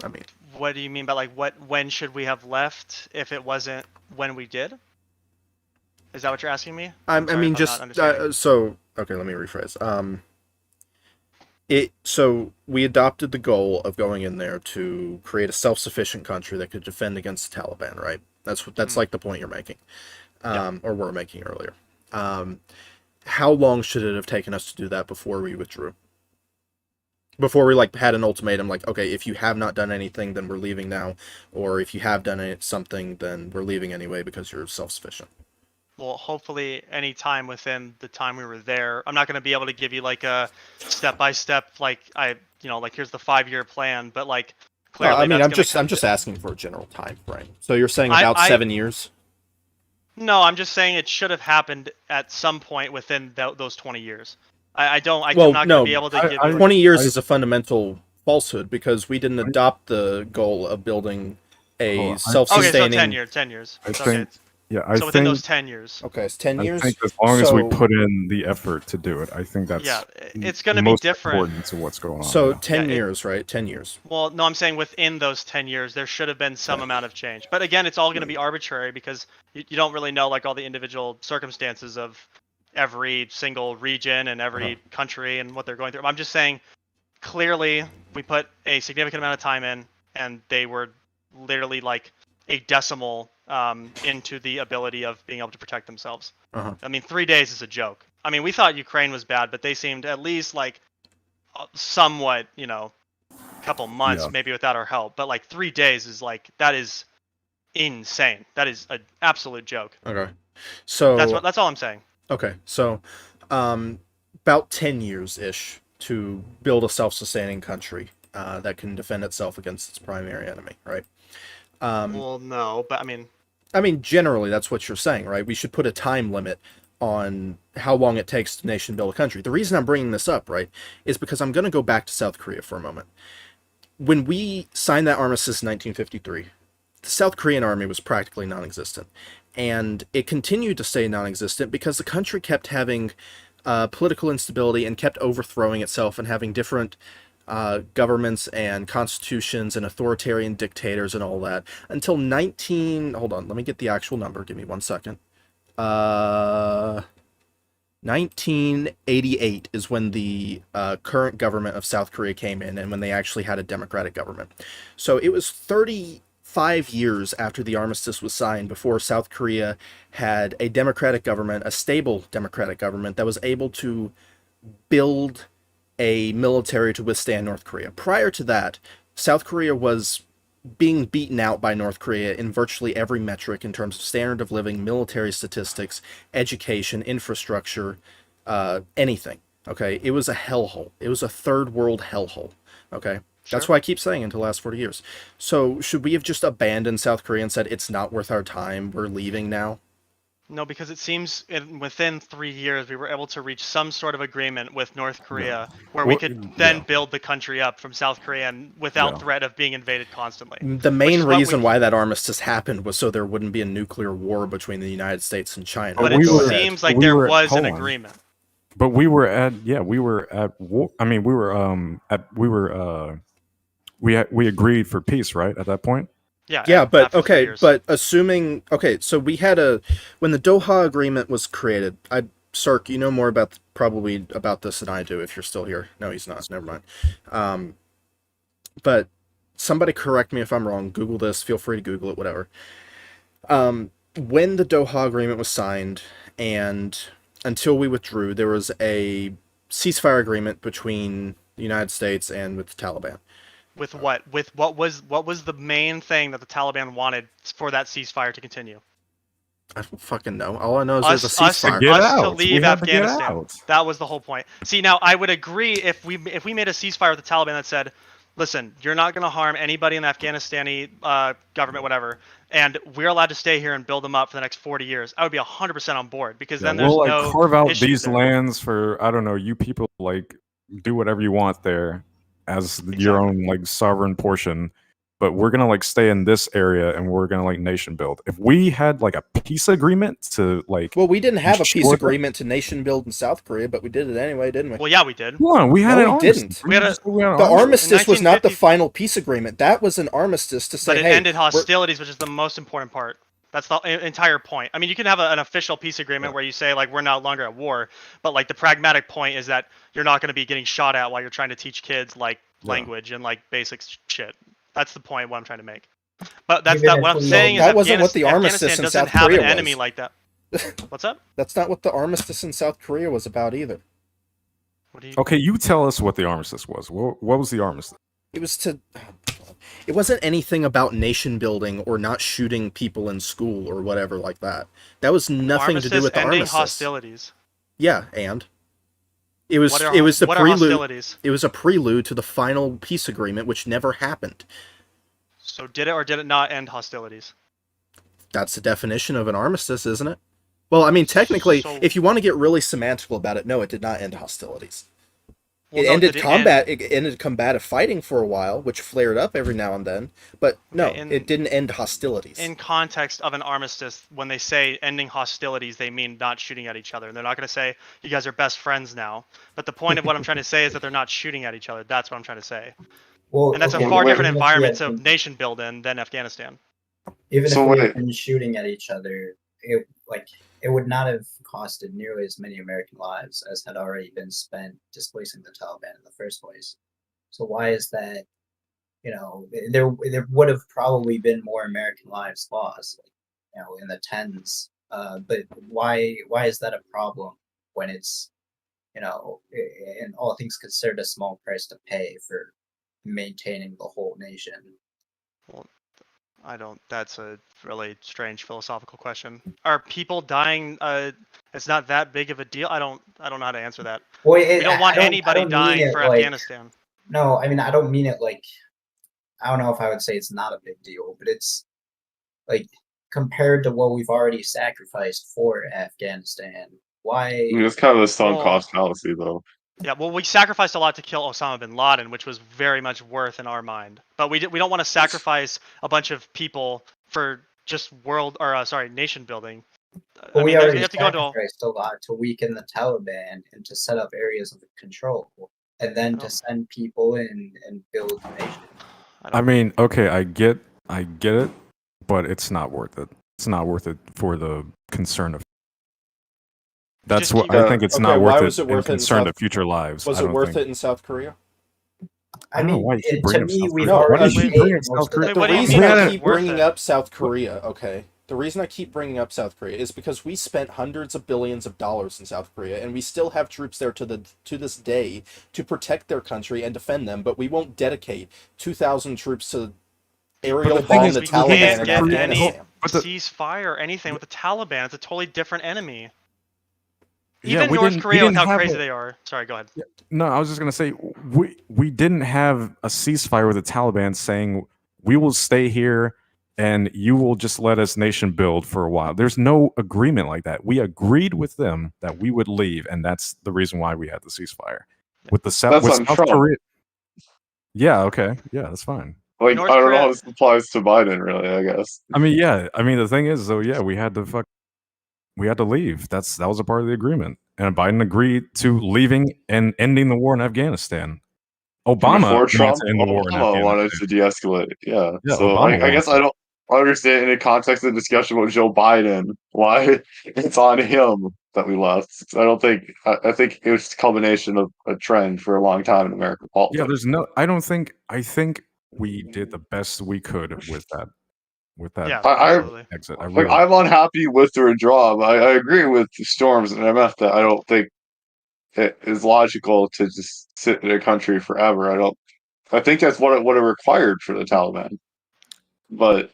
I mean, what do you mean by like when should we have left if it wasn't when we did? Is that what you're asking me? I mean, just so okay. Let me rephrase. So we adopted the goal of going in there to create a self-sufficient country that could defend against the Taliban, right? That's like the point you're making, or were making earlier. How long should it have taken us to do that before we withdrew? Before we like had an ultimatum, like, okay, if you have not done anything, then we're leaving now, or if you have done something, then we're leaving anyway because you're self-sufficient. Well, hopefully any time within the time we were there. I'm not going to be able to give you like a step-by-step, like like here's the 5-year plan, but like clearly I mean, I'm just asking for a general time frame. So you're saying about 7 years? No, I'm just saying it should have happened at some point within those 20 years. I'm not going to be able to give you... 20 years is a fundamental falsehood because we didn't adopt the goal of building a self-sustaining... Okay, so 10 years. I think, so within those 10 years. Okay, it's 10 years. I think as long as we put in the effort to do it, I think that's it's going to be different. Important to what's going on. So now. 10 years, right? 10 years. Well, no, I'm saying within those 10 years, there should have been some amount of change. But again, it's all going to be arbitrary because you don't really know like all the individual circumstances of every single region and every country and what they're going through. I'm just saying, clearly, we put a significant amount of time in, and they were literally like a decimal into the ability of being able to protect themselves. I mean, 3 days is a joke. I mean, we thought Ukraine was bad, but they seemed at least like somewhat, a couple months maybe without our help. But like 3 days is like, that is insane. That is an absolute joke. Okay. So that's all I'm saying. Okay. So about 10 years-ish to build a self-sustaining country that can defend itself against its primary enemy, right? Well, no, but I mean, generally, that's what you're saying, right? We should put a time limit on how long it takes to nation build a country. The reason I'm bringing this up, right, is because I'm going to go back to South Korea for a moment. When we signed that armistice in 1953, the South Korean army was practically non-existent. And it continued to stay non-existent because the country kept having political instability and kept overthrowing itself and having different governments and constitutions and authoritarian dictators and all that until hold on, let me get the actual number. Give me 1 second. 1988 is when the current government of South Korea came in and when they actually had a democratic government. So it was 35 years after the armistice was signed before South Korea had a democratic government, a stable democratic government that was able to build a military to withstand North Korea. Prior to that, South Korea was being beaten out by North Korea in virtually every metric in terms of standard of living, military statistics, education, infrastructure, anything. Okay, it was a hellhole. It was a third world hellhole. Okay, that's why I keep saying until the last 40 years. So should we have just abandoned South Korea and said it's not worth our time? We're leaving now. No, because it seems within 3 years we were able to reach some sort of agreement with North Korea where we could then build the country up from South Korea and without threat of being invaded constantly. The main reason why that armistice happened was so there wouldn't be a nuclear war between the United States and China. But it seems like there was an agreement. But we were at war. I mean, we agreed for peace, right? At that point. Yeah, but okay, but assuming so we had when the Doha Agreement was created. Sark, you know more probably about this than I do. If you're still here, no, he's not. Never mind. But somebody correct me if I'm wrong. Google this. Feel free to Google it. Whatever. When the Doha Agreement was signed and until we withdrew, there was a ceasefire agreement between the United States and with the Taliban. With what? With what was the main thing that the Taliban wanted for that ceasefire to continue? I don't fucking know. All I know is there's a ceasefire. Us to leave Afghanistan. That was the whole point. See, now I would agree if we made a ceasefire with the Taliban that said, listen, you're not going to harm anybody in the Afghanistani government, whatever, and we're allowed to stay here and build them up for the next 40 years. I would be 100% on board because then there's no carve out these lands for, I don't know, you people do whatever you want there as your own sovereign portion, but we're gonna stay in this area and we're gonna nation build. If we had a peace agreement to well, we didn't have a peace agreement to nation build in South Korea, but we did it anyway, didn't we? Well, yeah, we did. No, we had we didn't. The armistice was not the final peace agreement. That was an armistice to say, but it ended hostilities, which is the most important part. That's the entire point. I mean, you can have an official peace agreement where you say we're no longer at war, but the pragmatic point is that you're not going to be getting shot at while you're trying to teach kids language and basic shit. That's the point. What I'm trying to make. But that's not what I'm saying. That wasn't what the armistice in South Korea was. Have an enemy like that. What's up? That's not what the armistice in South Korea was about either. Okay, you tell us what the armistice was. What was the armistice? It was it wasn't anything about nation building or not shooting people in school or whatever like that. That was nothing to do with the armistice. Hostilities. Yeah, and it was the prelude. It was a prelude to the final peace agreement, which never happened. So did it or did it not end hostilities? That's the definition of an armistice, isn't it? Well, I mean, technically, So- if you want to get really semantical about it, no, it did not end hostilities. Well, It no, ended did it combat. end- It ended combative fighting for a while, which flared up every now and then. But no, Okay, it didn't end hostilities. In context of an armistice, when they say ending hostilities, they mean not shooting at each other. And they're not going to say you guys are best friends now. But the point of what I'm trying to say is that they're not shooting at each other. That's what I'm trying to say. Well, And that's okay, a far wait, different even if we environment had to been- nation building than Afghanistan. Even So if we wait. had been shooting at each other, it would not have costed nearly as many American lives as had already been spent displacing the Taliban in the first place. So why is that? There would have probably been more American lives lost, in the tens. But why is that a problem when it's, in all things considered, a small price to pay for maintaining the whole nation? That's a really strange philosophical question. Are people dying? It's not that big of a deal. I don't know how to answer that. Well, We don't want I anybody don't mean dying it for like- Afghanistan. No, I mean, I don't mean it like, I don't know if I would say it's not a big deal, but it's like compared to what we've already sacrificed for Afghanistan. Why? I mean, it's kind of a sunk Well- cost fallacy, though. Yeah, well, we sacrificed a lot to kill Osama bin Laden, which was very much worth in our mind. But we don't want to sacrifice a bunch of people for just nation building. Well, we there's- already you have to go into all- sacrificed a lot to weaken the Taliban and to set up areas of control, and then Oh. to send people in and build the nation. I mean, okay, I get it, but it's not worth it. It's not worth it for the concern of. That's just what keep- I think. It's Okay, not why worth was it it in worth it in concern South- of future lives. Was I it don't worth think. it in South Korea? I don't know mean, why you keep to bringing up me, South we've Korea. Why do already you keep made bringing up most South of Korea? the Wait, what do you reason mean I it's keep worth bringing it? up South Korea, okay, the reason I keep bringing up South Korea is because we spent hundreds of billions of dollars in South Korea, and we still have troops there to this day to protect their country and defend them, but we won't dedicate 2,000 troops to aerial the thing bomb is, the we Taliban can't in get any Afghanistan. But the- ceasefire or anything with the Taliban. It's a totally different enemy. Yeah, Even we North didn't- we Korea, with didn't how have crazy a- they are. Sorry, go ahead. No, I was just gonna say we didn't have a ceasefire with the Taliban saying we will stay here and you will just let us nation build for a while. There's no agreement like that. We agreed with them that we would leave, and that's the reason why we had the ceasefire. With the That's with on South Trump. Korea. Yeah. Okay. Yeah, that's fine. Like, North I don't know Korea- how this applies to Biden, really, I guess. I mean, yeah. I mean, the thing is, though, yeah, we had to leave. That was a part of the agreement, and Biden agreed to leaving and ending the war in Afghanistan. Obama Before wanted Trump, to end the war in Obama wanted Afghanistan. to de-escalate. Yeah. Yeah, So Obama I guess wanted I don't understand in the context of the discussion about Joe Biden why it's on him that we left. I don't think. I think it was a culmination of a trend for a long time in American politics. Yeah, there's no. I think we did the best we could with that. Yeah, I- absolutely. Exit. Like, I'm unhappy with the withdrawal. I agree with Storms and MF that I don't think it is logical to just sit in a country forever. I think that's what it would have required for the Taliban. But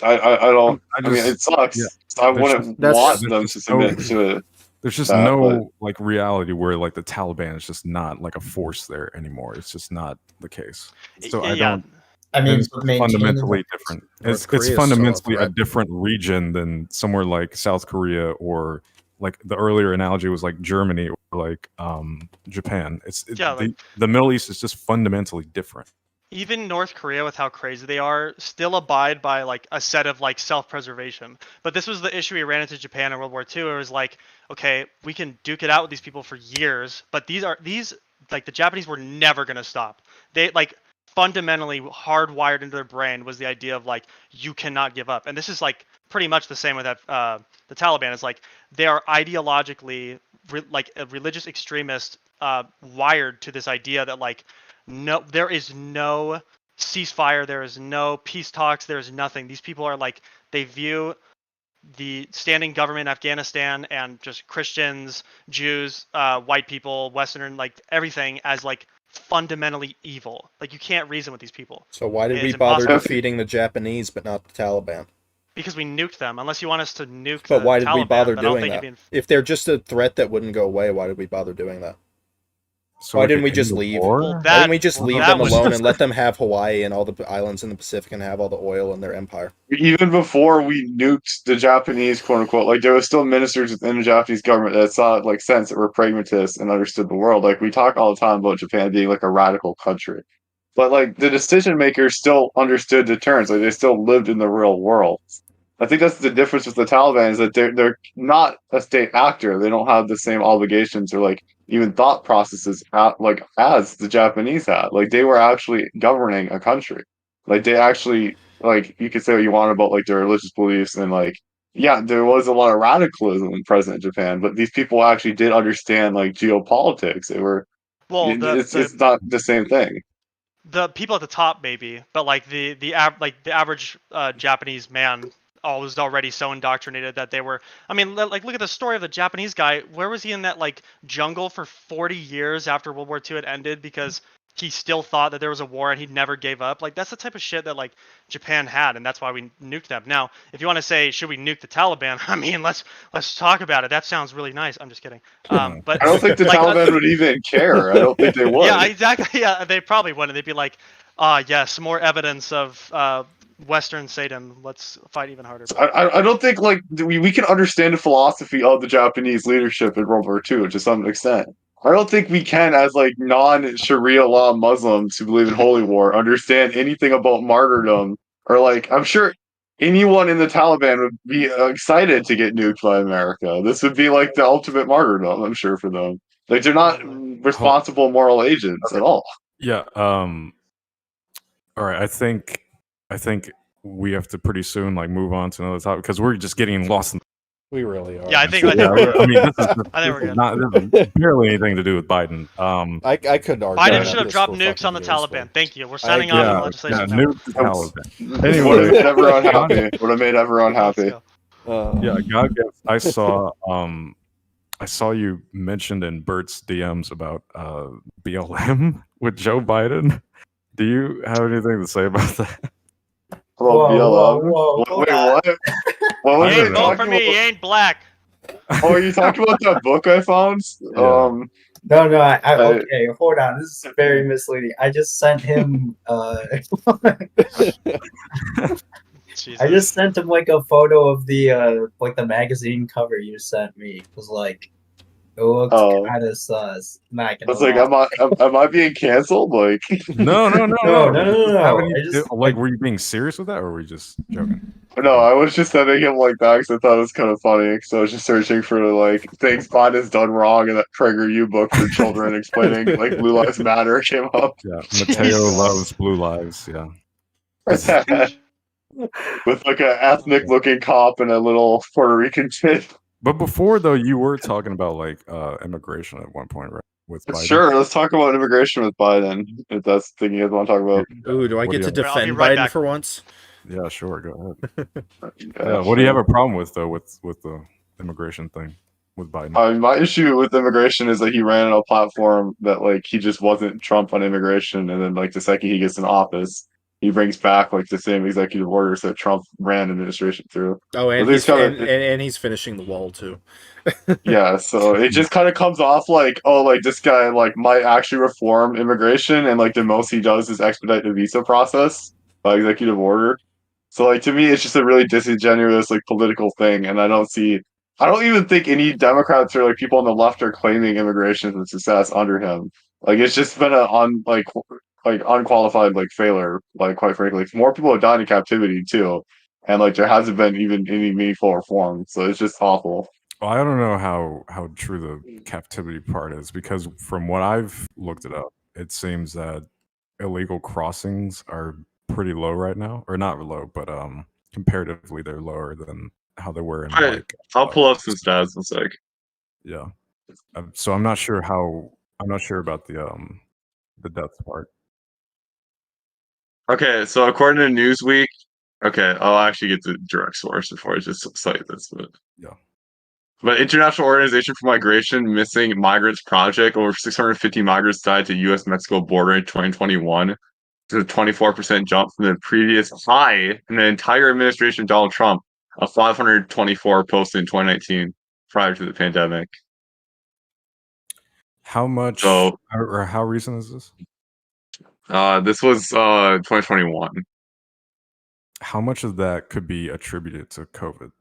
I don't. I I mean, it just- sucks. yeah. I There's wouldn't just- want there's them just to submit to it. There's just that, no like reality where like the Taliban is just not like a force there anymore. It's just not the case. So I Yeah, don't. I mean, It's but maintaining fundamentally the- different. North It's Korea is still a fundamentally a threat. different region than somewhere like South Korea or like the earlier analogy was like Germany or like Japan. Yeah, The Middle East is just fundamentally different. even North Korea, with how crazy they are, still abide by like a set of like self-preservation. But this was the issue we ran into Japan in World War II. It was like, okay, we can duke it out with these people for years, but these like the Japanese were never gonna stop. They like fundamentally hardwired into their brain was the idea of like you cannot give up. And this is like pretty much the same with the Taliban. It's like they are ideologically like a religious extremist wired to this idea that like no, there is no ceasefire, there is no peace talks, there is nothing. These people are like they view the standing government in Afghanistan and just Christians, Jews, white people, Western, like everything as like fundamentally evil. Like you can't reason with these people So why did we It's bother impossible. defeating the Japanese but not the Taliban? because we nuked them. Unless you want us to nuke But the why did Taliban, we bother but I don't doing think that? it'd be If they're just a threat that wouldn't go away, why did we bother doing that? So Why like didn't we end just the leave? war? Well, Why that didn't we just leave that them was alone and let them have Hawaii and all the islands in the Pacific and have all the oil in their empire? Even before we nuked the Japanese, quote unquote, like there was still ministers within the Japanese government that saw like sense, that were pragmatists and understood the world. Like we talk all the time about Japan being like a radical country, but like the decision makers still understood deterrence. Like they still lived in the real world. I think that's the difference with the Taliban, is that they're not a state actor. They don't have the same obligations or like even thought processes like as the Japanese had. Like they were actually governing a country. Like they actually, like you could say what you want about like their religious beliefs, and like yeah, there was a lot of radicalism present in Japan, but these people actually did understand like geopolitics. They were well it's not the same thing. the people at the top maybe, but like the average Japanese man was already so indoctrinated that they were. I mean, like look at the story of the Japanese guy. Where was he in that like jungle for 40 years after World War II had ended because he still thought that there was a war and he never gave up? Like that's the type of shit that like Japan had, and that's why we nuked them. Now, if you want to say should we nuke the Taliban, I mean let's talk about it. That sounds really nice. I'm just kidding. But I don't think the like, Taliban would even care. I don't think they would. yeah, exactly. Yeah, they probably wouldn't. They'd be like, yes, more evidence of Western Satan. Let's fight even harder. I don't think like we can understand the philosophy of the Japanese leadership in World War II to some extent. I don't think we can, as like non-Sharia law Muslims who believe in holy war, understand anything about martyrdom, or like I'm sure anyone in the Taliban would be excited to get nuked by America. This would be like the ultimate martyrdom, I'm sure, for them. Like they're not responsible moral agents at all. Yeah. All right. I think we have to pretty soon like move on to another topic because we're just getting lost in. We really are. Yeah, I think I mean, this is I think we're good. not this is barely anything to do with Biden. I couldn't argue. Biden about should have this dropped for nukes on the fucking years, Taliban. but- Thank you. We're signing agree. off on Yeah, legislation. now. nuke the Taliban. Would have Anyway, made everyone happy. Would have made everyone Let's happy. go. yeah, God gets. I saw you mentioned in Bert's DMs about BLM with Joe Biden. Do you have anything to say about that? Hello, BLM. hold Wait, on. what? What He was ain't it vote for talking me. He about? ain't black. Oh, you talked about that book I found? Yeah. No, okay, hold on. This is very misleading. I just sent him Jesus. I just sent him like a photo of the like the magazine cover you sent me. It was like it looks Oh. kind of sus. Not I gonna was like, lie. am I being canceled? Like, No. No. I just Like, were you being serious with that, or were you just joking? no, I was just sending him like that because I thought it was kind of funny. Because I was just searching for like things Biden's done wrong, and that PragerU book for children explaining like Blue Lives Matter came up. Yeah, Mateo loves blue lives. Yeah. With like an ethnic-looking cop and a little Puerto Rican kid. But before though, you were talking about like immigration at one point, right? With Biden. Sure, let's talk about immigration with Biden, if that's the thing you guys want to talk about. Ooh, do I What get do to you I'll be defend right Biden back. for once? Yeah, sure. Go ahead. Yeah, what do you have a problem with though with the immigration thing with Biden? My issue with immigration is that he ran on a platform that like he just wasn't Trump on immigration, and then like the second he gets in office, he brings back like the same executive orders that Trump ran administration through. Oh, and But he's this kinda- and he's finishing the wall too. Yeah, so it just kind of comes off like, oh, like this guy like might actually reform immigration, and like the most he does is expedite the visa process by executive order. So like to me, it's just a really disingenuous like political thing, and I don't even think any Democrats or like people on the left are claiming immigration as a success under him. Like it's just been like unqualified like failure. Like quite frankly, more people have died in captivity too, and like there hasn't been even any meaningful reform. So it's just awful. Well, I don't know how true the captivity part is because from what I've looked it up, it seems that illegal crossings are pretty low right now, or not low, but comparatively they're lower than how they were in Alright, like. I'll pull up some stats in a sec. Yeah. So I'm not sure about the death part. Okay, so according to Newsweek, okay, I'll actually get the direct source before I just cite this, but Yeah. But International Organization for Migration Missing Migrants Project, over 650 migrants died to U.S.-Mexico border in 2021. It's a 24% jump from the previous high in the entire administration of Donald Trump of 524 posted in 2019 prior to the pandemic. How much So or how recent is this? this was 2021. How much of that could be attributed to COVID?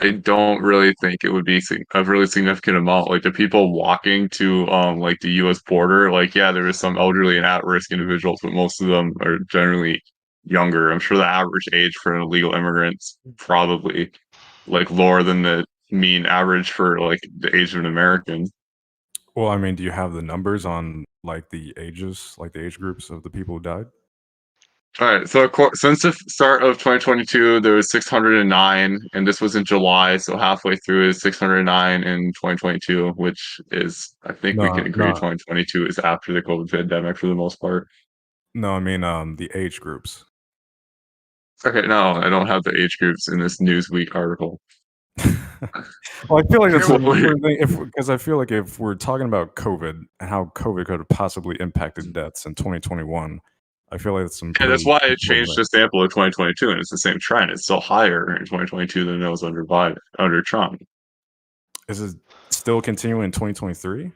I don't really think it would be a really significant amount. Like the people walking to like the U.S. border, like yeah, there is some elderly and at-risk individuals, but most of them are generally younger. I'm sure the average age for an illegal immigrant's probably like lower than the mean average for like the age of an American. Well, I mean, do you have the numbers on like the ages, like the age groups of the people who died? All right, so since the start of 2022, there was 609, and this was in July, so halfway through is 609 in 2022, which is, I think we can No, agree, no, 2022 is after the COVID pandemic for the most part. no. I mean, the age groups. Okay, no, I don't have the age groups in this Newsweek article. Well, I feel like that's Here an we- important thing because I feel like if we're talking about COVID and how COVID could have possibly impacted deaths in 2021, I feel like that's some. Yeah, that's pretty why it important changed the sample of 2022, and it's the same trend. It's still higher in 2022 than it was under Trump. Is it still continuing in 2023?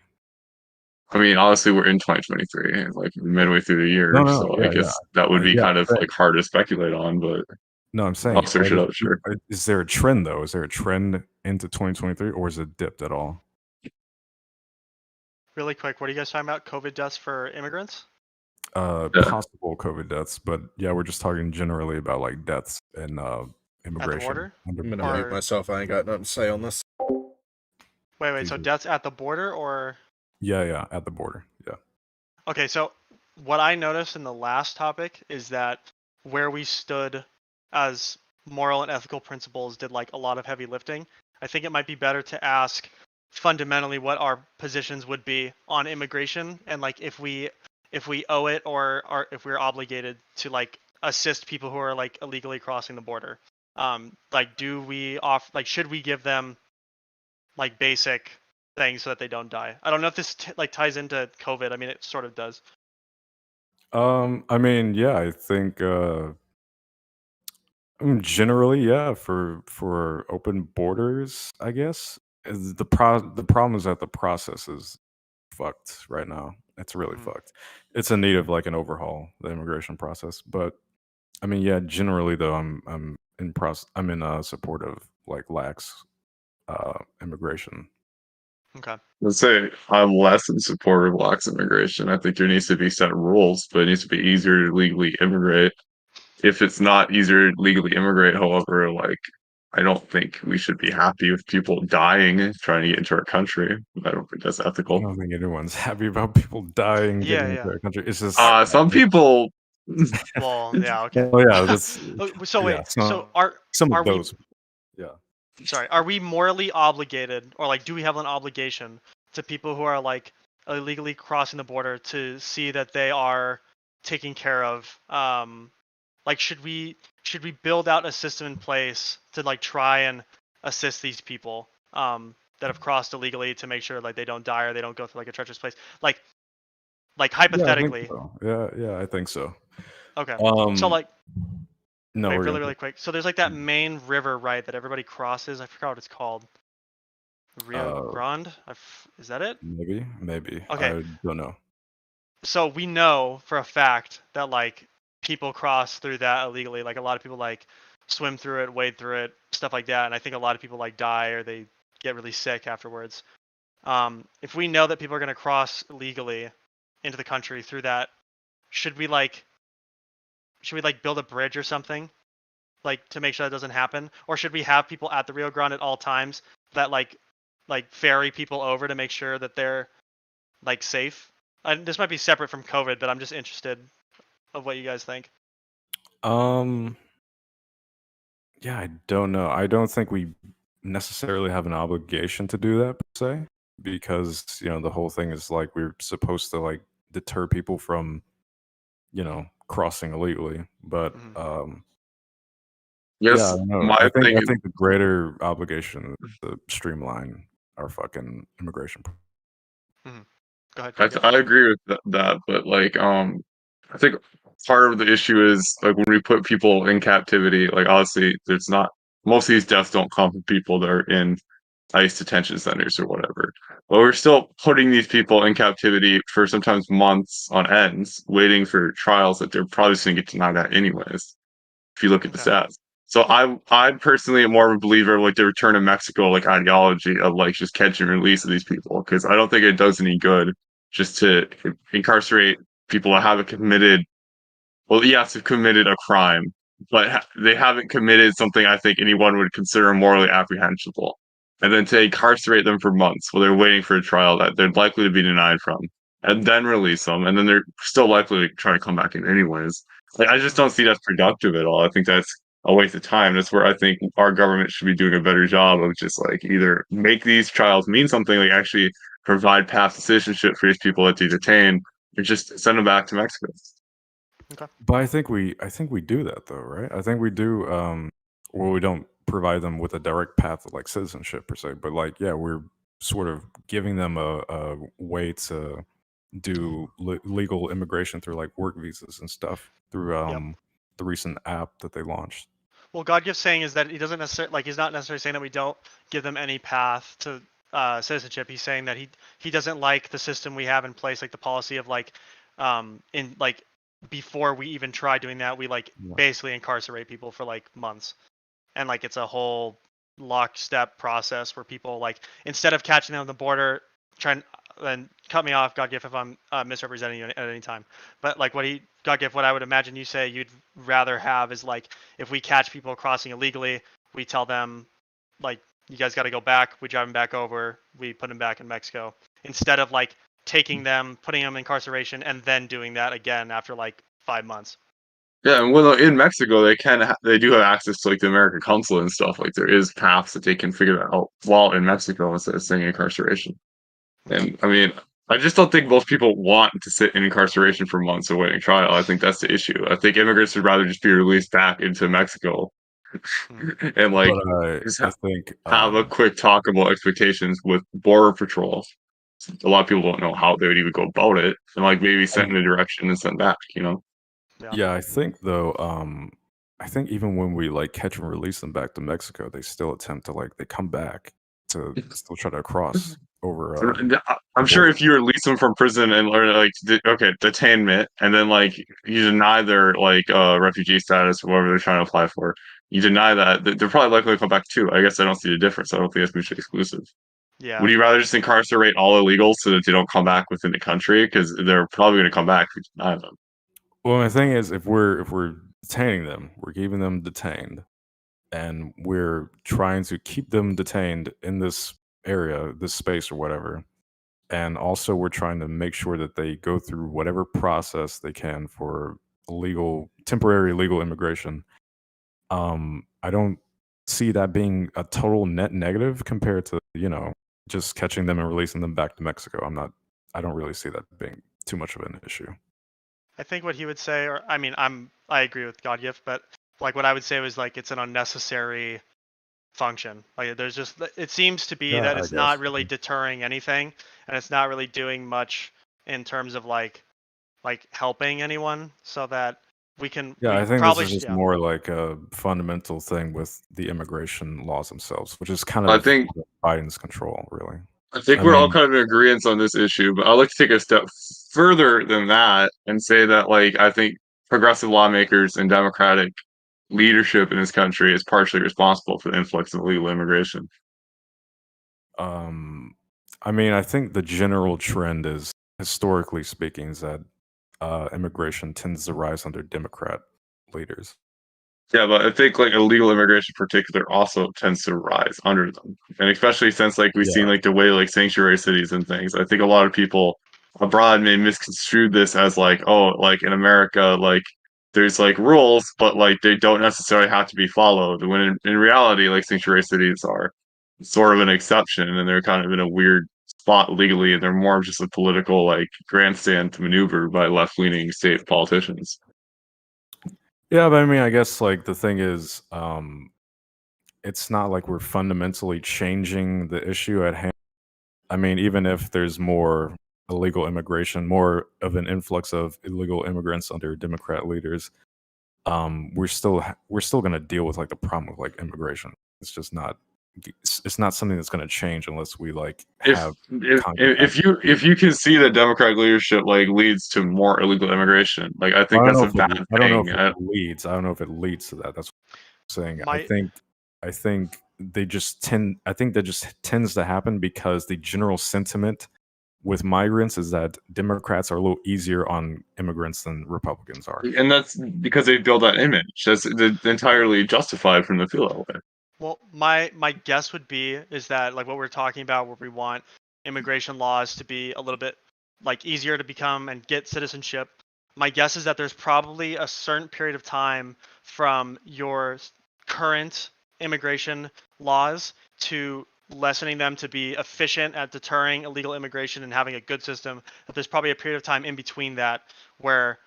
I mean, honestly, we're in 2023, like midway through the year, No, so I yeah, guess that would be yeah. kind of like hard to speculate on, but No, I'm saying, I'll search it like, up, sure. is there a trend though? Is there a trend into 2023, or is it dipped at all? Really quick, what are you guys talking about? COVID deaths for immigrants? Yeah. Possible COVID deaths, but yeah, we're just talking generally about like deaths and At the immigration. border? I'm gonna Or- mute myself. I ain't got nothing to say on this. Wait, so Jesus. deaths at the border or? Yeah, at the border. Yeah. Okay, so what I noticed in the last topic is that where we stood as moral and ethical principles did like a lot of heavy lifting. I think it might be better to ask fundamentally what our positions would be on immigration and like if we owe it or are if we're obligated to like assist people who are like illegally crossing the border. Like do we should we give them like basic things so that they don't die? I don't know if this like ties into COVID. I mean, it sort of does. I mean, yeah, I think generally, yeah, for open borders, I guess. The problem is that the process is fucked right now. It's really Mhm. fucked. It's in need of like an overhaul, the immigration process. But I mean, yeah, generally though, I'm in support of like lax immigration. Okay. Let's say I'm less in support of lax immigration. I think there needs to be set rules, but it needs to be easier to legally immigrate. If it's not easier to legally immigrate, however, like I don't think we should be happy with people dying trying to get into our country. I don't think that's I ethical. don't think anyone's happy about people dying Yeah, getting yeah. into our country. It's just Some people. Well, yeah, okay. Oh yeah, that's So wait, yeah, so are some are of we those. Yeah. sorry, are we morally obligated or like do we have an obligation to people who are like illegally crossing the border to see that they are taken care of? Like should we build out a system in place to like try and assist these people that have crossed illegally to make sure like they don't die or they don't go through like a treacherous place? Like Yeah, I think hypothetically. so. Yeah, I think so. Okay. Um, So like no, wait, we're really, gonna- really quick. So there's like that main river, right, that everybody crosses. I forgot what it's called. Rio Grande? Is that it? maybe. Okay. I don't know. So we know for a fact that like people cross through that illegally. Like a lot of people like swim through it, wade through it, stuff like that. And I think a lot of people like die or they get really sick afterwards. If we know that people are going to cross illegally into the country through that, should we build a bridge or something like to make sure that doesn't happen, or should we have people at the Rio Grande at all times that like ferry people over to make sure that they're like safe? This might be separate from COVID, but I'm just interested of what you guys think. Yeah, I don't know. I don't think we necessarily have an obligation to do that per se, because the whole thing is like we're supposed to like deter people from crossing illegally. But Yes, yeah, I don't know. my I thing. think the greater obligation is to streamline our fucking immigration. Go ahead. I agree with that, but like I think part of the issue is like when we put people in captivity, like obviously there's not most of these deaths don't come from people that are in ICE detention centers or whatever. But we're still putting these people in captivity for sometimes months on ends, waiting for trials that they're probably just going to get denied at anyways. If you look at the Okay. stats. So I personally am more of a believer of like the return to Mexico like ideology of like just catch and release of these people, because I don't think it does any good just to incarcerate people that haven't committed, well, yes, have committed a crime, but they haven't committed something I think anyone would consider morally apprehensible. And then to incarcerate them for months while they're waiting for a trial that they're likely to be denied from, and then release them, and then they're still likely to try to come back in anyways. Like, I just don't see that's productive at all. I think that's a waste of time. That's where I think our government should be doing a better job of just like either make these trials mean something, like actually provide path to citizenship for these people that they detain, or just send them back to Mexico. But I think we do that though, right? I think we do. Well, we don't provide them with a direct path of like citizenship per se, but like yeah, we're sort of giving them a way to do legal immigration through like work visas and stuff through the recent app that they launched. Well, God gives saying is that he doesn't necessarily like he's not necessarily saying that we don't give them any path to citizenship. He's saying that he doesn't like the system we have in place, like the policy of like in like before we even try doing that, we like basically incarcerate people for like months, and like it's a whole lockstep process where people like instead of catching them on the border, trying and cut me off, God gift, if I'm misrepresenting you at any time. But like God gift, what I would imagine you say you'd rather have is like if we catch people crossing illegally, we tell them like you guys got to go back. We drive them back over. We put them back in Mexico instead of like taking them, putting them in incarceration, and then doing that again after like 5 months. Yeah, and well, in Mexico, they do have access to like the American consulate and stuff. Like there is paths that they can figure that out while in Mexico instead of staying in incarceration. And I mean, I just don't think most people want to sit in incarceration for months awaiting trial. I think that's the issue. I think immigrants would rather just be released back into Mexico and like But just I think have a quick talk about expectations with Border Patrol. A lot of people don't know how they would even go about it, and like maybe sent in a direction and sent back. yeah, I think though, I think even when we like catch and release them back to Mexico, they still attempt to like they come back to still try to cross over. I'm sure if you release them from prison and or like detainment, and then like you deny their like refugee status or whatever they're trying to apply for, you deny that, they're probably likely to come back too. I guess I don't see the difference. I don't think that's mutually exclusive. Yeah. Would you rather just incarcerate all illegals so that they don't come back within the country? Because they're probably going to come back if you deny them. Well, the thing is, if we're detaining them, we're keeping them detained, and we're trying to keep them detained in this area, this space, or whatever. And also, we're trying to make sure that they go through whatever process they can for temporary legal immigration. I don't see that being a total net negative compared to just catching them and releasing them back to Mexico. I don't really see that being too much of an issue. I think what he would say, or I mean, I agree with God gift, but like what I would say was like it's an unnecessary function. Like there's just it seems to be that it's not really deterring anything, and it's not really doing much in terms of like helping anyone, so that we can. Yeah, we I think probably this is just more like a fundamental thing with the immigration laws themselves, which is kind I of think Biden's control, really. I think we're all kind of in agreement on this issue, but I'd like to take a step further than that and say that, like, I think progressive lawmakers and democratic leadership in this country is partially responsible for the influx of illegal immigration. I mean, I think the general trend is, historically speaking, is that immigration tends to rise under Democrat leaders. Yeah, but I think like illegal immigration in particular also tends to rise under them. And especially since like we've seen like the way like sanctuary cities and things. I think a lot of people abroad may misconstrue this as like, oh, like in America, like there's like rules, but like they don't necessarily have to be followed. When in reality, like sanctuary cities are sort of an exception and they're kind of in a weird spot legally, and they're more of just a political like grandstand maneuver by left leaning state politicians. Yeah, but I mean, I guess like the thing is, it's not like we're fundamentally changing the issue at hand. I mean, even if there's more illegal immigration, more of an influx of illegal immigrants under Democrat leaders, we're still going to deal with like the problem of like immigration. It's just not it's not something that's going to change unless we like If have if you can see that Democratic leadership like leads to more illegal immigration, like I think that's a bad thing. I don't know if it leads. I don't know if it leads to that. That's what I'm saying. I think they just tend. I think that just tends to happen because the general sentiment with migrants is that Democrats are a little easier on immigrants than Republicans are. And that's because they build that image. That's entirely justified from the feel that way. Well, my guess would be is that like what we're talking about, where we want immigration laws to be a little bit like easier to become and get citizenship. My guess is that there's probably a certain period of time from your current immigration laws to lessening them to be efficient at deterring illegal immigration and having a good system. But there's probably a period of time in between that where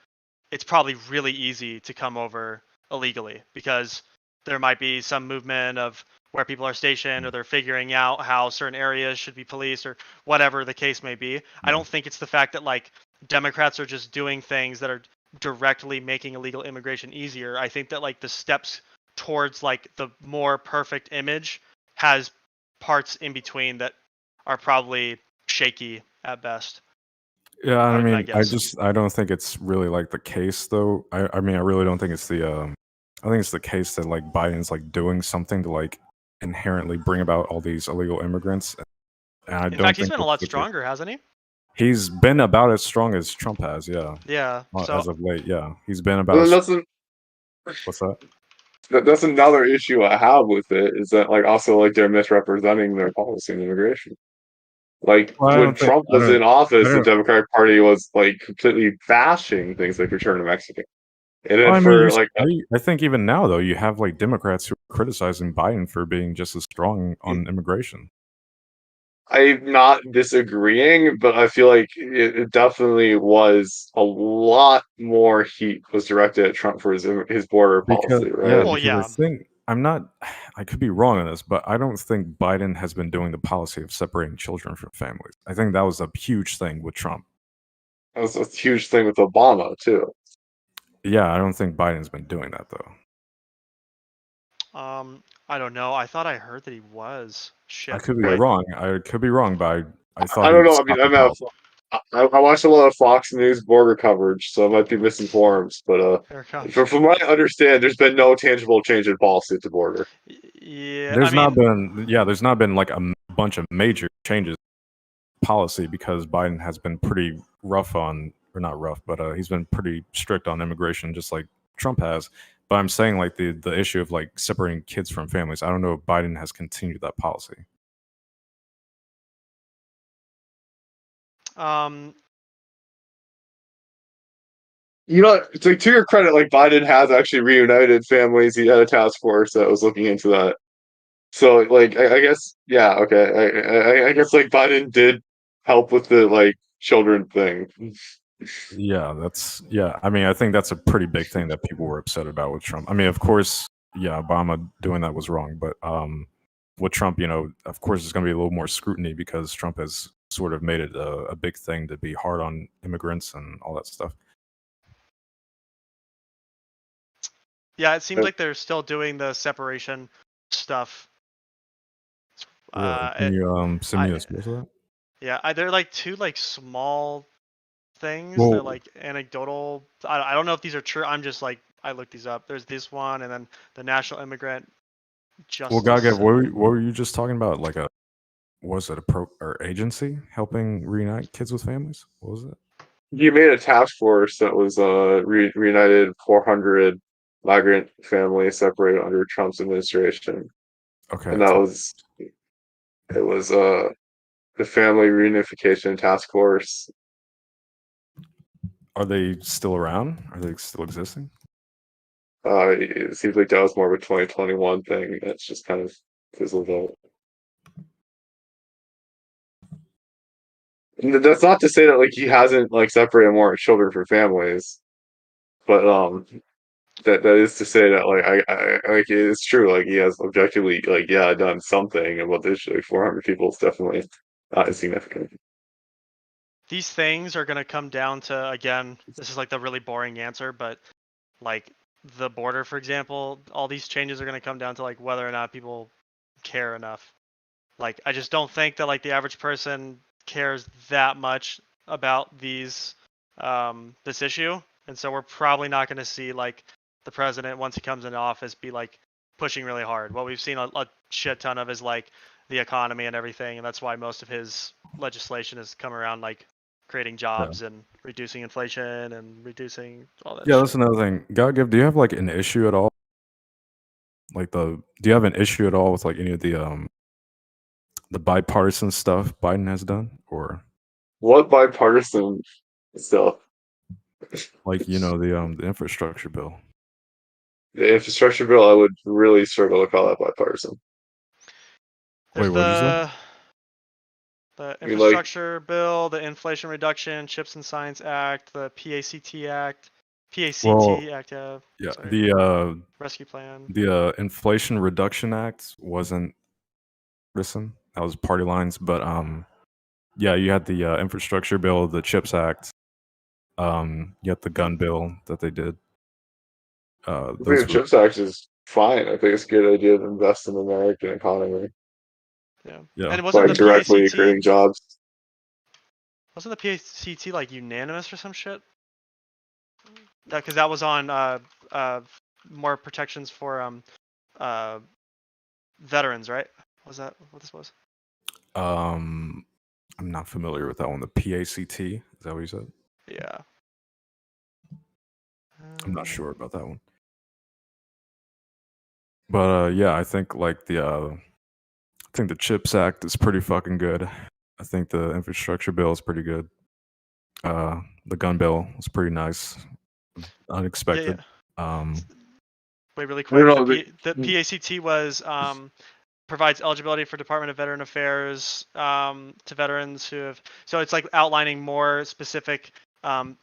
it's probably really easy to come over illegally because there might be some movement of where people are stationed or they're figuring out how certain areas should be policed or whatever the case may be. I don't think it's the fact that like Democrats are just doing things that are directly making illegal immigration easier. I think that like the steps towards like the more perfect image has parts in between that are probably shaky at best. Yeah, I mean, guess. I don't think it's really like the case though. I mean, I really don't think it's the I think it's the case that like Biden's like doing something to like inherently bring about all these illegal immigrants. And I In don't fact, he's think been a lot stronger, hasn't he? He's been about as strong as Trump has, yeah. Yeah. So As of late, yeah. He's been about what's that? That's another issue I have with it, is that like also like they're misrepresenting their policy on immigration. Like when Trump was in office, the Democratic Party was like completely bashing things like return to Mexico. And then I think even now though, you have like Democrats who are criticizing Biden for being just as strong on immigration. I'm not disagreeing, but I feel like it definitely was a lot more heat was directed at Trump for his border policy, right? I think I could be wrong on this, but I don't think Biden has been doing the policy of separating children from families. I think that was a huge thing with Trump. That was a huge thing with Obama too. Yeah, I don't think Biden's been doing that though. I don't know. I thought I heard that he was. Shit. I could be wrong. I could be wrong, but I thought I don't know. I watched a lot of Fox News border coverage, so I might be misinformed. But from what I understand, there's been no tangible change in policy at the border. Yeah, there's not been like a bunch of major changes in policy because Biden has been pretty rough on, or not rough, but he's been pretty strict on immigration, just like Trump has. But I'm saying like the issue of like separating kids from families, I don't know if Biden has continued that policy. You know, to your credit, like Biden has actually reunited families. He had a task force that was looking into that. So, like, I guess, yeah, okay. I guess like Biden did help with the like children thing. Yeah, I mean, I think that's a pretty big thing that people were upset about with Trump. I mean, of course, yeah, Obama doing that was wrong, but with Trump, you know, of course, there's going to be a little more scrutiny because Trump has sort of made it a big thing to be hard on immigrants and all that stuff. Yeah, it seems like they're still doing the separation stuff. Can you send me a source of that? Yeah, they're like two like small things. They're like anecdotal. I don't know if these are true. I'm just like I looked these up. There's this one, and then the National Immigrant Justice. Well, Gaga, what were you just talking about? Like was it or agency helping reunite kids with families? What was it? You made a task force that was reunited 400 migrant families separated under Trump's administration. Okay, and it was the Family Reunification Task Force. Are they still around? Are they still existing? It seems like that was more of a 2021 thing. That's just kind of fizzled out. And that's not to say that like he hasn't like separated more children from families, but that is to say that like I like it's true. Like he has objectively like done something, and what there's like 400 people is definitely not insignificant. These things are gonna come down to, again, this is like the really boring answer, but like the border, for example, all these changes are gonna come down to like whether or not people care enough. Like, I just don't think that like the average person cares that much about these this issue, and so we're probably not going to see like the president once he comes into office be like pushing really hard. What we've seen a shit ton of is like the economy and everything, and that's why most of his legislation has come around like creating jobs and reducing inflation and reducing all that Yeah, shit. that's another thing. God give, do you have like an issue at all? Like do you have an issue at all with like any of the bipartisan stuff Biden has done, or What bipartisan stuff? like the infrastructure bill? The infrastructure bill, I would really struggle to call that bipartisan. There's Wait, what did you say? the I mean, like, infrastructure bill, the Inflation Reduction, Chips and Science Act, the PACT Act, Well, Act, yeah, yeah, sorry, Rescue Plan. the Inflation Reduction Act wasn't partisan. That was party lines, but yeah, you had the infrastructure bill, the Chips Act, you had the gun bill that they did. I think Those the CHIPS Act is fine. I think it's a good idea to invest in the American economy, Yeah. And wasn't like the directly PACT creating jobs. wasn't the PACT like unanimous or some shit? Because that was on more protections for veterans, right? Was that what this was? I'm not familiar with that one. The PACT, is that what you said? Yeah. I'm not sure about that one. But yeah, I think like the CHIPS Act is pretty fucking good. I think the infrastructure bill is pretty good. The gun bill is pretty nice, unexpected. Wait, really I quick. don't know, The PACT was provides eligibility for Department of Veteran Affairs to veterans who have. So it's like outlining more specific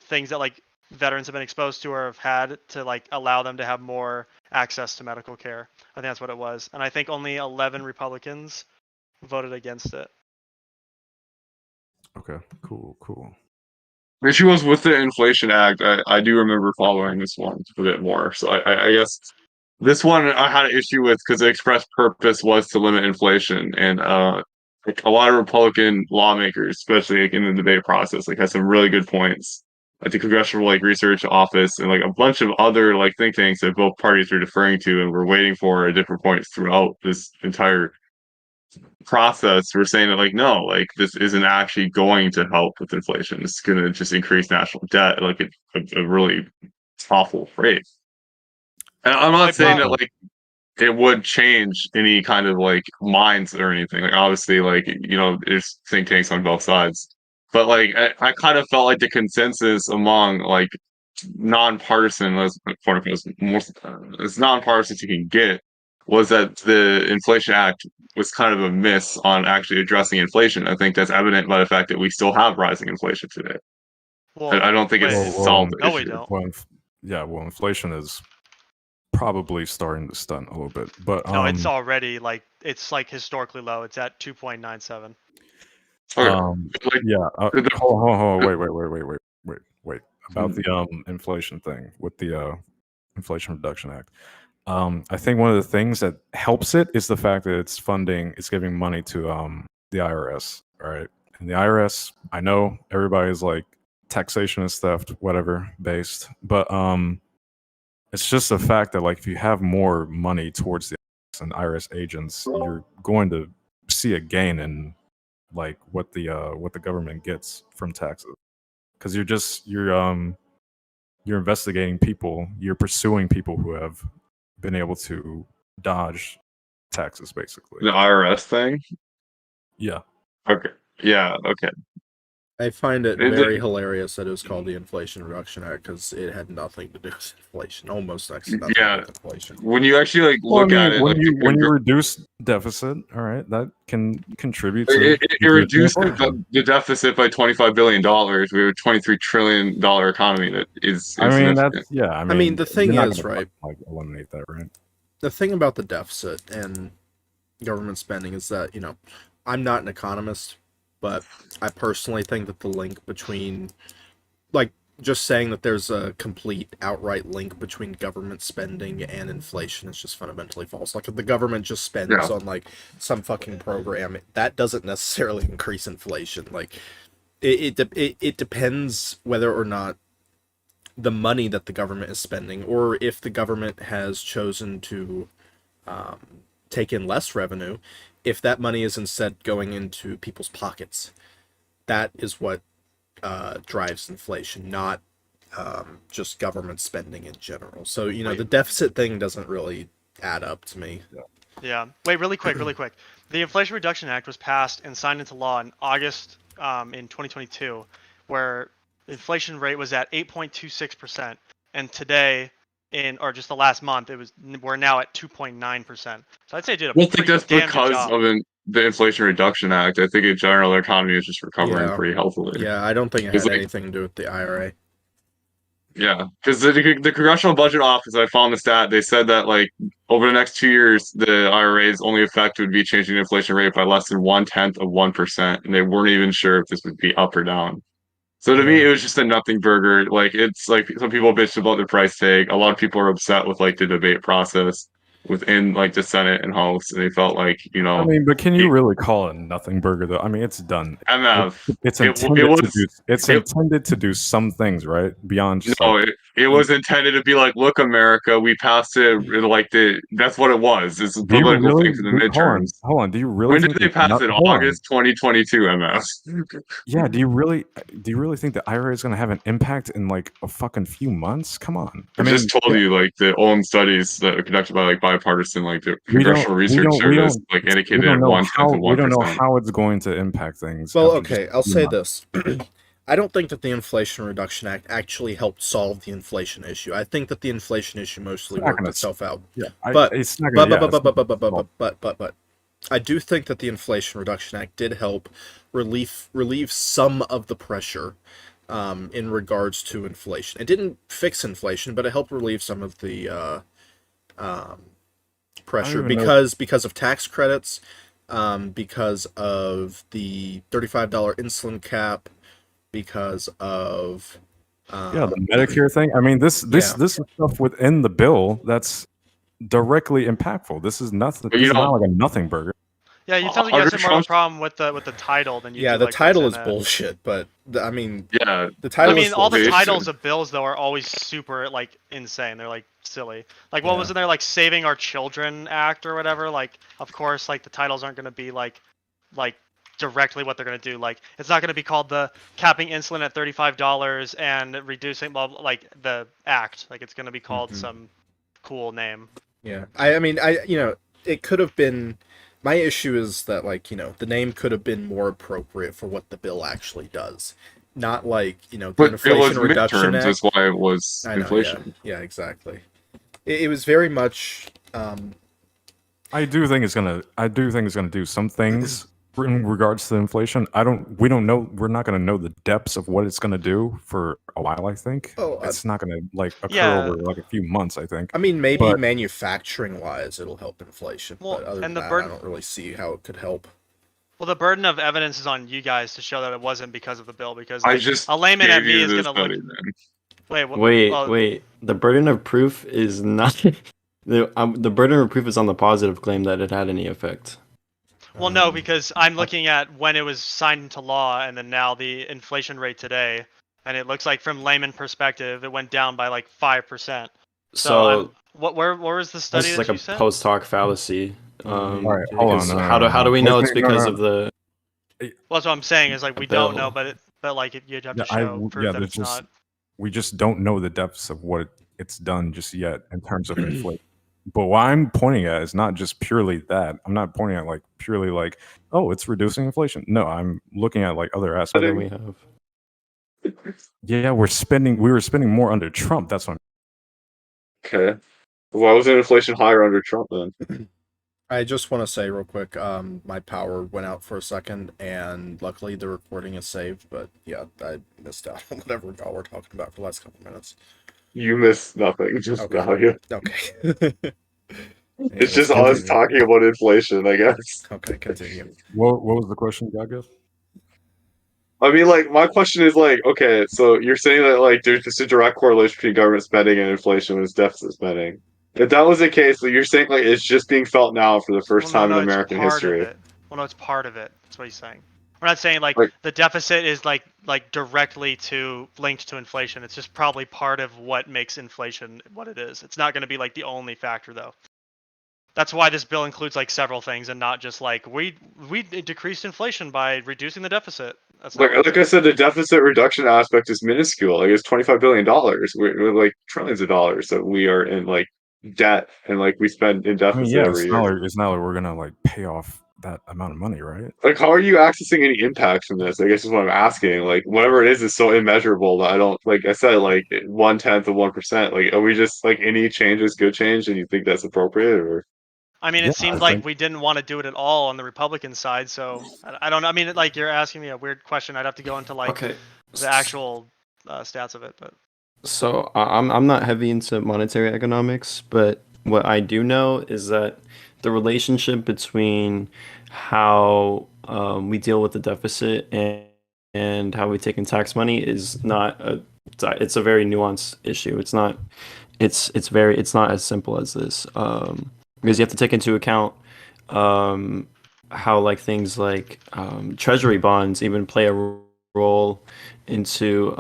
things that like veterans have been exposed to or have had to like allow them to have more access to medical care. I think that's what it was, and I think only 11 Republicans voted against it. Okay, cool. The issue was with the Inflation Act. I do remember following this one a bit more. So I guess this one I had an issue with because the express purpose was to limit inflation, and like a lot of Republican lawmakers, especially like in the debate process, like had some really good points. Like the Congressional like Research Office and like a bunch of other like think tanks that both parties were deferring to and were waiting for at different points throughout this entire process. We're saying that like no, like this isn't actually going to help with inflation. It's going to just increase national debt, like a really awful rate. And I'm not saying that like it would change any kind of like minds or anything. Like obviously, like there's think tanks on both sides, but like I kind of felt like the consensus among like nonpartisan, as as nonpartisan as you can get, was that the Inflation Act was kind of a miss on actually addressing inflation. I think that's evident by the fact that we still have rising inflation today. Well, I don't think it's solved the no, we issue. don't. Well, inflation is probably starting to stunt a little bit, but no, it's already like it's like historically low. It's at 2.97. Okay. Yeah. Hold on. Wait. About the inflation thing with the Inflation Reduction Act. I think one of the things that helps it is the fact that it's giving money to the IRS. All right, and the IRS, I know everybody's like taxation is theft, whatever, based, but it's just the fact that like if you have more money towards the IRS and IRS agents, you're going to see a gain in like what the government gets from taxes, because you're investigating people, you're pursuing people who have been able to dodge taxes, basically. The IRS thing? Yeah. Okay. Yeah, okay. I find it very hilarious that it was called the Inflation Reduction Act because it had nothing to do with inflation. Almost actually nothing to do with inflation. When you actually like look at it, when you reduce deficit, all right, that can contribute to it reduced the deficit by $25 billion. We have a $23 trillion economy that is insignificant. I mean, the thing is, right? Like eliminate that, right? The thing about the deficit and government spending is that I'm not an economist, but I personally think that the link between, like, just saying that there's a complete outright link between government spending and inflation is just fundamentally false. Like if the government just spends on like some fucking program, that doesn't necessarily increase inflation. Like it depends whether or not the money that the government is spending, or if the government has chosen to take in less revenue, if that money is instead going into people's pockets. That is what drives inflation, not just government spending in general. So, the deficit thing doesn't really add up to me. Yeah. Wait, really quick. The Inflation Reduction Act was passed and signed into law in August in 2022, where the inflation rate was at 8.26%, and today, or just the last month, we're now at 2.9%. So I'd say it did a I don't think pretty that's damn good because job. of the Inflation Reduction Act. I think in general, the economy is just recovering pretty healthily. Yeah, I don't think it had anything to do with the IRA. Yeah, because the Congressional Budget Office, I found the stat, they said that like over the next 2 years, the IRA's only effect would be changing the inflation rate by less than 0.1%, and they weren't even sure if this would be up or down. So to me, it was just a nothing burger. Like it's like some people bitched about the price tag. A lot of people are upset with like the debate process within like the Senate and House, and they felt like I mean, but can you really call it nothing burger though? I mean, it's done. MF. It's intended to do some things, right? Beyond just it was intended to be like, look, America, we passed it. Like that's what it was. It's a political thing for the midterms. Hold on. Do you really? When did they pass it? August 2022, MF. Yeah. Do you really think the IRA is going to have an impact in like a fucking few months? Come on. I just told you, like the own studies that are conducted by like bipartisan, like the Congressional Research Service, like indicated at 1/10 of 1%. We don't know how it's going to impact things. Well, okay, I'll say this. I don't think that the Inflation Reduction Act actually helped solve the inflation issue. I think that the inflation issue mostly worked itself out. Yeah, but I do think that the Inflation Reduction Act did help relieve some of the pressure in regards to inflation. It didn't fix inflation, but it helped relieve some of the pressure because of tax credits, because of the $35 insulin cap, because of the Medicare thing. I mean, this is stuff within the bill that's directly impactful. This is nothing. This is not like a nothing burger. Yeah, you sound like you have more of a problem with the title than you do. Yeah, the like title is bullshit, but I mean, the title. I mean, all the titles of bills though are always super like insane. They're like silly. Like what was in there, like Saving Our Children Act or whatever? Like, of course, like the titles aren't going to be like directly what they're going to do. Like, it's not going to be called the capping insulin at $35 and reducing like the act. Like, it's going to be called some cool name. Yeah, I mean, it could have been. My issue is that, like, the name could have been more appropriate for what the bill actually does. Not like, the Inflation Reduction Act. That's why it was inflation. Yeah, exactly. It was very much. I do think it's gonna do some things in regards to inflation. We don't know. We're not gonna know the depths of what it's gonna do for a while. I think it's not gonna like occur over like a few months. I think. I mean, maybe manufacturing wise, it'll help inflation. Well, but other than that, I don't really see how it could help. Well, the burden of evidence is on you guys to show that it wasn't because of the bill. Because a layman at me is gonna look. Wait. The burden of proof is not. The burden of proof is on the positive claim that it had any effect. Well, no, because I'm looking at when it was signed into law and then now the inflation rate today, and it looks like from layman perspective, it went down by like 5%. So where was the study? This is like a post hoc fallacy. All right, hold on. How do we know it's because of the? Well, that's what I'm saying. Is like we don't know, but like you'd have to show proof that it's not. We just don't know the depths of what it's done just yet in terms of inflation. But what I'm pointing at is not just purely that. I'm not pointing at like purely like, oh, it's reducing inflation. No, I'm looking at like other aspects. What do we have? Yeah, we were spending more under Trump. That's what Okay. Why was inflation higher under Trump then? I just want to say real quick, my power went out for a second, and luckily the recording is saved, but yeah, I missed out on whatever y'all were talking about for the last couple minutes. You missed nothing, just value. Okay. It's just us talking about inflation, I guess. Okay, continue. What was the question, Gaga? I mean, like, my question is like, okay, so you're saying that like there's just a direct correlation between government spending and inflation when it's deficit spending. If that was the case, you're saying like it's just being felt now for the Well, first no, time in no, it's American part of history. it. Well, no, it's part of it. That's what he's saying. We're not saying like Like, the deficit is like directly to linked to inflation. It's just probably part of what makes inflation what it is. It's not going to be like the only factor though. That's why this bill includes like several things and not just like we decreased inflation by reducing the deficit. That's not what it like I says. said, the deficit reduction aspect is minuscule. Like it's $25 billion. We're like trillions of dollars that we are in like debt and like we spend in I mean, deficit yeah, every year. it's not like we're gonna like pay off that amount of money, right? Like, how are you accessing any impact from this? I guess is what I'm asking. Like, whatever it is so immeasurable that I don't like. I said like 1/10 of 1%. Like, are we just like any change is good change, and you think that's appropriate, or I mean, Yeah, it seemed I like think we didn't want to do it at all on the Republican side, so I don't know. I mean, like you're asking me a weird question. I'd have to go into like Okay. the actual stats of it, but So I'm not heavy into monetary economics, but what I do know is that the relationship between how we deal with the deficit and how we take in tax money is not a it's a very nuanced issue. It's not as simple as this because you have to take into account um, how like things like treasury bonds even play a role into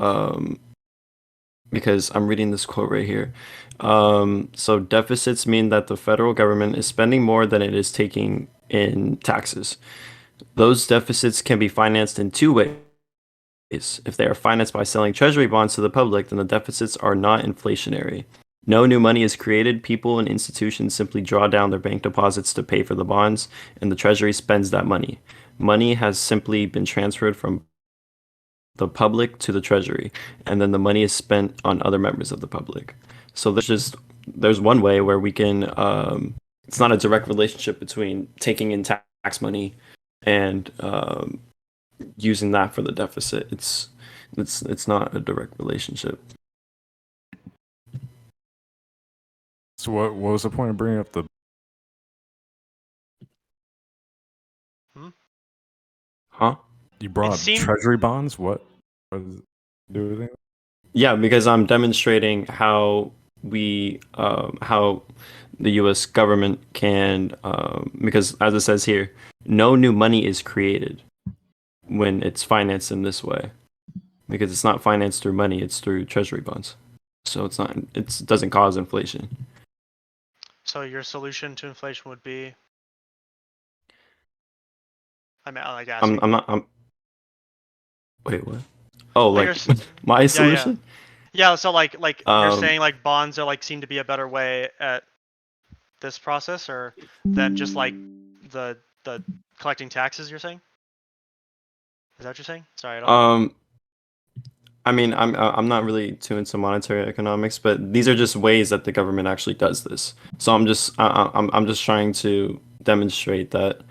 because I'm reading this quote right here. So deficits mean that the federal government is spending more than it is taking in taxes. Those deficits can be financed in two ways. If they are financed by selling treasury bonds to the public, then the deficits are not inflationary. No new money is created. People and institutions simply draw down their bank deposits to pay for the bonds, and the treasury spends that money. Money has simply been transferred from the public to the treasury, and then the money is spent on other members of the public. So there's one way where we can it's not a direct relationship between taking in tax money and using that for the deficit. It's not a direct relationship. so. What was the point of bringing up the? Huh? You brought it up seemed treasury bonds. What does it do with it? Yeah, because I'm demonstrating how the U.S. government can because as it says here, no new money is created when it's financed in this way because it's not financed through money, it's through treasury bonds. So it doesn't cause inflation. so your solution to inflation would be. I mean, like asking. I'm wait, what? Oh, Well, you're. like my Yeah, yeah, solution? yeah. So like you're Um saying like bonds are like seem to be a better way at this process, or than just like the collecting taxes. You're saying? Is that what you're saying? Sorry, I don't. um I mean, I'm not really too into monetary economics, but these are just ways that the government actually does this. So I'm just trying to demonstrate that,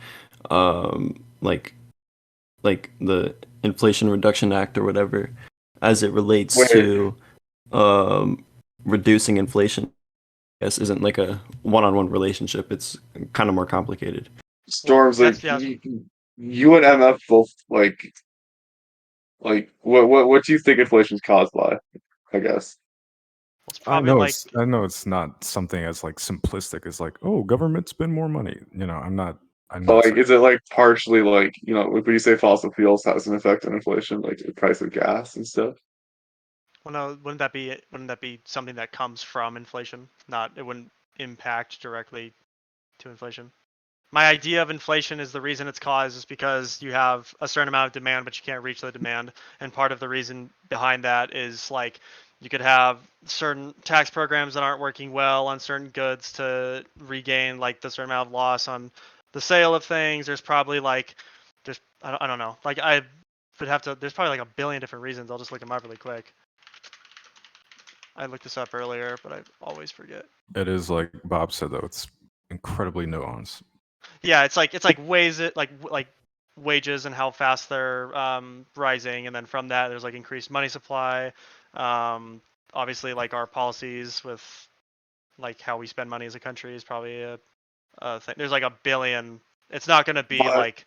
like the Inflation Reduction Act or whatever, as it relates wait, to um reducing inflation, I guess isn't like a one-on-one relationship. It's kind of more complicated. Well, Storms like that's yeah. you and MF both like what do you think inflation's caused by? I guess. It's probably like I know it's not something as like simplistic as like, oh, government spend more money. I'm But not like, saying is it like partially like like when you say fossil fuels has an effect on inflation, like the price of gas and stuff? well, no, wouldn't that be something that comes from inflation? Not it wouldn't impact directly to inflation. My idea of inflation is the reason it's caused is because you have a certain amount of demand, but you can't reach the demand. And part of the reason behind that is like you could have certain tax programs that aren't working well on certain goods to regain like the certain amount of loss on the sale of things. There's probably like I don't know. Like I would have to. There's probably like a billion different reasons. I'll just look them up really quick. I looked this up earlier, but I always forget. it is like Bob said though. It's incredibly nuanced. Yeah, it's like ways it like wages and how fast they're rising, and then from that there's like increased money supply. Obviously, like our policies with like how we spend money as a country is probably a thing. There's like a billion. It's not gonna be But like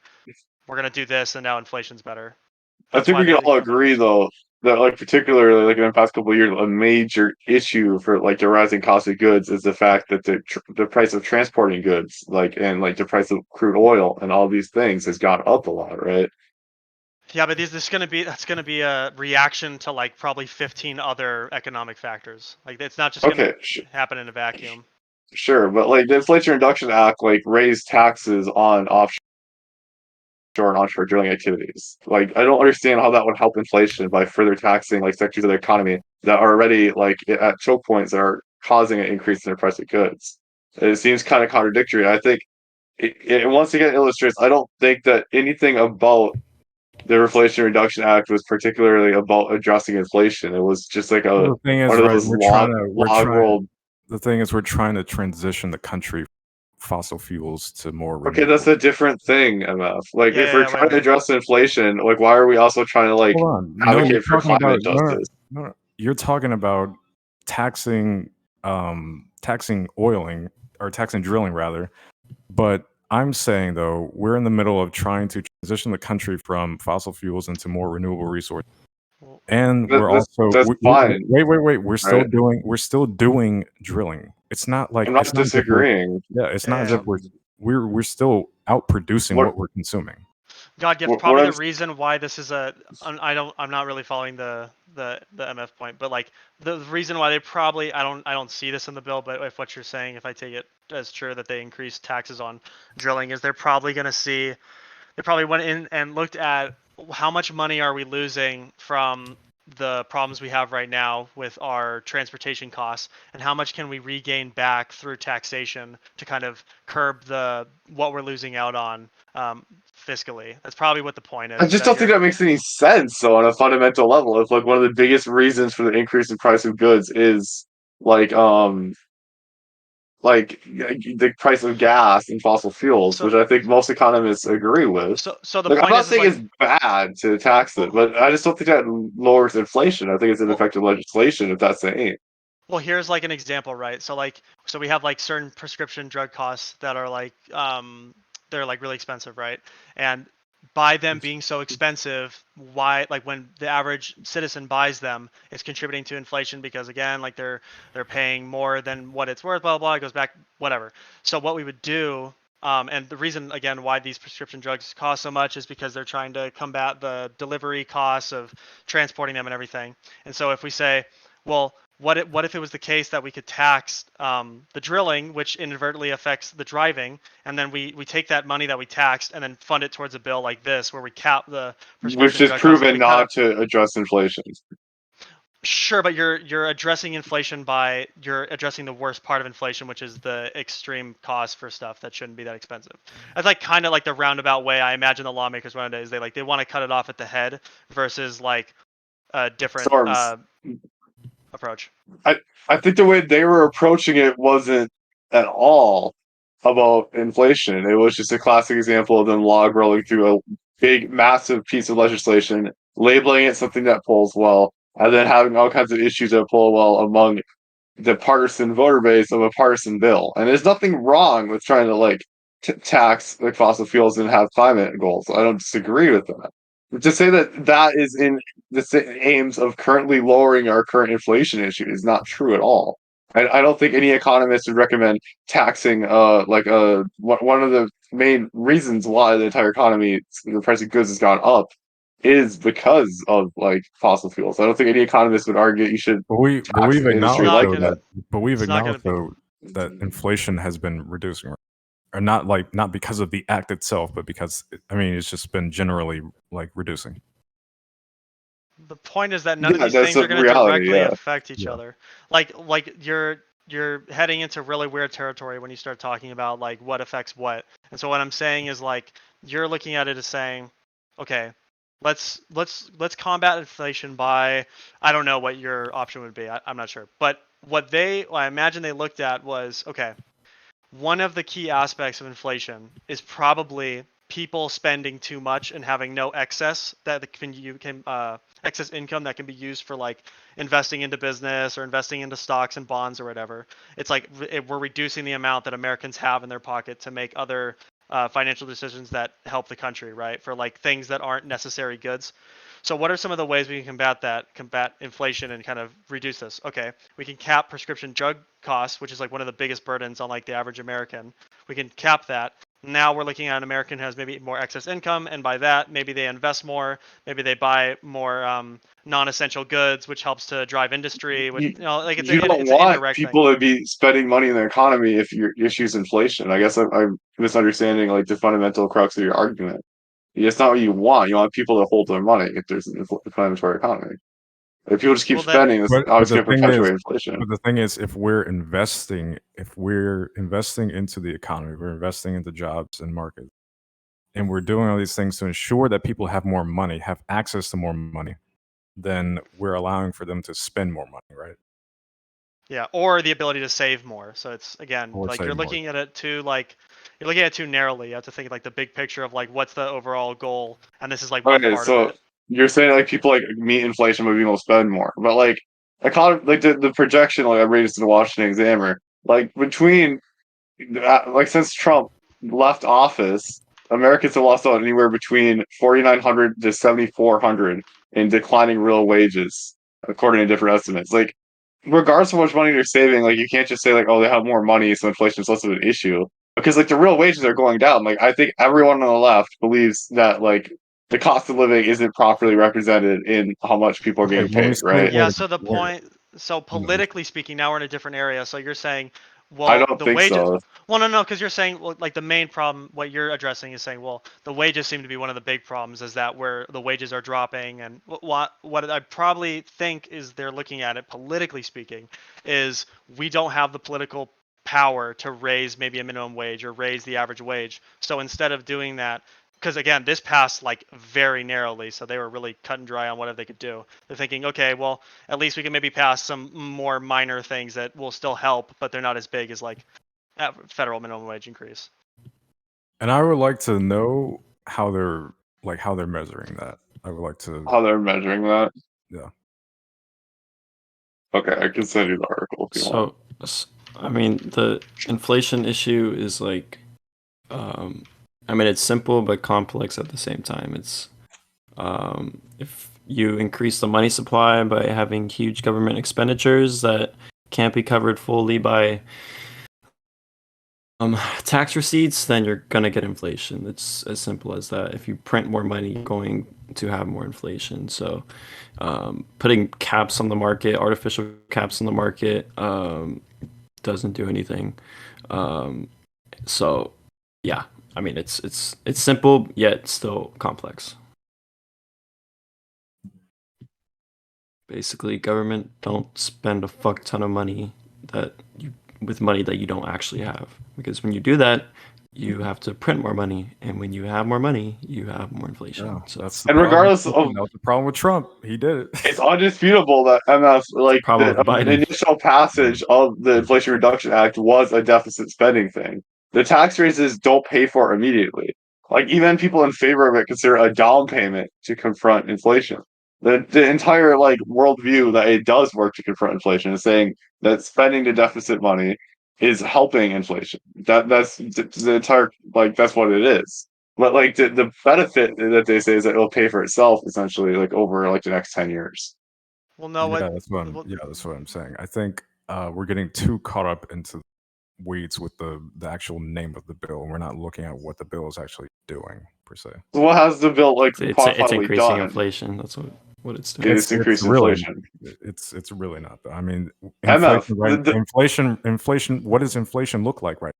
we're gonna do this and now inflation's better. I think we can all agree though that like particularly like in the past couple of years, a major issue for like the rising cost of goods is the fact that the price of transporting goods, like and like the price of crude oil and all these things has gone up a lot, right? Yeah, but that's gonna be a reaction to like probably 15 other economic factors. Like it's not just gonna Okay, happen in a vacuum. sure, but like the Inflation Reduction Act like raised taxes on offshore and onshore drilling activities. Like I don't understand how that would help inflation by further taxing like sectors of the economy that are already like at choke points that are causing an increase in the price of goods. It seems kind of contradictory. I think it once again illustrates. I don't think that anything about the Inflation Reduction Act was particularly about addressing inflation. It was just like Well, the thing is, one of right, those log roll. the thing is, we're trying to transition the country from fossil fuels to more Okay, renewable. that's a different thing, MF. Like, if we're trying to wait. address inflation, like, why are we also trying to like Hold on. No, you're advocate for talking about climate justice? no, you're talking about taxing taxing oiling or taxing drilling rather. But I'm saying though, we're in the middle of trying to transition the country from fossil fuels into more renewable resources. Well, And That, we're that's also that's fine, wait. right? We're still doing drilling. It's not like I'm it's not not as if we're disagreeing. yeah, it's not as yeah. if we're still out producing What what we're consuming. God, Gift, what probably I'm the reason why this is I'm not really following the MF point, but like the reason why they probably I don't see this in the bill, but if what you're saying, if I take it as true that they increase taxes on drilling, is they're probably gonna see they probably went in and looked at how much money are we losing from the problems we have right now with our transportation costs and how much can we regain back through taxation to kind of curb the what we're losing out on fiscally. That's probably what the point I is just that don't think you're that makes any sense. So on a fundamental level, if like one of the biggest reasons for the increase in price of goods is like like the price of gas and fossil fuels, so which I think most economists agree with. so the Like, I'm point not is saying like it's bad to tax it, but I just don't think that lowers inflation. I think it's an well, effective legislation if that's the aim. well, here's like an example, right? So we have like certain prescription drug costs that are like they're like really expensive, right? And by them being so expensive, why like when the average citizen buys them, it's contributing to inflation because again, like they're paying more than what it's worth, blah blah blah. It goes back, whatever. So what we would do, and the reason again why these prescription drugs cost so much is because they're trying to combat the delivery costs of transporting them and everything. And so if we say, well, what if it was the case that we could tax the drilling, which inadvertently affects the driving, and then we take that money that we taxed and then fund it towards a bill like this, where we cap the Which prescription is drug costs and proven we cut. not to address inflation. Sure, but you're addressing inflation by you're addressing the worst part of inflation, which is the extreme cost for stuff that shouldn't be that expensive. That's like kind of like the roundabout way I imagine the lawmakers run it is they want to cut it off at the head versus like a different Storms. approach. I I think the way they were approaching it wasn't at all about inflation. It was just a classic example of them log rolling through a big, massive piece of legislation, labeling it something that polls well, and then having all kinds of issues that poll well among the partisan voter base of a partisan bill. And there's nothing wrong with trying to like tax like fossil fuels and have climate goals. I don't disagree with that. But to say that that is in the aims of currently lowering our current inflation issue is not true at all. I don't think any economist would recommend taxing one of the main reasons why the entire economy the price of goods has gone up is because of like fossil fuels. I don't think any economist would argue you should But tax we've an It's industry acknowledged not like though gonna. that. that we've It's not gonna acknowledged be. though that inflation has been reducing, or not like not because of the act itself, but because I mean it's just been generally like reducing. The point is that none of Yeah, these that's things a are going to reality. directly Yeah. affect each Yeah. other. Like you're heading into really weird territory when you start talking about like what affects what. And so what I'm saying is like you're looking at it as saying, okay, let's combat inflation by I don't know what your option would be. I'm not sure. But I imagine they looked at was okay, one of the key aspects of inflation is probably people spending too much and having no excess that can you can excess income that can be used for like investing into business or investing into stocks and bonds or whatever. It's like we're reducing the amount that Americans have in their pocket to make other financial decisions that help the country, right? For like things that aren't necessary goods. So what are some of the ways we can combat inflation and kind of reduce this? Okay, we can cap prescription drug costs, which is like one of the biggest burdens on like the average American. We can cap that. Now we're looking at an American who has maybe more excess income, and by that, maybe they invest more, maybe they buy more non-essential goods, which helps to drive industry. Which, like it's You don't it's an want indirect people thing. to be spending money in the economy if your issue's inflation. I guess I'm misunderstanding like the fundamental crux of your argument. It's not what you want. You want people to hold their money if there's an inflammatory economy. If people just keep Well, then, spending, it's But obviously the going to thing is, perpetuate inflation. but the thing is, if we're investing into the economy, we're investing into jobs and markets, and we're doing all these things to ensure that people have more money, have access to more money, then we're allowing for them to spend more money, right? yeah, or the ability to save more. So it's again Or like save you're more. looking at it too you're looking at it too narrowly. You have to think like the big picture of like what's the overall goal, and this is like one Okay, part of so it. you're saying like people like meet inflation, but people spend more. But like economy, like the projection, like I raised in the Washington Examiner, like between like since Trump left office, Americans have lost out anywhere between 4,900 to 7,400 in declining real wages, according to different estimates. Like, regardless of how much money they're saving, like you can't just say like, oh, they have more money, so inflation is less of an issue. Because like the real wages are going down. Like I think everyone on the left believes that like the cost of living isn't properly represented in how much people are Okay, getting when we paid, say right? Yeah, wait, so the wait, point, so you know, politically speaking, now we're in a different area. So you're saying, I well, don't the think wages, so. well, no, because you're saying, well, like the main problem, what you're addressing is saying, well, the wages seem to be one of the big problems, is that where the wages are dropping, and what I probably think is they're looking at it politically speaking, is we don't have the political power to raise maybe a minimum wage or raise the average wage. So instead of doing that, because again, this passed like very narrowly, so they were really cut and dry on whatever they could do. They're thinking, okay, well, at least we can maybe pass some more minor things that will still help, but they're not as big as like federal minimum wage increase. and I would like to know how they're measuring that. I would like to, How they're measuring that. yeah. Okay, I can send you the article if you want. I mean, the inflation issue is like, I mean, it's simple but complex at the same time. It's if you increase the money supply by having huge government expenditures that can't be covered fully by tax receipts, then you're gonna get inflation. It's as simple as that. If you print more money, you're going to have more inflation. So, putting caps on the market, artificial caps on the market, doesn't do anything. So, yeah, I mean, it's simple yet still complex. Basically, government don't spend a fuck ton of money with money that you don't actually have, because when you do that, you have to print more money, and when you have more money, you have more inflation. Yeah, So that's the And problem. regardless That of, was the problem with Trump. He did it. it's undisputable that MF, like problem with the Biden. initial passage of the Inflation Reduction Act was a deficit spending thing. The tax raises don't pay for it immediately. Like even people in favor of it consider a down payment to confront inflation. The entire like worldview that it does work to confront inflation is saying that spending the deficit money is helping inflation. That's the entire, like that's what it is. But like the benefit that they say is that it'll pay for itself essentially, like over like the next 10 years. Well, no, Yeah, what? that's that's what I'm saying. I think we're getting too caught up into weeds with the actual name of the bill, and we're not looking at what the bill is actually doing per se. So what has the bill like It's quantifiably increasing done? inflation. That's what it's doing. It's increased really inflation. it's really not though. I mean, MF, inflation, right? Inflation. What does inflation look like right?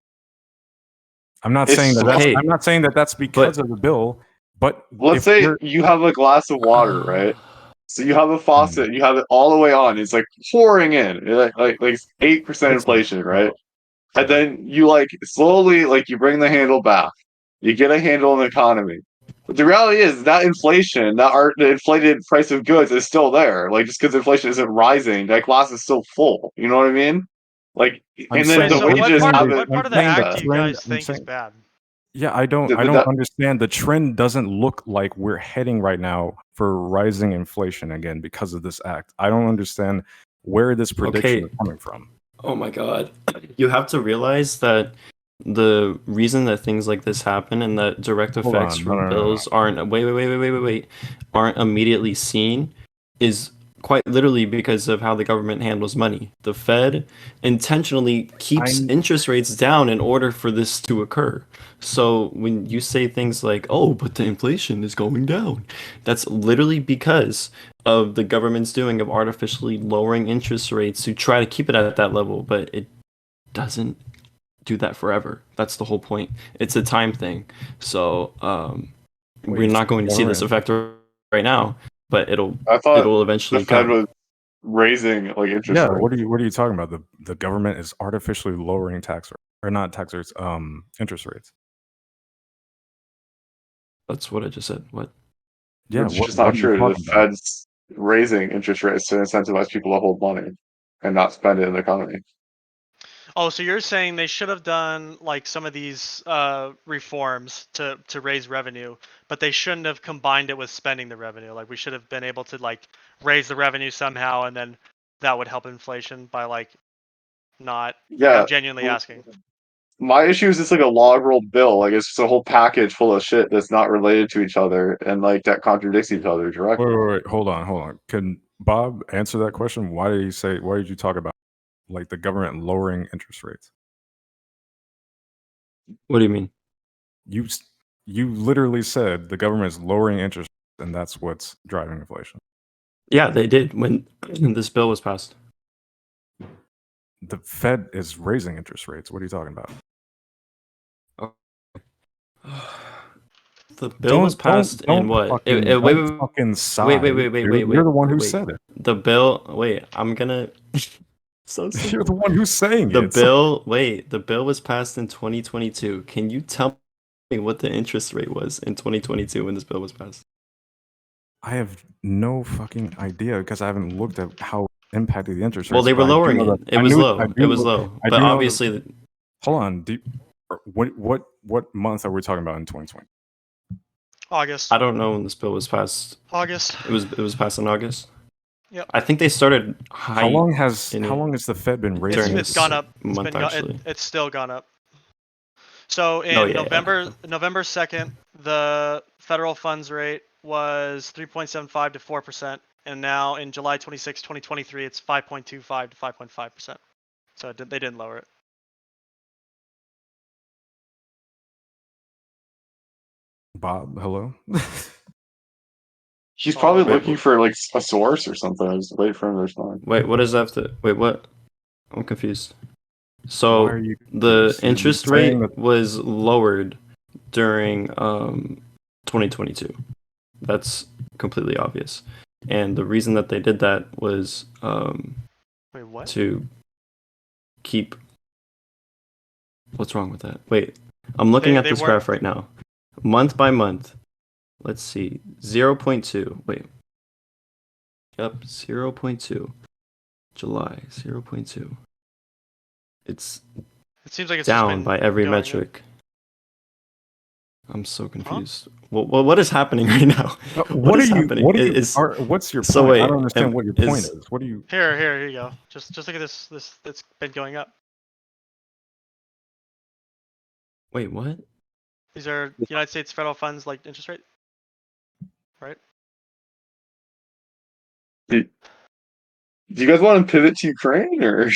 I'm not it's saying that Okay, I'm not saying that that's because of the bill, but let's if say we're you have a glass of water, right? So you have a Hmm, faucet, you have it all the way on. It's like pouring in, like 8% listen, inflation, right? And okay. then you like slowly like you bring the handle back. You get a handle on the economy. But the reality is that inflation, the inflated price of goods is still there. Like just because inflation isn't rising, that glass is still full. You know what I mean? Like, I'm and then Okay, saying the so I'm what wages part saying of the haven't. what part of the I'm saying the act do Uh, you trend. guys I'm think is saying bad? yeah, I don't understand. The trend doesn't look like we're heading right now for rising inflation again because of this act. I don't understand where this prediction okay. is coming from. Oh my God, you have to realize that the reason that things like this happen and that direct Hold effects on, from no. bills aren't aren't immediately seen is quite literally because of how the government handles money. The Fed intentionally keeps interest rates down in order for this to occur. So when you say things like, "Oh, but the inflation is going down," that's literally because of the government's doing of artificially lowering interest rates to try to keep it at that level, but it doesn't do that forever. That's the whole point. It's a time thing. So we're not going to see this effect right now, but I thought it'll eventually the Fed come. was raising like interest Yeah, rates. what are you talking about? The government is artificially lowering tax rates, or not tax rates, interest rates. That's what I just said. What? Yeah, It's just what not are you true. The talking about? Fed's raising interest rates to incentivize people to hold money and not spend it in the economy. Oh, so you're saying they should have done like some of these reforms to raise revenue, but they shouldn't have combined it with spending the revenue. Like we should have been able to like raise the revenue somehow, and then that would help inflation by like not. Like Yeah. I'm genuinely asking. My issue is it's like a log roll bill. Like it's just a whole package full of shit that's not related to each other and like that contradicts each other directly. Wait. Hold on. Can Bob answer that question? Why did you talk about like the government lowering interest rates? What do you mean? You literally said the government is lowering interest rates, and that's what's driving inflation. Yeah, they did when this bill was passed. The Fed is raising interest rates. What are you talking about? The bill was passed in what? Wait. Fucking sigh, Wait. dude. You're the one who said it. The bill. Wait, I'm gonna. So simple. You're the one who's saying The it. bill. Wait, the bill was passed in 2022. Can you tell me what the interest rate was in 2022 when this bill was passed? I have no fucking idea because I haven't looked at how it impacted the interest rates. Well, they were lowering it. It was low. It was low. But obviously, hold on. What month are we talking about in 2020? August. I don't know when this bill was passed. August. It was passed in August. Yep. I think they started high. How long has the Fed been raising? It's gone up. Actually. It's still gone up. So in November 2nd, the federal funds rate was 3.75 to 4%, and now in July 26, 2023, it's 5.25 to 5.5%. So they didn't lower it. Bob, hello. He's probably looking for like a source or something. I was waiting for him to respond. Wait, what does that have to? Wait, what? I'm confused. So the interest rate was lowered during 2022. That's completely obvious. And the reason that they did that was Wait, what? To keep. What's wrong with that? Wait, I'm looking at this graph right now. Month by month. Let's see. 0.2. Wait. Yep, 0.2. July, 0.2. It seems like it's down by every metric. I'm so confused. Huh? What is happening right now? What's your point? I don't understand what your point is. What do you? Here you go. Just look at this. It's been going up. Wait, what? These are United States federal funds like interest rate, right? Do you guys want to pivot to Ukraine or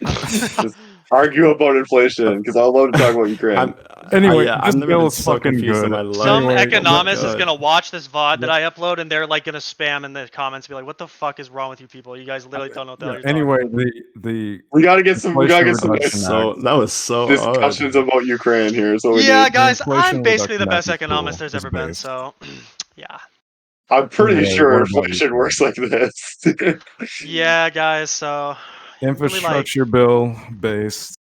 just argue about inflation? Because I would love to talk about Ukraine. Anyway, I've never been so confused in my life. Some economist is gonna watch this VOD that I upload, and they're like gonna spam in the comments, be like, "What the fuck is wrong with you people? You guys literally don't know what the hell you're talking about." We gotta get some. We gotta get some. So that was so discussions about Ukraine here. So guys, I'm basically the best economist there's ever been. So, yeah. I'm pretty sure inflation works like this. Yeah, guys. So infrastructure bill based.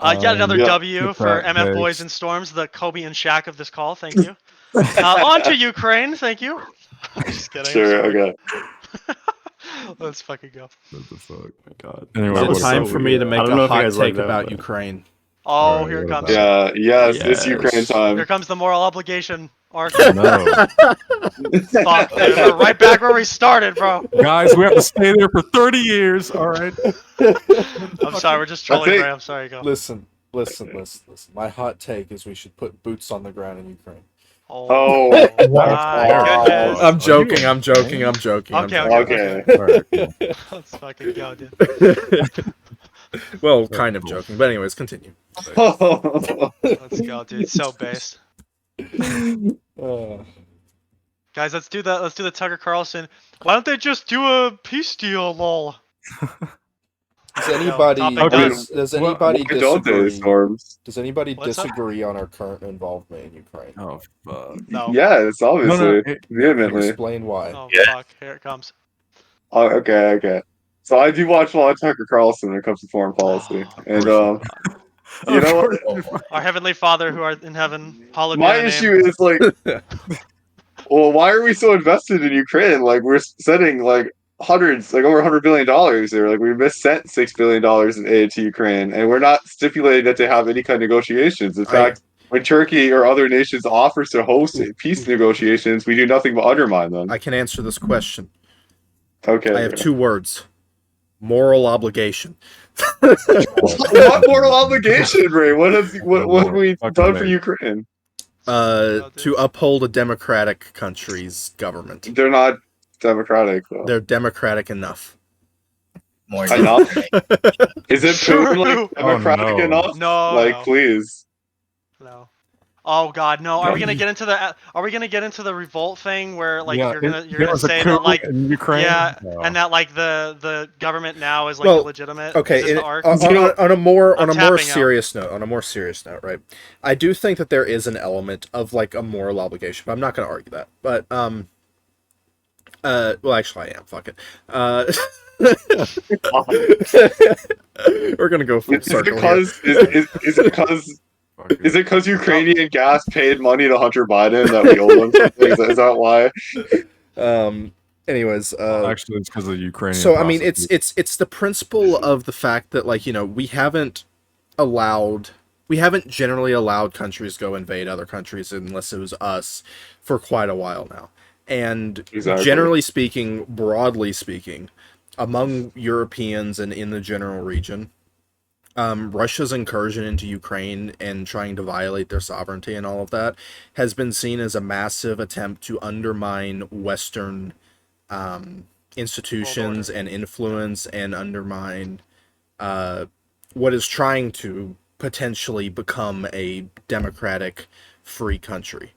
Yet another W for MF Boys and Storms, the Kobe and Shaq of this call. Thank you. On to Ukraine. Thank you. I'm just kidding. Sure. Okay. Let's fucking go. What the fuck? Oh my God. Anyway, it's time for me to make a hot take about Ukraine. Oh, here it comes. Yeah, it's Ukraine time. Here comes the moral obligation arc. No. We're right back where we started, bro. Guys, we have to stay there for 30 years. All right. I'm sorry, we're just trolling, Ray. I'm sorry, go. Listen, Listen. My hot take is we should put boots on the ground in Ukraine. Oh, Oh, my wow. goodness. I'm Are joking. you I'm joking. I'm insane? joking. I'm Okay, joking. okay. All right, cool. Let's fucking go, dude. Well, kind of Cool. joking, but anyways, continue. Let's go, dude. So based. Uh, Guys, let's do that. Let's do the Tucker Carlson. Why don't they just do a peace deal, lol? does There we go. anybody Topic Okay. done. does Well, anybody Why don't they, disagree? Storms? Does anybody What's up? disagree on our current involvement in Ukraine? Oh fuck. No. Yes, No, obviously, it- vehemently. Explain why. Oh Yeah. fuck! Here it comes. Oh, okay. So I do watch a lot of Tucker Carlson when it comes to foreign policy, Oh, and God. you Of know course what? you- Our heavenly Father who art in heaven, hallowed be My thy issue name. is like, well, why are we so invested in Ukraine? Like we're sending like hundreds, like over $100 billion there. Like we missed sent $6 billion in aid to Ukraine, and we're not stipulating that they have any kind of negotiations. In fact, when Turkey or other nations offers to host peace negotiations, we do nothing but undermine them. I can answer this question. Okay. I have 2 words: moral obligation. What moral obligation, Ray? What have we Fucking done for amazing. Ukraine? To uphold a democratic country's government. They're not democratic, though. They're democratic enough. More Enough? democratic. Is it True. Putin like democratic Oh, no. enough? No, Like, no. please. No. Oh God, no! Are we gonna get into the? Are we gonna get into the revolt thing where like you're gonna there was a say coup that like in Ukraine. yeah, No. and that like the government now is like Well, illegitimate. Okay, Is this and the arc? on a more I'm on a more tapping out. serious note, right? I do think that there is an element of like a moral obligation, but I'm not going to argue that. But well, actually, I am. Fuck it. We're gonna go full Is it circle because is it because Ukrainian gas paid money to Hunter Biden that we owe them something? Is that why? here. Anyways, Actually, it's because of the Ukrainian. so I mean, prostitutes. it's the principle of the fact that like we haven't generally allowed countries go invade other countries unless it was us for quite a while now. And Exactly. generally speaking, broadly speaking, among Europeans and in the general region, Russia's incursion into Ukraine and trying to violate their sovereignty and all of that has been seen as a massive attempt to undermine Western institutions and influence and undermine what is trying to potentially become a democratic, free country.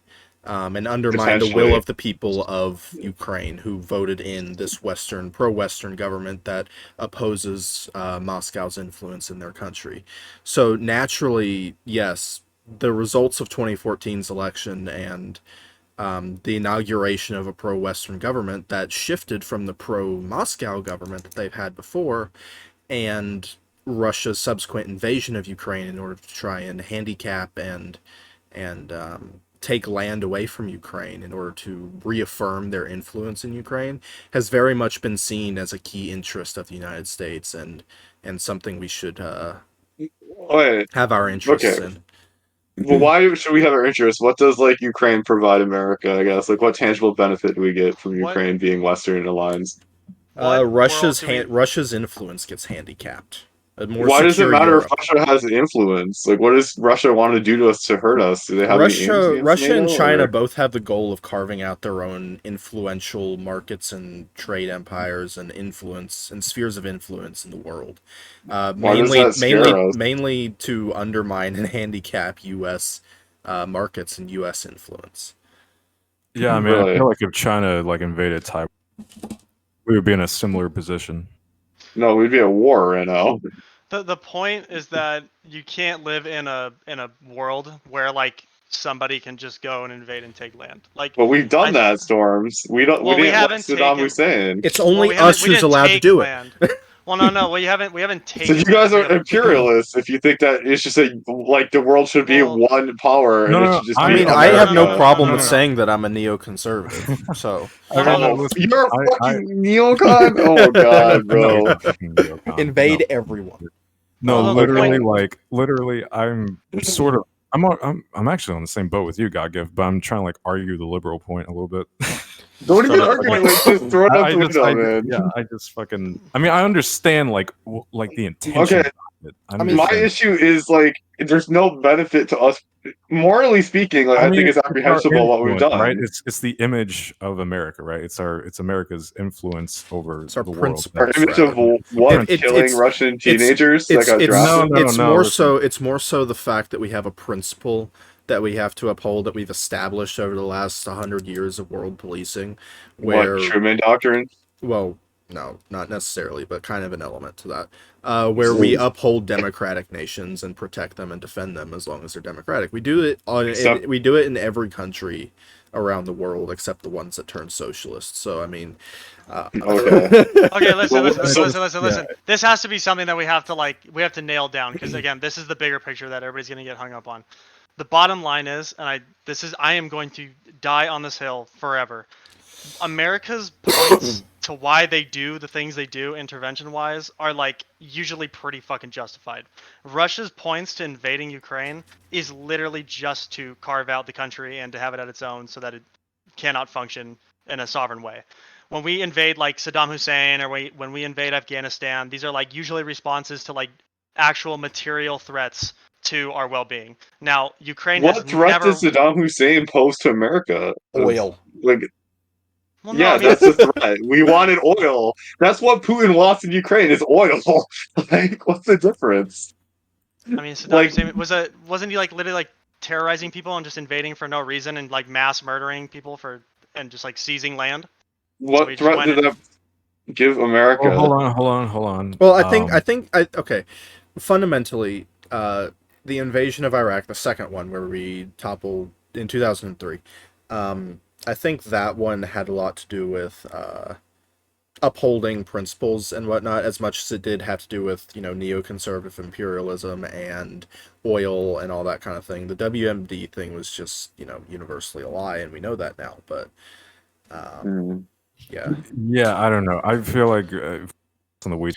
And undermine the will Potentially. of the people of Ukraine who voted in this pro-Western government that opposes Moscow's influence in their country. So naturally, yes, the results of 2014's election and the inauguration of a pro-Western government that shifted from the pro-Moscow government that they've had before, and Russia's subsequent invasion of Ukraine in order to try and handicap and take land away from Ukraine in order to reaffirm their influence in Ukraine has very much been seen as a key interest of the United States and something we should Wait, have our interests Okay. in. well, why should we have our interest? What does like Ukraine provide America? I guess like what tangible benefit do we get from What- Ukraine being Western aligned? What Russia's world do we- Russia's influence gets handicapped. A more Why does it secure matter Europe. if Russia has influence? Like, what does Russia want to do to us to hurt us? Do they have any aims against Russia and NATO, China or- both have the goal of carving out their own influential markets and trade empires and influence and spheres of influence in the world. Why does that scare us? Mainly to undermine and handicap U.S. Markets and U.S. influence. Yeah, I mean, Really? I feel like if China like invaded Taiwan, we would be in a similar position. No, we'd be at war right now. The point is that you can't live in a world where like somebody can just go and invade and take land. Like But we've done I- that, Storms. We don't. Well, we we didn't let haven't Saddam taken- Hussein. It's well, only we haven't- us we who's didn't allowed to take do it. land. Well, no, we haven't So taken. you guys land. are imperialists if you think that it's just like the world should be Well- one power and No, it no, should just I I be mean, No, I have no America. problem no, with no. saying that I'm a neoconservative. So Well, no, no. listen, You're a I- fucking neocon? Oh god, I'm not bro. a fucking neocon. invade everyone. No, Well, literally, I'm sort of. I'm actually on the same boat with you, Godgift, but I'm trying to like argue the liberal point a little bit. Don't even So- argue with just throw it out the window, man. I just fucking. I mean, I understand like the intention. Okay. it. My issue is like there's no benefit to us morally speaking. Like I think it's our apprehensible what we've influence, done. right? It's the image of America, right? It's America's influence over It's our the world. principle. Our image of what killing Russian teenagers that got drafted. It's more so. It's more so the fact that we have a principle that we have to uphold that we've established over the last 100 years of world policing. Where What Truman Doctrine? Well, no, not necessarily, but kind of an element to that, where we uphold democratic nations and protect them and defend them as long as they're democratic. We do it we do it in every country around the world except the ones that turn socialist. So I mean, okay, listen. This has to be something that we have to nail down because again, this is the bigger picture that everybody's gonna get hung up on. The bottom line is, and I am going to die on this hill forever. America's points to why they do the things they do intervention-wise are like usually pretty fucking justified. Russia's points to invading Ukraine is literally just to carve out the country and to have it at its own so that it cannot function in a sovereign way. When we invade like Saddam Hussein or when we invade Afghanistan, these are like usually responses to like actual material threats to our well-being. Now, Ukraine what threat does Saddam Hussein pose to America? Oil. Like, well, yeah, that's the threat. We wanted oil. That's what Putin wants in Ukraine is oil. Like, what's the difference? I mean, Saddam Hussein wasn't he like literally like terrorizing people and just invading for no reason and like mass murdering people and just like seizing land? What So threat did that give America? Oh, hold on. Well, I think okay. Fundamentally, the invasion of Iraq, the second one where we toppled in 2003, I think that one had a lot to do with upholding principles and whatnot, as much as it did have to do with, neoconservative imperialism and oil and all that kind of thing. The WMD thing was just, universally a lie, and we know that now, but yeah. Yeah, I don't know. I feel like on the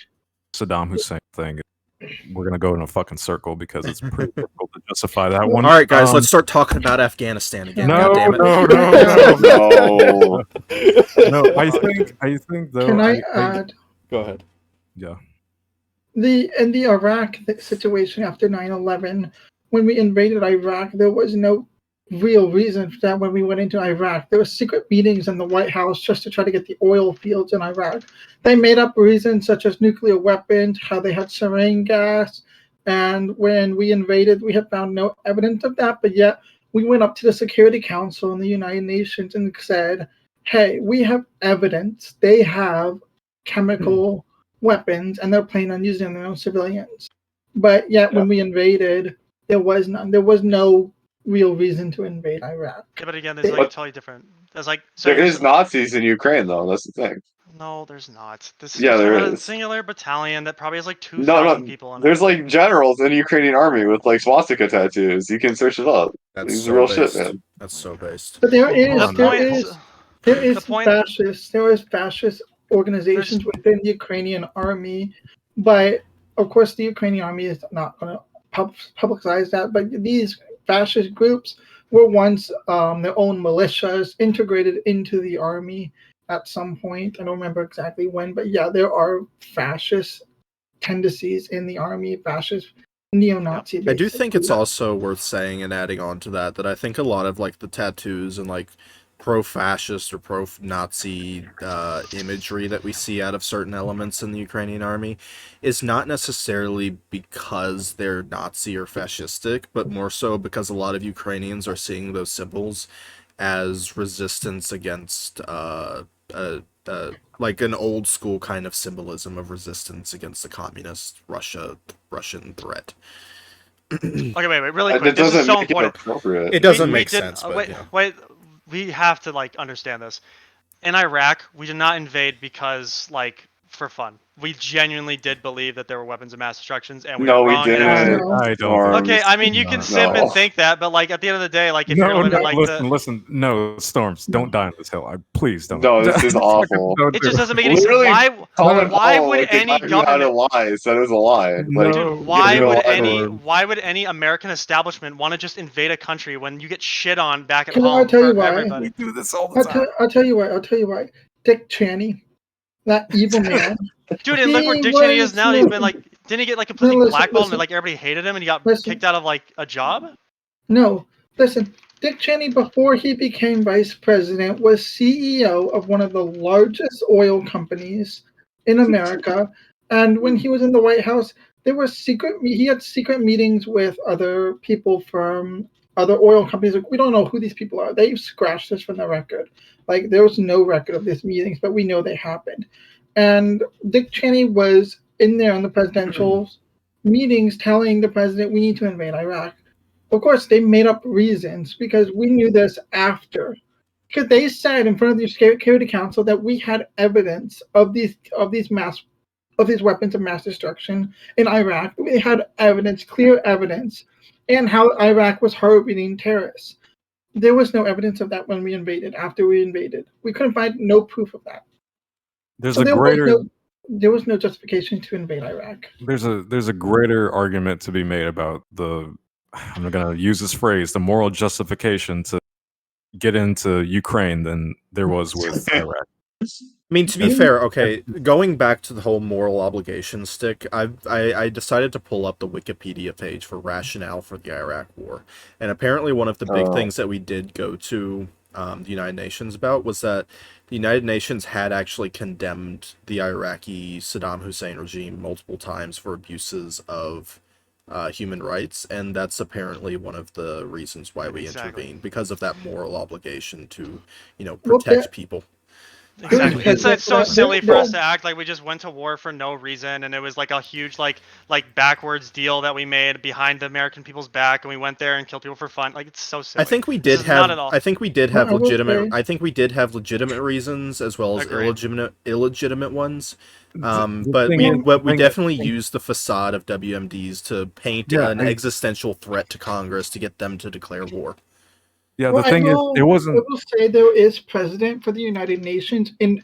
Saddam Hussein thing, we're gonna go in a fucking circle because it's pretty difficult to justify that one. All right, guys, let's start talking about Afghanistan again. No. I think though. Can I add? Go ahead. Yeah. In the Iraq situation after 9/11, when we invaded Iraq, there was no real reason for that. When we went into Iraq, there were secret meetings in the White House just to try to get the oil fields in Iraq. They made up reasons such as nuclear weapons, how they had sarin gas, and when we invaded, we had found no evidence of that, but yet we went up to the Security Council in the United Nations and said, hey, we have evidence they have chemical weapons and they're planning on using them on civilians. But yet when we invaded, there was none. There was no real reason to invade Iraq. Yeah, but again, there's like totally different. There's like there is Nazis in Ukraine though. That's the thing. No, there's not. This is there a is. Singular battalion that probably has like 2,000 people in it. There's like generals in the Ukrainian army with like swastika tattoos. You can search it up. That's so real based. Shit, man. That's so based. But there is fascist organizations within the Ukrainian army, but of course the Ukrainian army is not going to publicize that. But these fascist groups were once their own militias integrated into the army at some point. I don't remember exactly when, but yeah, there are fascist tendencies in the army, fascist neo-Nazi. Basically. I do think it's also worth saying and adding on to that I think a lot of like the tattoos and like pro-fascist or pro-Nazi imagery that we see out of certain elements in the Ukrainian army is not necessarily because they're Nazi or fascistic, but more so because a lot of Ukrainians are seeing those symbols as resistance against like an old school kind of symbolism of resistance against the communist Russian threat. Okay, wait, really quick. This is so important. It doesn't make sense. But, wait. We have to like understand this. In Iraq, we did not invade because like for fun. We genuinely did believe that there were weapons of mass destruction, and we were wrong. We didn't. I don't. Okay, I mean you can simp and think that, but like at the end of the day, like if you're living like listen, no, Storms, don't die on this hill. Please don't. No, this is awful. It just doesn't make any sense. Why would any government lie? Said it was a lie. Dude, why would any American establishment want to just invade a country when you get shit on back at home? I'll tell you why. Everybody? We do this all the time. I'll tell you why. Dick Cheney, that evil man. Dude, and look where Dick Cheney is now. He's been like Didn't he get like completely listen, blackballed listen. and like everybody hated him and he got Listen. kicked out of like a job? No, listen. Dick Cheney, before he became vice president, was CEO of one of the largest oil companies in America. And when he was in the White House, there were he had secret meetings with other people from other oil companies. Like, we don't know who these people are. They've scratched this from the record. Like, there was no record of these meetings, but we know they happened. And Dick Cheney was in there on the presidential meetings telling the president, we need to invade Iraq. Of course, they made up reasons because we knew this after. Because they said in front of the Security Council that we had evidence of these weapons of mass destruction in Iraq. We had evidence, clear evidence, and how Iraq was harboring terrorists. There was no evidence of that when we invaded. After we invaded, we couldn't find no proof of that. There was no justification to invade Iraq. There's a greater argument to be made about I'm going to use this phrase, the moral justification to get into Ukraine than there was with Iraq. I mean, to be fair, okay, going back to the whole moral obligation stick, I decided to pull up the Wikipedia page for rationale for the Iraq War. And apparently one of the big things that we did go to the United Nations about was that the United Nations had actually condemned the Iraqi Saddam Hussein regime multiple times for abuses of human rights, and that's apparently one of the reasons why we intervened, because of that moral obligation to, protect people. Exactly. It's so silly for us to act like we just went to war for no reason, and it was like a huge like backwards deal that we made behind the American people's back, and we went there and killed people for fun. Like, it's so silly. I think we did have legitimate reasons as well as illegitimate ones. But we definitely used the facade of WMDs to paint an existential threat to Congress to get them to declare war. Yeah, the thing is, it wasn't. I will say there is precedent for the United Nations in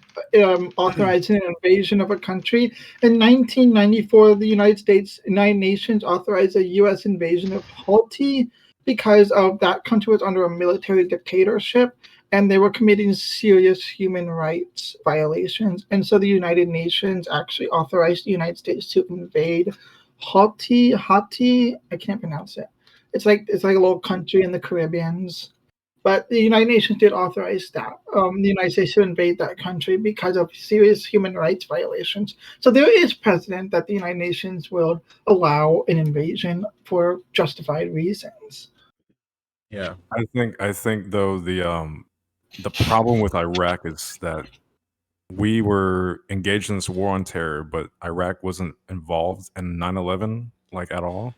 authorizing an invasion of a country. In 1994, the United Nations authorized a U.S. invasion of Haiti because of that country was under a military dictatorship and they were committing serious human rights violations. And so the United Nations actually authorized the United States to invade Haiti. I can't pronounce it. It's like a little country in the Caribbeans. But the United Nations did authorize that, the United States to invade that country because of serious human rights violations. So there is precedent that the United Nations will allow an invasion for justified reasons. Yeah, I think though the problem with Iraq is that we were engaged in this war on terror, but Iraq wasn't involved in 9/11 like at all.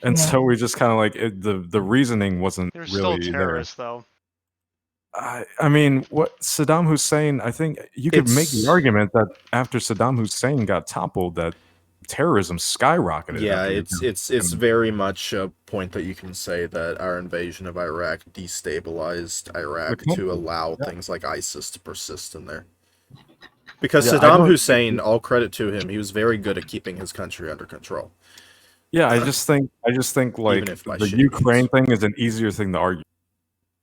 And so we just kind of like the reasoning wasn't They're really still terrorists, though. I mean, what Saddam Hussein? I think you could make the argument that after Saddam Hussein got toppled, that terrorism skyrocketed. Yeah, it's very much a point that you can say that our invasion of Iraq destabilized Iraq to allow things like ISIS to persist in there. Because Saddam Hussein, all credit to him, he was very good at keeping his country under control. Yeah, I just think like the Ukraine thing is an easier thing to argue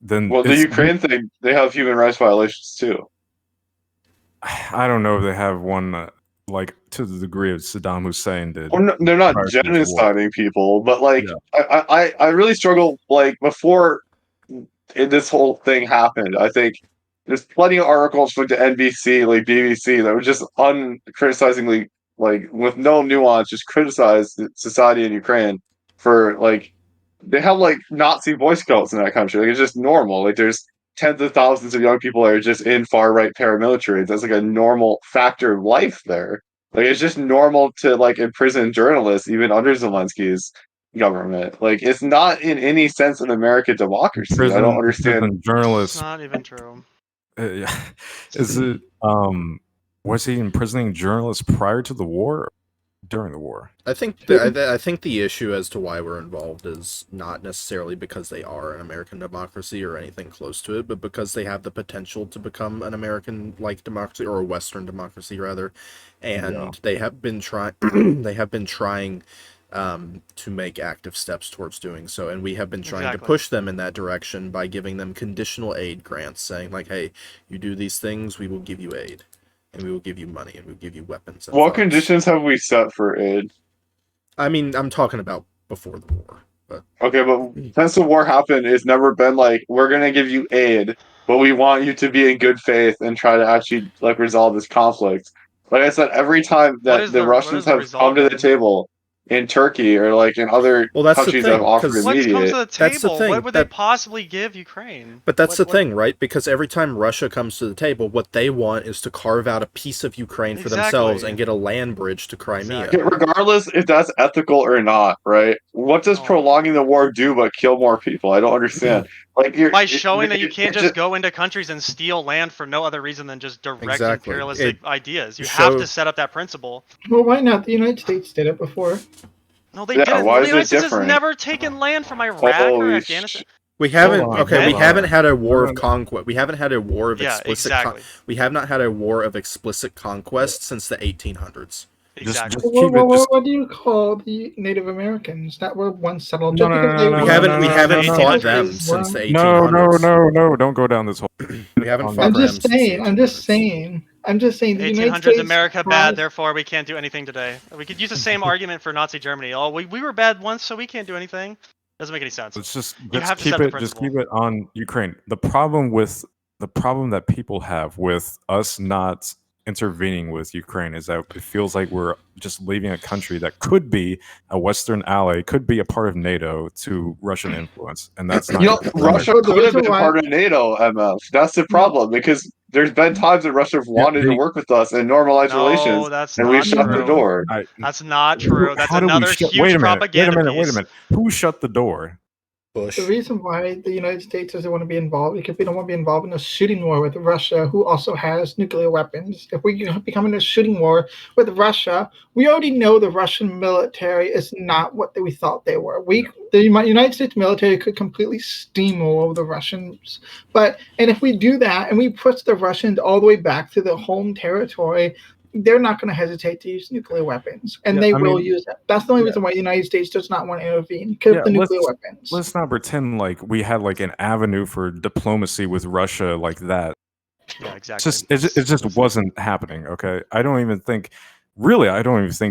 than. Well, the Ukraine thing, they have human rights violations too. I don't know if they have one like to the degree of Saddam Hussein did. Well, no, they're not genociding people, but like I really struggle like before this whole thing happened. I think there's plenty of articles from the NBC, like BBC, that were just uncriticizingly, like with no nuance, just criticize the society in Ukraine for like they have like Nazi Boy Scouts in that country. Like it's just normal. Like there's tens of thousands of young people that are just in far right paramilitaries. That's like a normal factor of life there. Like it's just normal to like imprison journalists even under Zelensky's government. Like it's not in any sense an American democracy. I don't understand. Journalists. It's not even true. Is it was he imprisoning journalists prior to the war or during the war? I think the issue as to why we're involved is not necessarily because they are an American democracy or anything close to it, but because they have the potential to become an American-like democracy, or a Western democracy rather, and they have been trying to make active steps towards doing so, and we have been trying to push them in that direction by giving them conditional aid grants, saying like, hey, you do these things, we will give you aid. And we will give you money, and we'll give you weapons. What conditions have we set for aid? I mean, I'm talking about before the war. But Okay, but since the war happened, it's never been like we're gonna give you aid, but we want you to be in good faith and try to actually like resolve this conflict. Like I said, every time What that is the the Russians have come to the resolving? table in Turkey or like in other Well, that's the countries that have thing, offered 'cause- What comes immediate, to the That's the table? thing, What would they possibly give Ukraine? But that's the What- thing, right? Because every time Russia comes to the table, what they want is to carve out a piece of Ukraine for themselves Exactly. and get a land bridge to Crimea. Exactly. regardless if that's ethical or not, right? What does Oh. prolonging the war do but kill more people? I don't understand. Like you're By showing that you can't it just go into countries and steal land for no other reason than just direct Exactly. imperialistic ideas. You it have to shows- set up that principle. Well, why not? The United States did it before. No, they Yeah, didn't. why The is United it States has different? never taken land from Iraq or Holy Afghanistan. We haven't. Hold on, Okay, we hold haven't on. had a war No, of no. conquest. We haven't had a war of Yeah, explicit. exactly. We have not had a war of explicit conquest since the 1800s. Exactly. Just keep it. What do you call the Native Americans that were once settled? No, Just no, because no, they no, We no, were haven't. We no, haven't no, fought no, them no. since the no, 1800s. no, don't go down this whole. We haven't fought I'm them just since the saying. I'm just 1800s. saying. I'm just saying. The United 1800s States America has- bad, therefore we can't do anything today. We could use the same argument for Nazi Germany. Oh, we were bad once, so we can't do anything. Doesn't make any sense. Let's just have to keep set the it. Just principle. keep it on Ukraine. The problem that people have with us not intervening with Ukraine is that it feels like we're just leaving a country that could be a Western ally, could be a part of NATO to Russian influence, and that's not. Russia But the could have reason been why- part of NATO, MF. That's the problem because there's been times that Russia have wanted to work with us and normalize relations, No, that's and we not shut the true. door. That's not true. That's How do we another shut- huge wait a minute, propaganda Wait a piece. minute. Who shut the door? Bush. The reason why the United States doesn't want to be involved because we don't want to be involved in a shooting war with Russia, who also has nuclear weapons. If we become in a shooting war with Russia, we already know the Russian military is not what we thought they were. The United States military could completely steamroll over the Russians. And if we do that and we push the Russians all the way back to their home territory, they're not going to hesitate to use nuclear weapons, and they will use it. That's the only reason why the United States does not want to intervene because of the nuclear weapons. Let's not pretend like we had like an avenue for diplomacy with Russia like that. Yeah, exactly. It just wasn't happening. Okay, I don't even think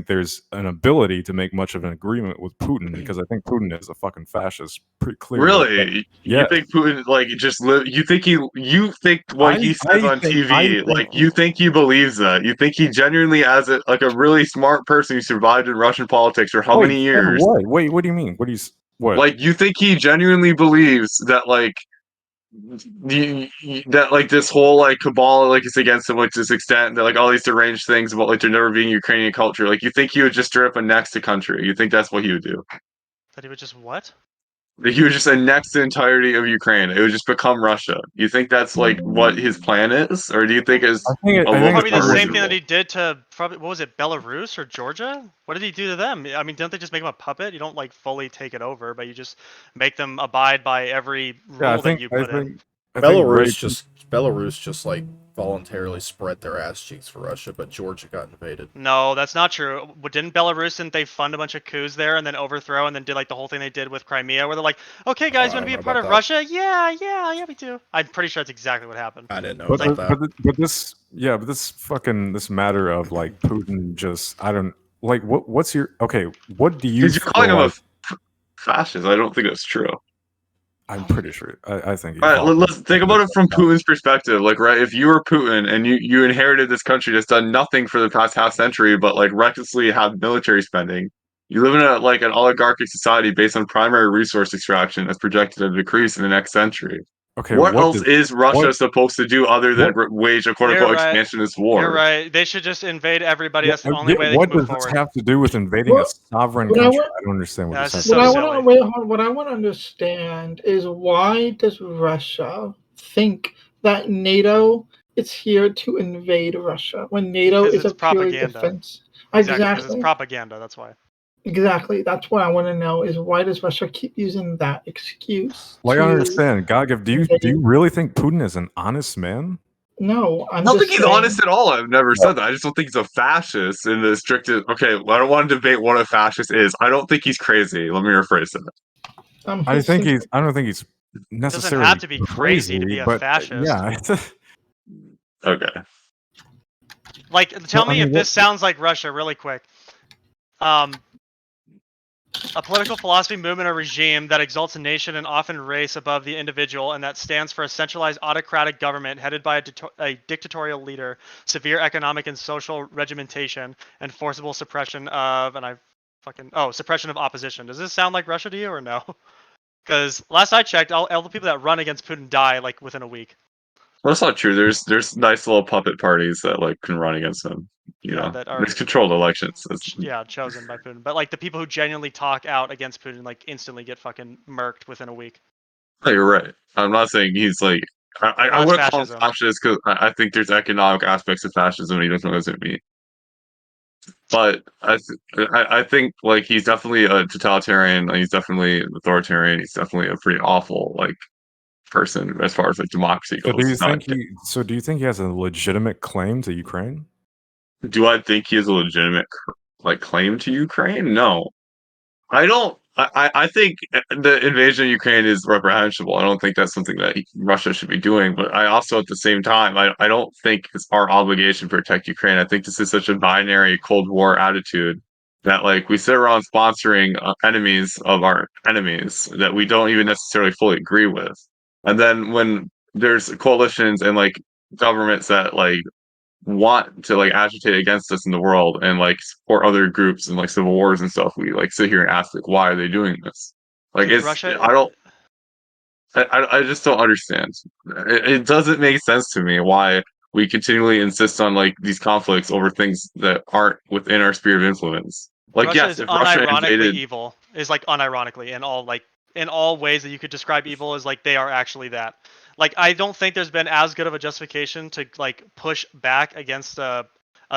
there's an ability to make much of an agreement with Putin because I think Putin is a fucking fascist, pretty clearly. Really? Yeah. You think Putin like just live? You think what he says on TV? Like you think he believes that? You think he genuinely, as a really smart person who survived in Russian politics for how many years? What? Wait, what do you mean? What? Like you think he genuinely believes that that this whole cabal is against him to this extent that all these deranged things about there never being Ukrainian culture, you think he would just straight up annex the country? You think that's what he would do? That he would just what? That he would just annex the entirety of Ukraine? It would just become Russia? You think that's what his plan is, or do you think it's Probably the same thing that he did to what was it, Belarus or Georgia? What did he do to them? I mean, don't they just make him a puppet? You don't fully take it over, but you just make them abide by every rule that you put in. Belarus just voluntarily spread their ass cheeks for Russia, but Georgia got invaded. No, that's not true. Didn't they fund a bunch of coups there and then overthrow and then did the whole thing they did with Crimea where they're like, okay guys, you want to be a part of Russia? Yeah, we do. I'm pretty sure that's exactly what happened. I didn't know about that. But this matter of Putin just, I don't what's your, okay, what do you You're calling him a fascist? I don't think that's true. I'm pretty sure. I think. All right, let's think about it from Putin's perspective. Right, if you were Putin and you inherited this country that's done nothing for the past half century, but recklessly have military spending, you live in an oligarchic society based on primary resource extraction that's projected to decrease in the next century. Okay, what else is Russia supposed to do other than wage a quote-unquote expansionist war? You're right. They should just invade everybody. That's the only way they can move forward. What does this have to do with invading a sovereign country? I don't understand what this has to do. What I want to understand is why does Russia think that NATO is here to invade Russia when NATO is a pure defense? Exactly. Because it's propaganda. That's why. Exactly. That's what I want to know is why does Russia keep using that excuse? I understand. Gagav, do you really think Putin is an honest man? No, I don't think he's honest at all. I've never said that. I just don't think he's a fascist in the strictest. Okay, I don't want to debate what a fascist is. I don't think he's crazy. Let me rephrase that. I don't think he's necessarily. Doesn't have to be crazy to be a fascist. Yeah. Okay. Tell me if this sounds like Russia, really quick. A political philosophy, movement, or regime that exalts a nation and often race above the individual, and that stands for a centralized autocratic government headed by a dictatorial leader, severe economic and social regimentation, and forcible suppression of, suppression of opposition. Does this sound like Russia to you or no? Because last I checked, all the people that run against Putin die like within a week. Well, that's not true. There's nice little puppet parties that like can run against him. You Yeah, know, that are there's controlled elections. chosen by Putin. But like the people who genuinely talk out against Putin, like instantly get fucking murked within a week. Oh, you're right. I'm not saying he's like. I Well, that's wouldn't call him fascism. fascist because I think there's economic aspects of fascism he doesn't know what it mean. But I think like he's definitely a totalitarian. He's definitely an authoritarian. He's definitely a pretty awful like person as far as like democracy So goes. do you He's not. think he has a legitimate claim to Ukraine? Do I think he has a legitimate like claim to Ukraine? No, I don't. I think the invasion of Ukraine is reprehensible. I don't think that's something that Russia should be doing. But I also, at the same time, I don't think it's our obligation to protect Ukraine. I think this is such a binary Cold War attitude that, like, we sit around sponsoring enemies of our enemies that we don't even necessarily fully agree with. And then when there's coalitions and like governments that like want to like agitate against us in the world and like support other groups and like civil wars and stuff, we like sit here and ask like, why are they doing this? Like, Dude, it's Russia. I don't. I just don't understand. It doesn't make sense to me why we continually insist on like these conflicts over things that aren't within our sphere of influence. Like, Russia yes, is if Russia unironically invaded, evil. Is like unironically in all ways that you could describe evil as like they are actually that. Like I don't think there's been as good of a justification to like push back against a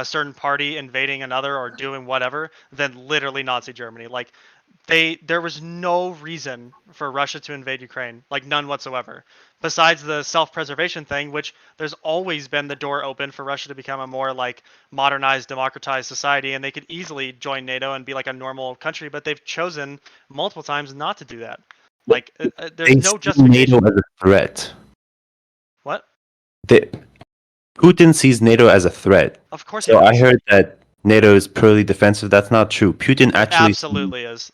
certain party invading another or doing whatever than literally Nazi Germany. Like there was no reason for Russia to invade Ukraine, like none whatsoever. Besides the self-preservation thing, which there's always been the door open for Russia to become a more like modernized, democratized society, and they could easily join NATO and be like a normal country, but they've chosen multiple times not to do that. Like there's They no see justification. NATO as a threat. What? They, Putin sees NATO as a threat. Of course he So I does. heard that NATO is purely defensive. That's not true. Putin actually Absolutely is.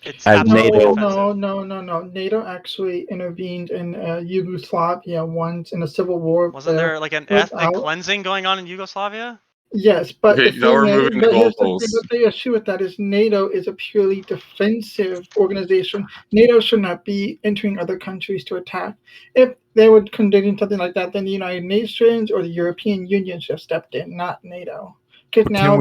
It's as absolutely NATO. defensive. No. NATO actually intervened in Yugoslavia once in a civil war. Wasn't there like an ethnic cleansing going on in Yugoslavia? Yes, but okay, the now thing we're is, moving the but goalposts. the issue with that is NATO is a purely defensive organization. NATO should not be entering other countries to attack. If they were conducting something like that, then the United Nations or the European Union should have stepped in, not NATO. Because now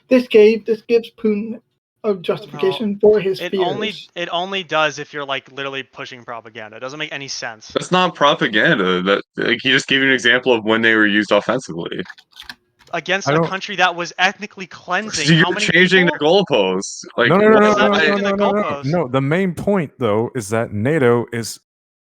this gives Putin a justification for his fears. It only does if you're like literally pushing propaganda. It doesn't make any sense. That's not propaganda. That like he just gave you an example of when they were used offensively. Against a country that was ethnically cleansing. So you're How many changing people? the goalposts. Like, No. The main point, though, is that NATO is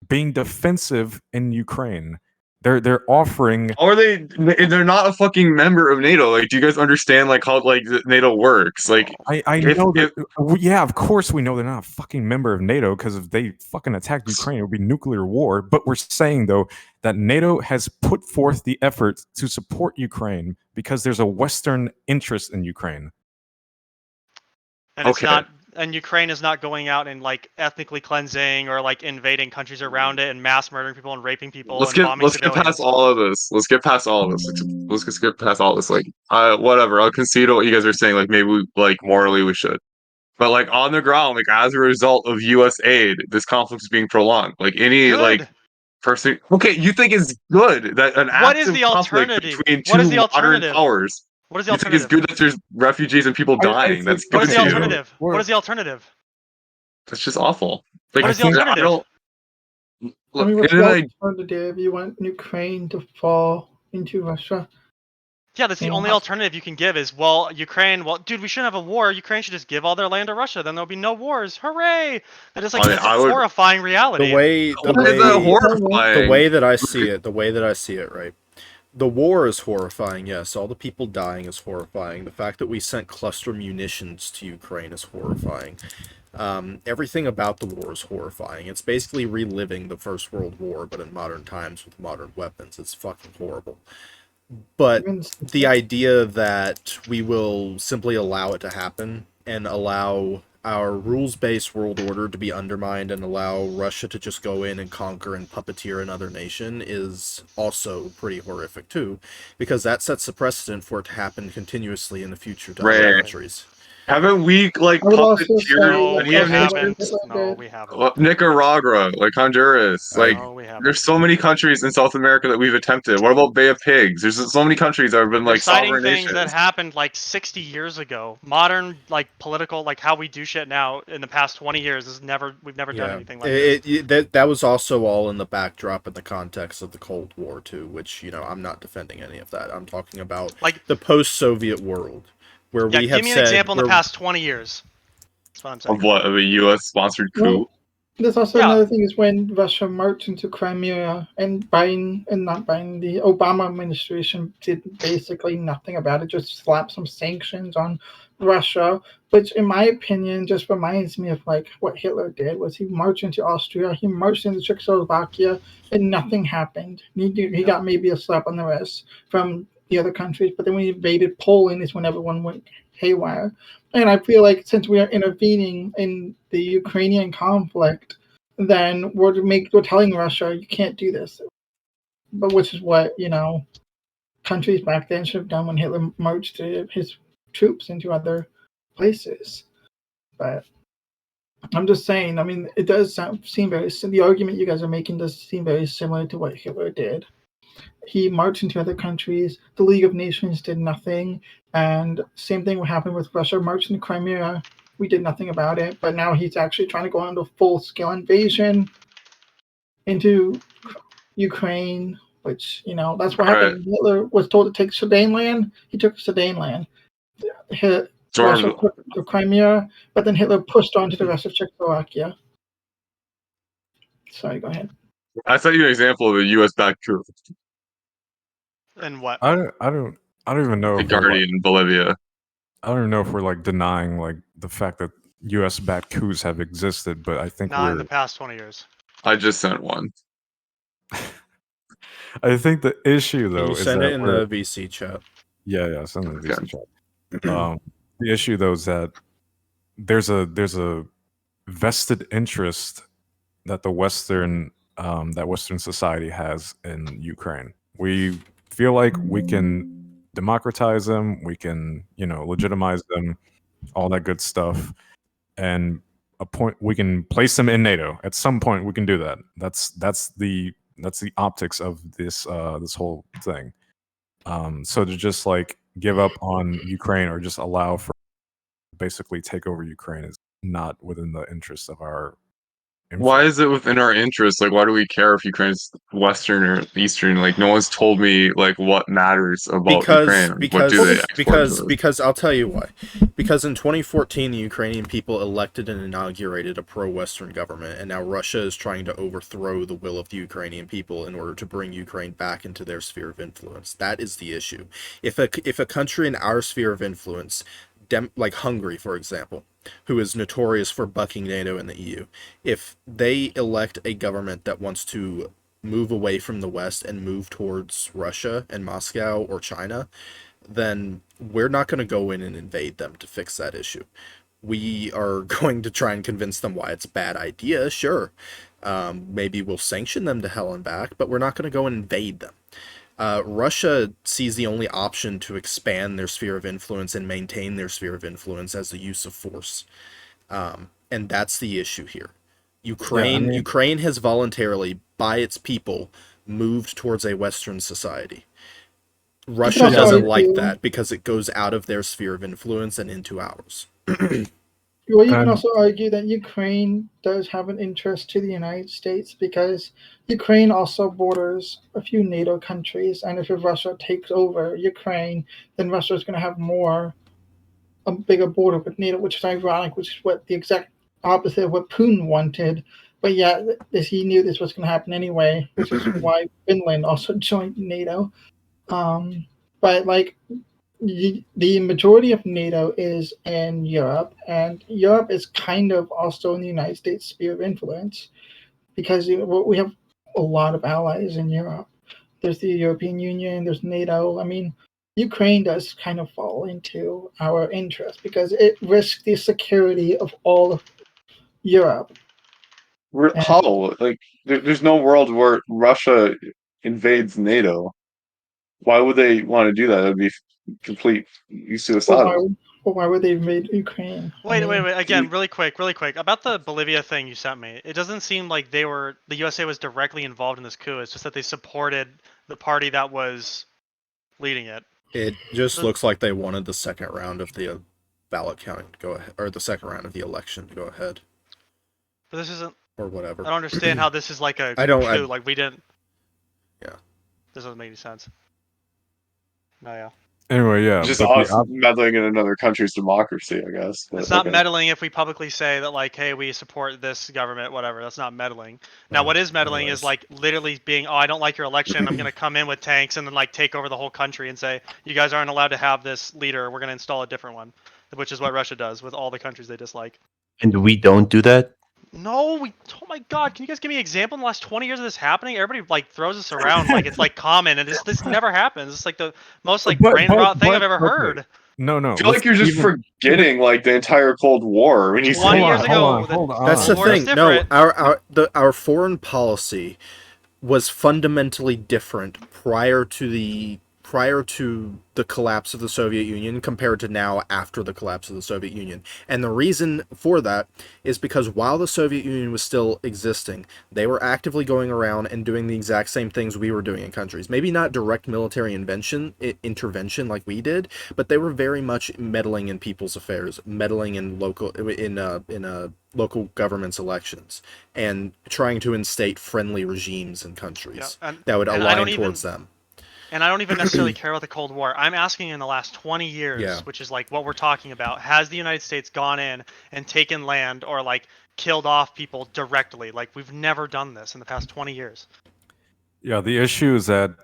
being defensive in Ukraine. They're offering. Or they're not a fucking member of NATO. Like, do you guys understand like how like NATO works? Like, I know that. Yeah, of course we know they're not a fucking member of NATO because if they fucking attacked Ukraine, it would be nuclear war. But we're saying though that NATO has put forth the effort to support Ukraine because there's a Western interest in Ukraine. And it's not, and Ukraine is not going out and like ethnically cleansing or like invading countries around it and mass murdering people and raping people and bombing let's civilians. get past all of this. Let's get past all of this. Let's just get past all this. Like, whatever. I'll concede what you guys are saying. Like, maybe we, like morally we should. But like on the ground, like as a result of U.S. aid, this conflict is being prolonged. Like any like person. Okay, you think it's good that an active conflict between two modern powers? What is the alternative? You think it's good that there's refugees and people dying? That's good. What is the alternative? What is the alternative? That's just awful. Like, what is the alternative? I mean, what's the alternative? You want Ukraine to fall into Russia? Yeah, that's the only alternative you can give is, well, Ukraine, well, dude, we shouldn't have a war. Ukraine should just give all their land to Russia. Then there'll be no wars. Hooray! That is like it's a horrifying reality. The way that I see it, right? The war is horrifying, yes. All the people dying is horrifying. The fact that we sent cluster munitions to Ukraine is horrifying. Everything about the war is horrifying. It's basically reliving the First World War, but in modern times with modern weapons. It's fucking horrible. But the idea that we will simply allow it to happen and allow our rules-based world order to be undermined and allow Russia to just go in and conquer and puppeteer another nation is also pretty horrific too, because that sets a precedent for it to happen continuously in the future to other Right. countries. Haven't we like I would also say puppeteered No, any we of nations? haven't. No, we haven't. Nicaragua, like Honduras, like No, we haven't. there's so many countries in South America that we've attempted. What about Bay of Pigs? There's so many countries that have been You're like citing sovereign things that nations. happened like 60 years ago. Modern, like political, like how we do shit now in the past 20 years we've never done anything like this. That was also all in the backdrop and the context of the Cold War too, which I'm not defending any of that. I'm talking about Like the post-Soviet world, where yeah, we have give me an said example in the we're- past 20 years. That's what I'm saying. Of what? Of a U.S. sponsored coup? Well, there's also Yeah. another thing is when Russia marched into Crimea and the Obama administration did basically nothing about it, just slapped some sanctions on Russia, which in my opinion just reminds me of like what Hitler did was he marched into Austria, he marched into Czechoslovakia, and nothing happened. He got maybe a slap on the wrist from the other countries, but then when he invaded Poland is when everyone went haywire. And I feel like since we are intervening in the Ukrainian conflict, then we're telling Russia you can't do this. But which is what countries back then should have done when Hitler marched his troops into other places. But I'm just saying. I mean, it does seem very. The argument you guys are making does seem very similar to what Hitler did. He marched into other countries. The League of Nations did nothing. And same thing would happen with Russia marched into Crimea. We did nothing about it. But now he's actually trying to go on a full-scale invasion into Ukraine, which, that's what happened. Hitler was told to take Sudanland. He took Sudanland. Russia took Crimea, but then Hitler pushed on to the rest of Czechoslovakia. Sorry, go ahead. I thought you an example of a U.S.-backed coup. And what? I don't even know. The Guardian, Bolivia. I don't even know if we're like denying like the fact that U.S. backed coups have existed, but I think Not in the past 20 years. I just sent one. I think the issue though Can you is send that it in the VC chat? Yeah, send it in the VC chat. The issue though is that there's a vested interest that the Western society has in Ukraine. We feel like we can democratize them, we can legitimize them, all that good stuff, and we can place them in NATO. At some point, we can do that. That's the optics of this whole thing. So to just like give up on Ukraine or just allow for basically take over Ukraine is not within the interests of our. Why is it within our interest? Like, why do we care if Ukraine's Western or Eastern? Like, no one's told me like what matters about Ukraine. What do they export to us? Because I'll tell you why. Because in 2014, the Ukrainian people elected and inaugurated a pro-Western government, and now Russia is trying to overthrow the will of the Ukrainian people in order to bring Ukraine back into their sphere of influence. That is the issue. If a country in our sphere of influence, like Hungary, for example, who is notorious for bucking NATO and the EU, if they elect a government that wants to move away from the West and move towards Russia and Moscow or China, then we're not going to go in and invade them to fix that issue. We are going to try and convince them why it's a bad idea, sure. Maybe we'll sanction them to hell and back, but we're not going to go and invade them. Russia sees the only option to expand their sphere of influence and maintain their sphere of influence as the use of force. And that's the issue here. Ukraine has voluntarily, by its people, moved towards a Western society. Russia doesn't like that because it goes out of their sphere of influence and into ours. Well, you can also argue that Ukraine does have an interest to the United States because Ukraine also borders a few NATO countries, and if Russia takes over Ukraine, then Russia is going to have a bigger border with NATO, which is ironic, which is what the exact opposite of what Putin wanted. But yeah, he knew this was going to happen anyway, which is why Finland also joined NATO. But like, the majority of NATO is in Europe, and Europe is kind of also in the United States sphere of influence because we have a lot of allies in Europe. There's the European Union, there's NATO. I mean, Ukraine does kind of fall into our interest because it risks the security of all of Europe. How? Like, there's no world where Russia invades NATO. Why would they want to do that? That would be complete But suicidal. why would they invade Ukraine? Wait. Again, really quick. About the Bolivia thing you sent me. It doesn't seem like the USA was directly involved in this coup. It's just that they supported the party that was leading it. It just looks like they wanted the second round of the ballot counting to go ahead, or the second round of the election to go ahead, But this isn't. or whatever. I don't understand how this is like a I don't- coup. Like we didn't. Yeah. This doesn't make any sense. No, yeah. Anyway, yeah. Just but us meddling in another country's democracy, I guess. It's not meddling if we publicly say that, like, hey, we support this government, whatever. That's not meddling. Now, what is meddling is, like, literally being, oh, I don't like your election. I'm going to come in with tanks and then, like, take over the whole country and say, you guys aren't allowed to have this leader. We're going to install a different one, which is what Russia does with all the countries they dislike. And we don't do that? No, oh my god, can you guys give me an example in the last 20 years of this happening? Everybody, like, throws this around like it's, like, common, and this never happens. It's, like, the most, like, brain rot thing I've ever heard. No. I feel like you're just forgetting like the entire Cold War when you 20 say years that. ago. Hold on. That's the War is thing. No, different. our foreign policy was fundamentally different prior to the collapse of the Soviet Union compared to now after the collapse of the Soviet Union. And the reason for that is because while the Soviet Union was still existing, they were actively going around and doing the exact same things we were doing in countries. Maybe not direct military intervention like we did, but they were very much meddling in people's affairs, meddling in local government's elections, and trying to instate friendly regimes in countries that would align towards them. And I don't even necessarily care about the Cold War. I'm asking in the last 20 years, which is like what we're talking about, has the United States gone in and taken land or like killed off people directly? Like we've never done this in the past 20 years. Yeah, the issue is that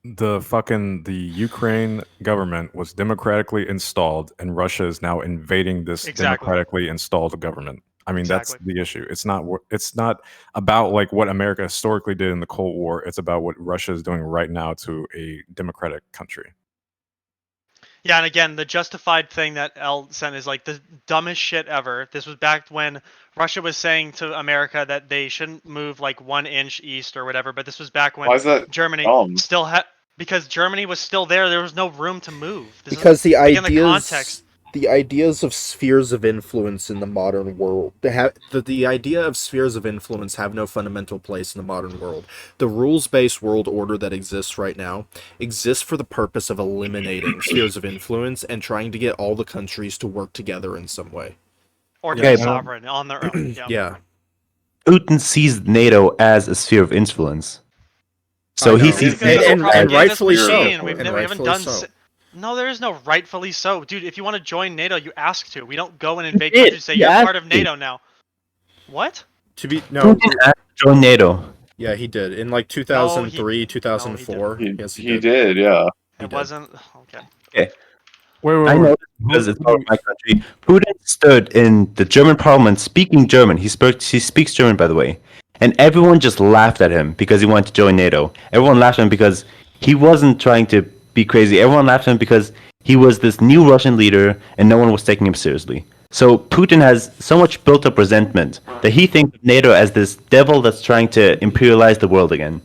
the Ukraine government was democratically installed, and Russia is now invading this democratically installed government. I mean, that's the issue. It's not about like what America historically did in the Cold War. It's about what Russia is doing right now to a democratic country. Yeah, and again, the justified thing that L sent is like the dumbest shit ever. This was back when Russia was saying to America that they shouldn't move like 1 inch east or whatever. But this was back when Germany still had, because Germany was still there. There was no room to move. Because the ideas of spheres of influence in the modern world, the idea of spheres of influence have no fundamental place in the modern world. The rules-based world order that exists right now exists for the purpose of eliminating spheres of influence and trying to get all the countries to work together in some way. Or be sovereign on their own. Yeah. Putin sees NATO as a sphere of influence. So he sees and rightfully so. No, there is no rightfully so. Dude, if you want to join NATO, you ask to. We don't go and invade countries and say, you're part of NATO now. What? Putin asked to join NATO. Yeah, he did. In like 2003, 2004. He did, yeah. It wasn't... Okay. Wait. I know because it's part of my country. Putin stood in the German parliament speaking German. He speaks German, by the way. And everyone just laughed at him because he wanted to join NATO. Everyone laughed at him because he wasn't trying to be crazy. Everyone laughed at him because he was this new Russian leader and no one was taking him seriously. So Putin has so much built up resentment that he thinks of NATO as this devil that's trying to imperialize the world again.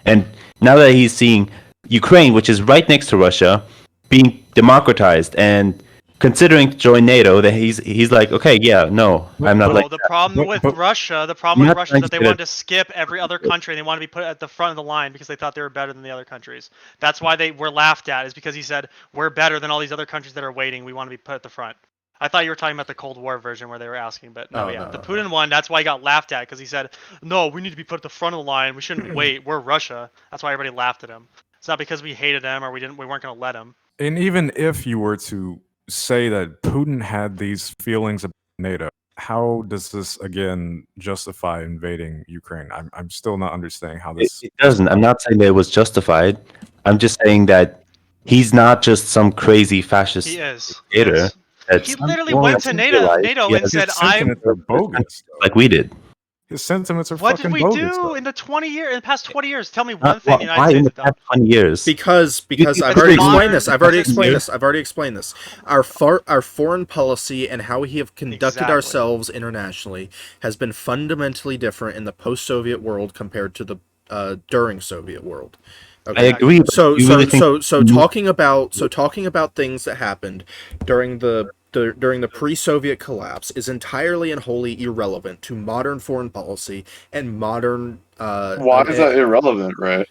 And now that he's seeing Ukraine, which is right next to Russia, being democratized and considering to join NATO, that he's like, okay, yeah, no, I'm not like. The problem with Russia is that they wanted to skip every other country and they wanted to be put at the front of the line because they thought they were better than the other countries. That's why they were laughed at, is because he said, we're better than all these other countries that are waiting. We want to be put at the front. I thought you were talking about the Cold War version where they were asking, but no. The Putin one, that's why he got laughed at, because he said, no, we need to be put at the front of the line. We shouldn't wait. We're Russia. That's why everybody laughed at him. It's not because we hated him or we weren't going to let him. And even if you were to say that Putin had these feelings about NATO, how does this again justify invading Ukraine? I'm still not understanding how this. It doesn't. I'm not saying that it was justified. I'm just saying that he's not just some crazy fascist dictator. He literally went to NATO and said, "I'm bogus," like we did. His sentiments are What fucking did we bogus. do though. in the past 20 years? Tell me one thing the United Why in States the has done. past 20 years? Because think I've it's already modern- explained this. I've already Yes. explained this. Our foreign policy and how we have conducted Exactly. ourselves internationally has been fundamentally different in the post-Soviet world compared to the during Soviet world. I agree. But So you really think talking about things that happened during the pre-Soviet collapse is entirely and wholly irrelevant to modern foreign policy and modern. Why is that irrelevant, right?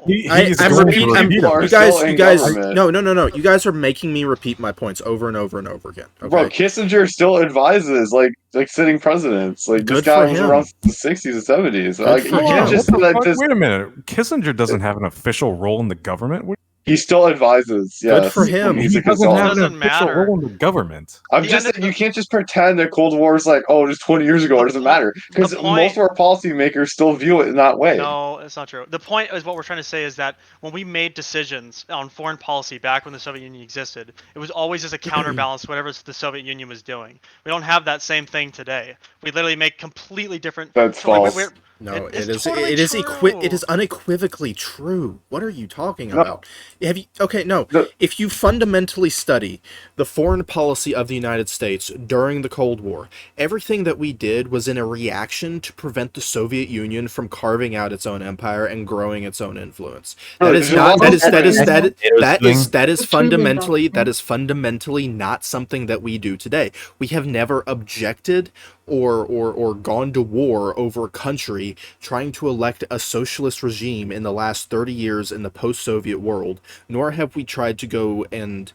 He's I'm going repeating. to repeat people are it. You guys. still in You guys. government. No. You guys are making me repeat my points over and over and over again. Okay. Bro, Kissinger still advises like sitting presidents. Like this Good guy for was him. around since the 60s and 70s. Good Like for you him. can't just What say the that fuck? just Wait a minute. Kissinger doesn't have an official role in the government. he still advises. Good Yes, for him. He's He a doesn't consultant. have an Doesn't official matter. role in the government. I'm The just end saying of you can't just pretend that Cold War is like, oh, just 20 years ago. It doesn't matter because point- most of our policymakers still view it in that way. No, it's not true. The point is what we're trying to say is that when we made decisions on foreign policy back when the Soviet Union existed, it was always as a counterbalance to whatever the Soviet Union was doing. We don't have that same thing today. We literally make completely different. That's false. No, it's it is totally it is true. it is unequivocally true. What are you talking No. about? Have you no. If you fundamentally study the foreign policy of the United States during the Cold War, everything that we did was in a reaction to prevent the Soviet Union from carving out its own empire and growing its own influence. That is not that is fundamentally not something that we do today. We have never objected or gone to war over a country trying to elect a socialist regime in the last 30 years in the post-Soviet world, nor have we tried to go and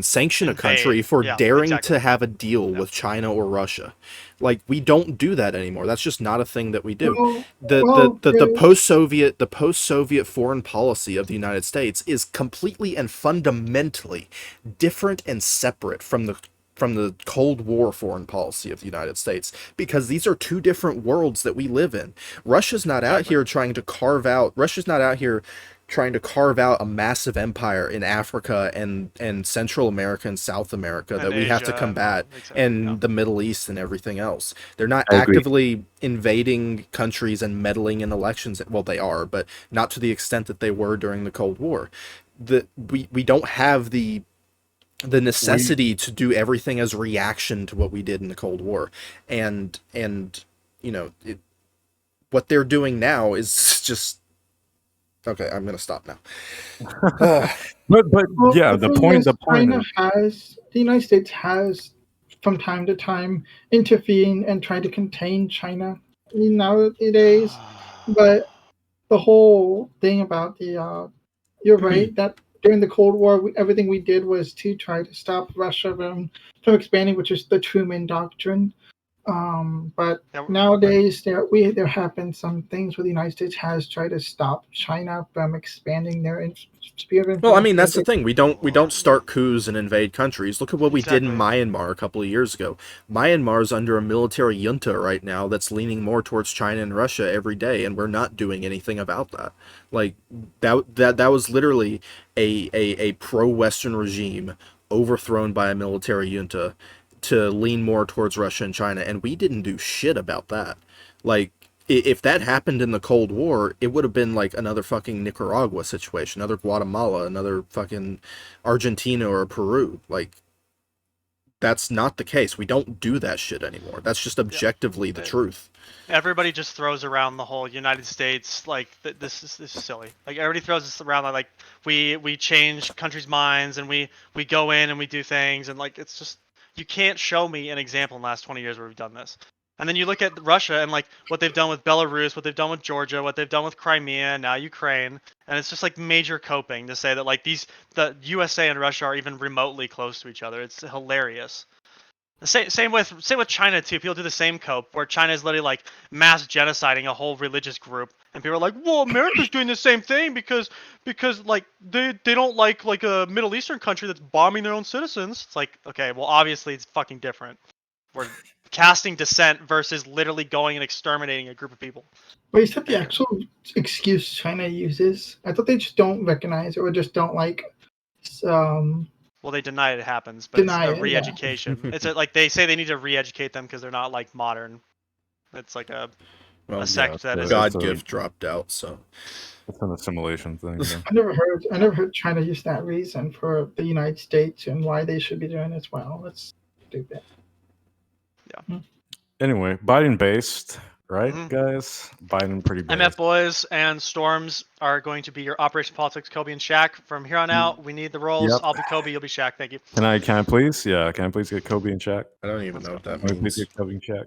sanction a country for daring to have a deal with China or Russia. Like, we don't do that anymore. That's just not a thing that we do. The post-Soviet foreign policy of the United States is completely and fundamentally different and separate from the Cold War foreign policy of the United States, because these are two different worlds that we live in. Russia's not out here trying to carve out a massive empire in Africa and Central America and South America that we have to combat, and the Middle East and everything else. They're not actively invading countries and meddling in elections. Well, they are, but not to the extent that they were during the Cold War. We don't have the necessity to do everything as reaction to what we did in the Cold War, and what they're doing now is just okay. I'm gonna stop now. But Well, yeah, the point the United States has from time to time intervened and tried to contain China nowadays, but the whole thing about you're right that during the Cold War, everything we did was to try to stop Russia from expanding, which is the Truman Doctrine. But nowadays, there have been some things where the United States has tried to stop China from expanding their sphere of influence. Well, I mean, that's the thing. We don't start coups and invade countries. Look at what we did in Myanmar a couple of years ago. Myanmar's under a military junta right now that's leaning more towards China and Russia every day, and we're not doing anything about that. Like that was literally a pro-Western regime overthrown by a military junta to lean more towards Russia and China, and we didn't do shit about that. Like, if that happened in the Cold War, it would have been like another fucking Nicaragua situation, another Guatemala, another fucking Argentina or Peru. Like, that's not the case. We don't do that shit anymore. That's just objectively the truth. Everybody just throws around the whole United States like this is silly. Like, everybody throws this around like we change countries' minds and we go in and we do things, and like, it's just, you can't show me an example in the last 20 years where we've done this. And then you look at Russia and like what they've done with Belarus, what they've done with Georgia, what they've done with Crimea, now Ukraine, and it's just like major coping to say that like the USA and Russia are even remotely close to each other. It's hilarious. Same with China too. People do the same cope where China is literally like mass genociding a whole religious group, and people are like, "Well, America's doing the same thing because like they don't like a Middle Eastern country that's bombing their own citizens." It's like, okay, well, obviously it's fucking different. We're casting dissent versus literally going and exterminating a group of people. But is that the actual excuse China uses? I thought they just don't recognize it or just don't like Well, they deny it happens, but Deny it's it, a yeah. re-education. It's like they say they need to re-educate them because they're not like modern. It's like a Well, sect that so is. God it's a- gift dropped out, so It's an assimilation thing. Yeah. I never heard China use that reason for the United States and why they should be doing it as well. That's stupid. Anyway, Biden based, right, Mhm. guys? Biden pretty based. MF Boys and Storms are going to be your Operation Politics, Kobe and Shaq. From here on out, we need the roles. Yep. I'll be Kobe, you'll be Shaq. Thank you. Can I please? Yeah, can I please get Kobe and Shaq? I don't even know what that Can we please means. get Kobe and Shaq?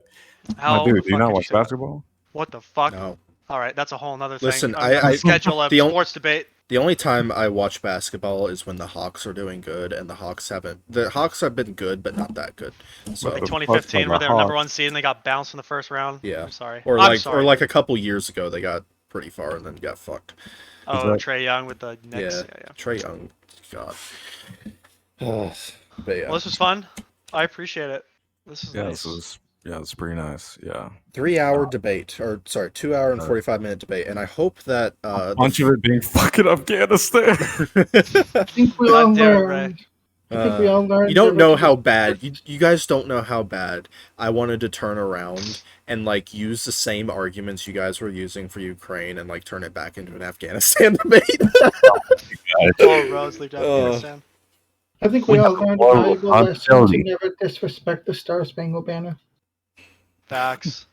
How My dude, the do you fuck not could watch say that? basketball? What the fuck? No. All right, that's a whole nother thing. Listen, I'm gonna schedule a the on- sports debate. The only time I watch basketball is when the Hawks are doing good, and the Hawks haven't. The Hawks have been good, but not that good. So Like the 2015, fuck where are they the were number Hawks? 1 seed and they got bounced in the first round. yeah, I'm sorry. or I'm like sorry. or like a couple years ago, they got pretty far and then got fucked. Oh, that- Trey Young with the Knicks. Yeah, Yeah. Trey Young, God. But yeah, Well, this was fun. I appreciate it. This is Yeah, nice. it's pretty nice. Yeah. 3-hour debate, or sorry, 2 hour and 45-minute debate, and I hope that A bunch of it being fucking Afghanistan. I think we all God damn it, Ray. learned. I think we all learned. You don't know that how bad you guys don't know how bad I wanted to turn around and like use the same arguments you guys were using for Ukraine and like turn it back into an Afghanistan debate. All roads lead to Afghanistan. I think we all learned a Whoa, valuable lesson to hostility. never disrespect the Star Spangled Banner. Facts.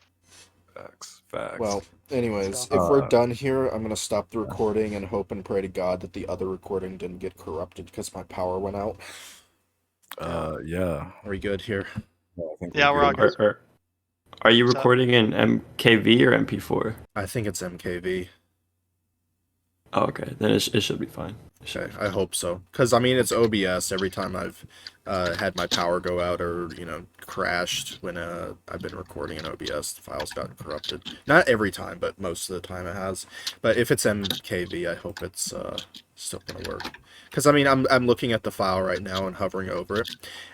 Facts. Well, anyways, So- if we're done here, I'm gonna stop the recording and hope and pray to God that the other recording didn't get corrupted because my power went out. Yeah. Are we good here? I think Yeah, we're all good. good. Are you What's up? recording in MKV or MP4? I think it's MKV. Oh, okay. Then it should be fine. It should Okay, be I fine. hope so. Because, I mean, it's OBS every time I've had my power go out or, crashed when I've been recording in OBS. The files got corrupted. Not every time, but most of the time it has. But if it's MKV, I hope it's still going to work. Because, I mean, I'm looking at the file right now and hovering over it,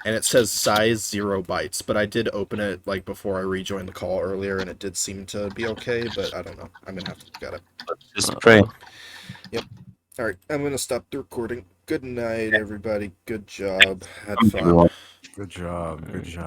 and it says size 0 bytes. But I did open it, like, before I rejoined the call earlier, and it did seem to be okay, but I don't know. I'm going to have to look at it. Just pray. All right, I'm going to stop the recording. Good night, everybody. Good job. Had fun. Everyone. Good job. Good job.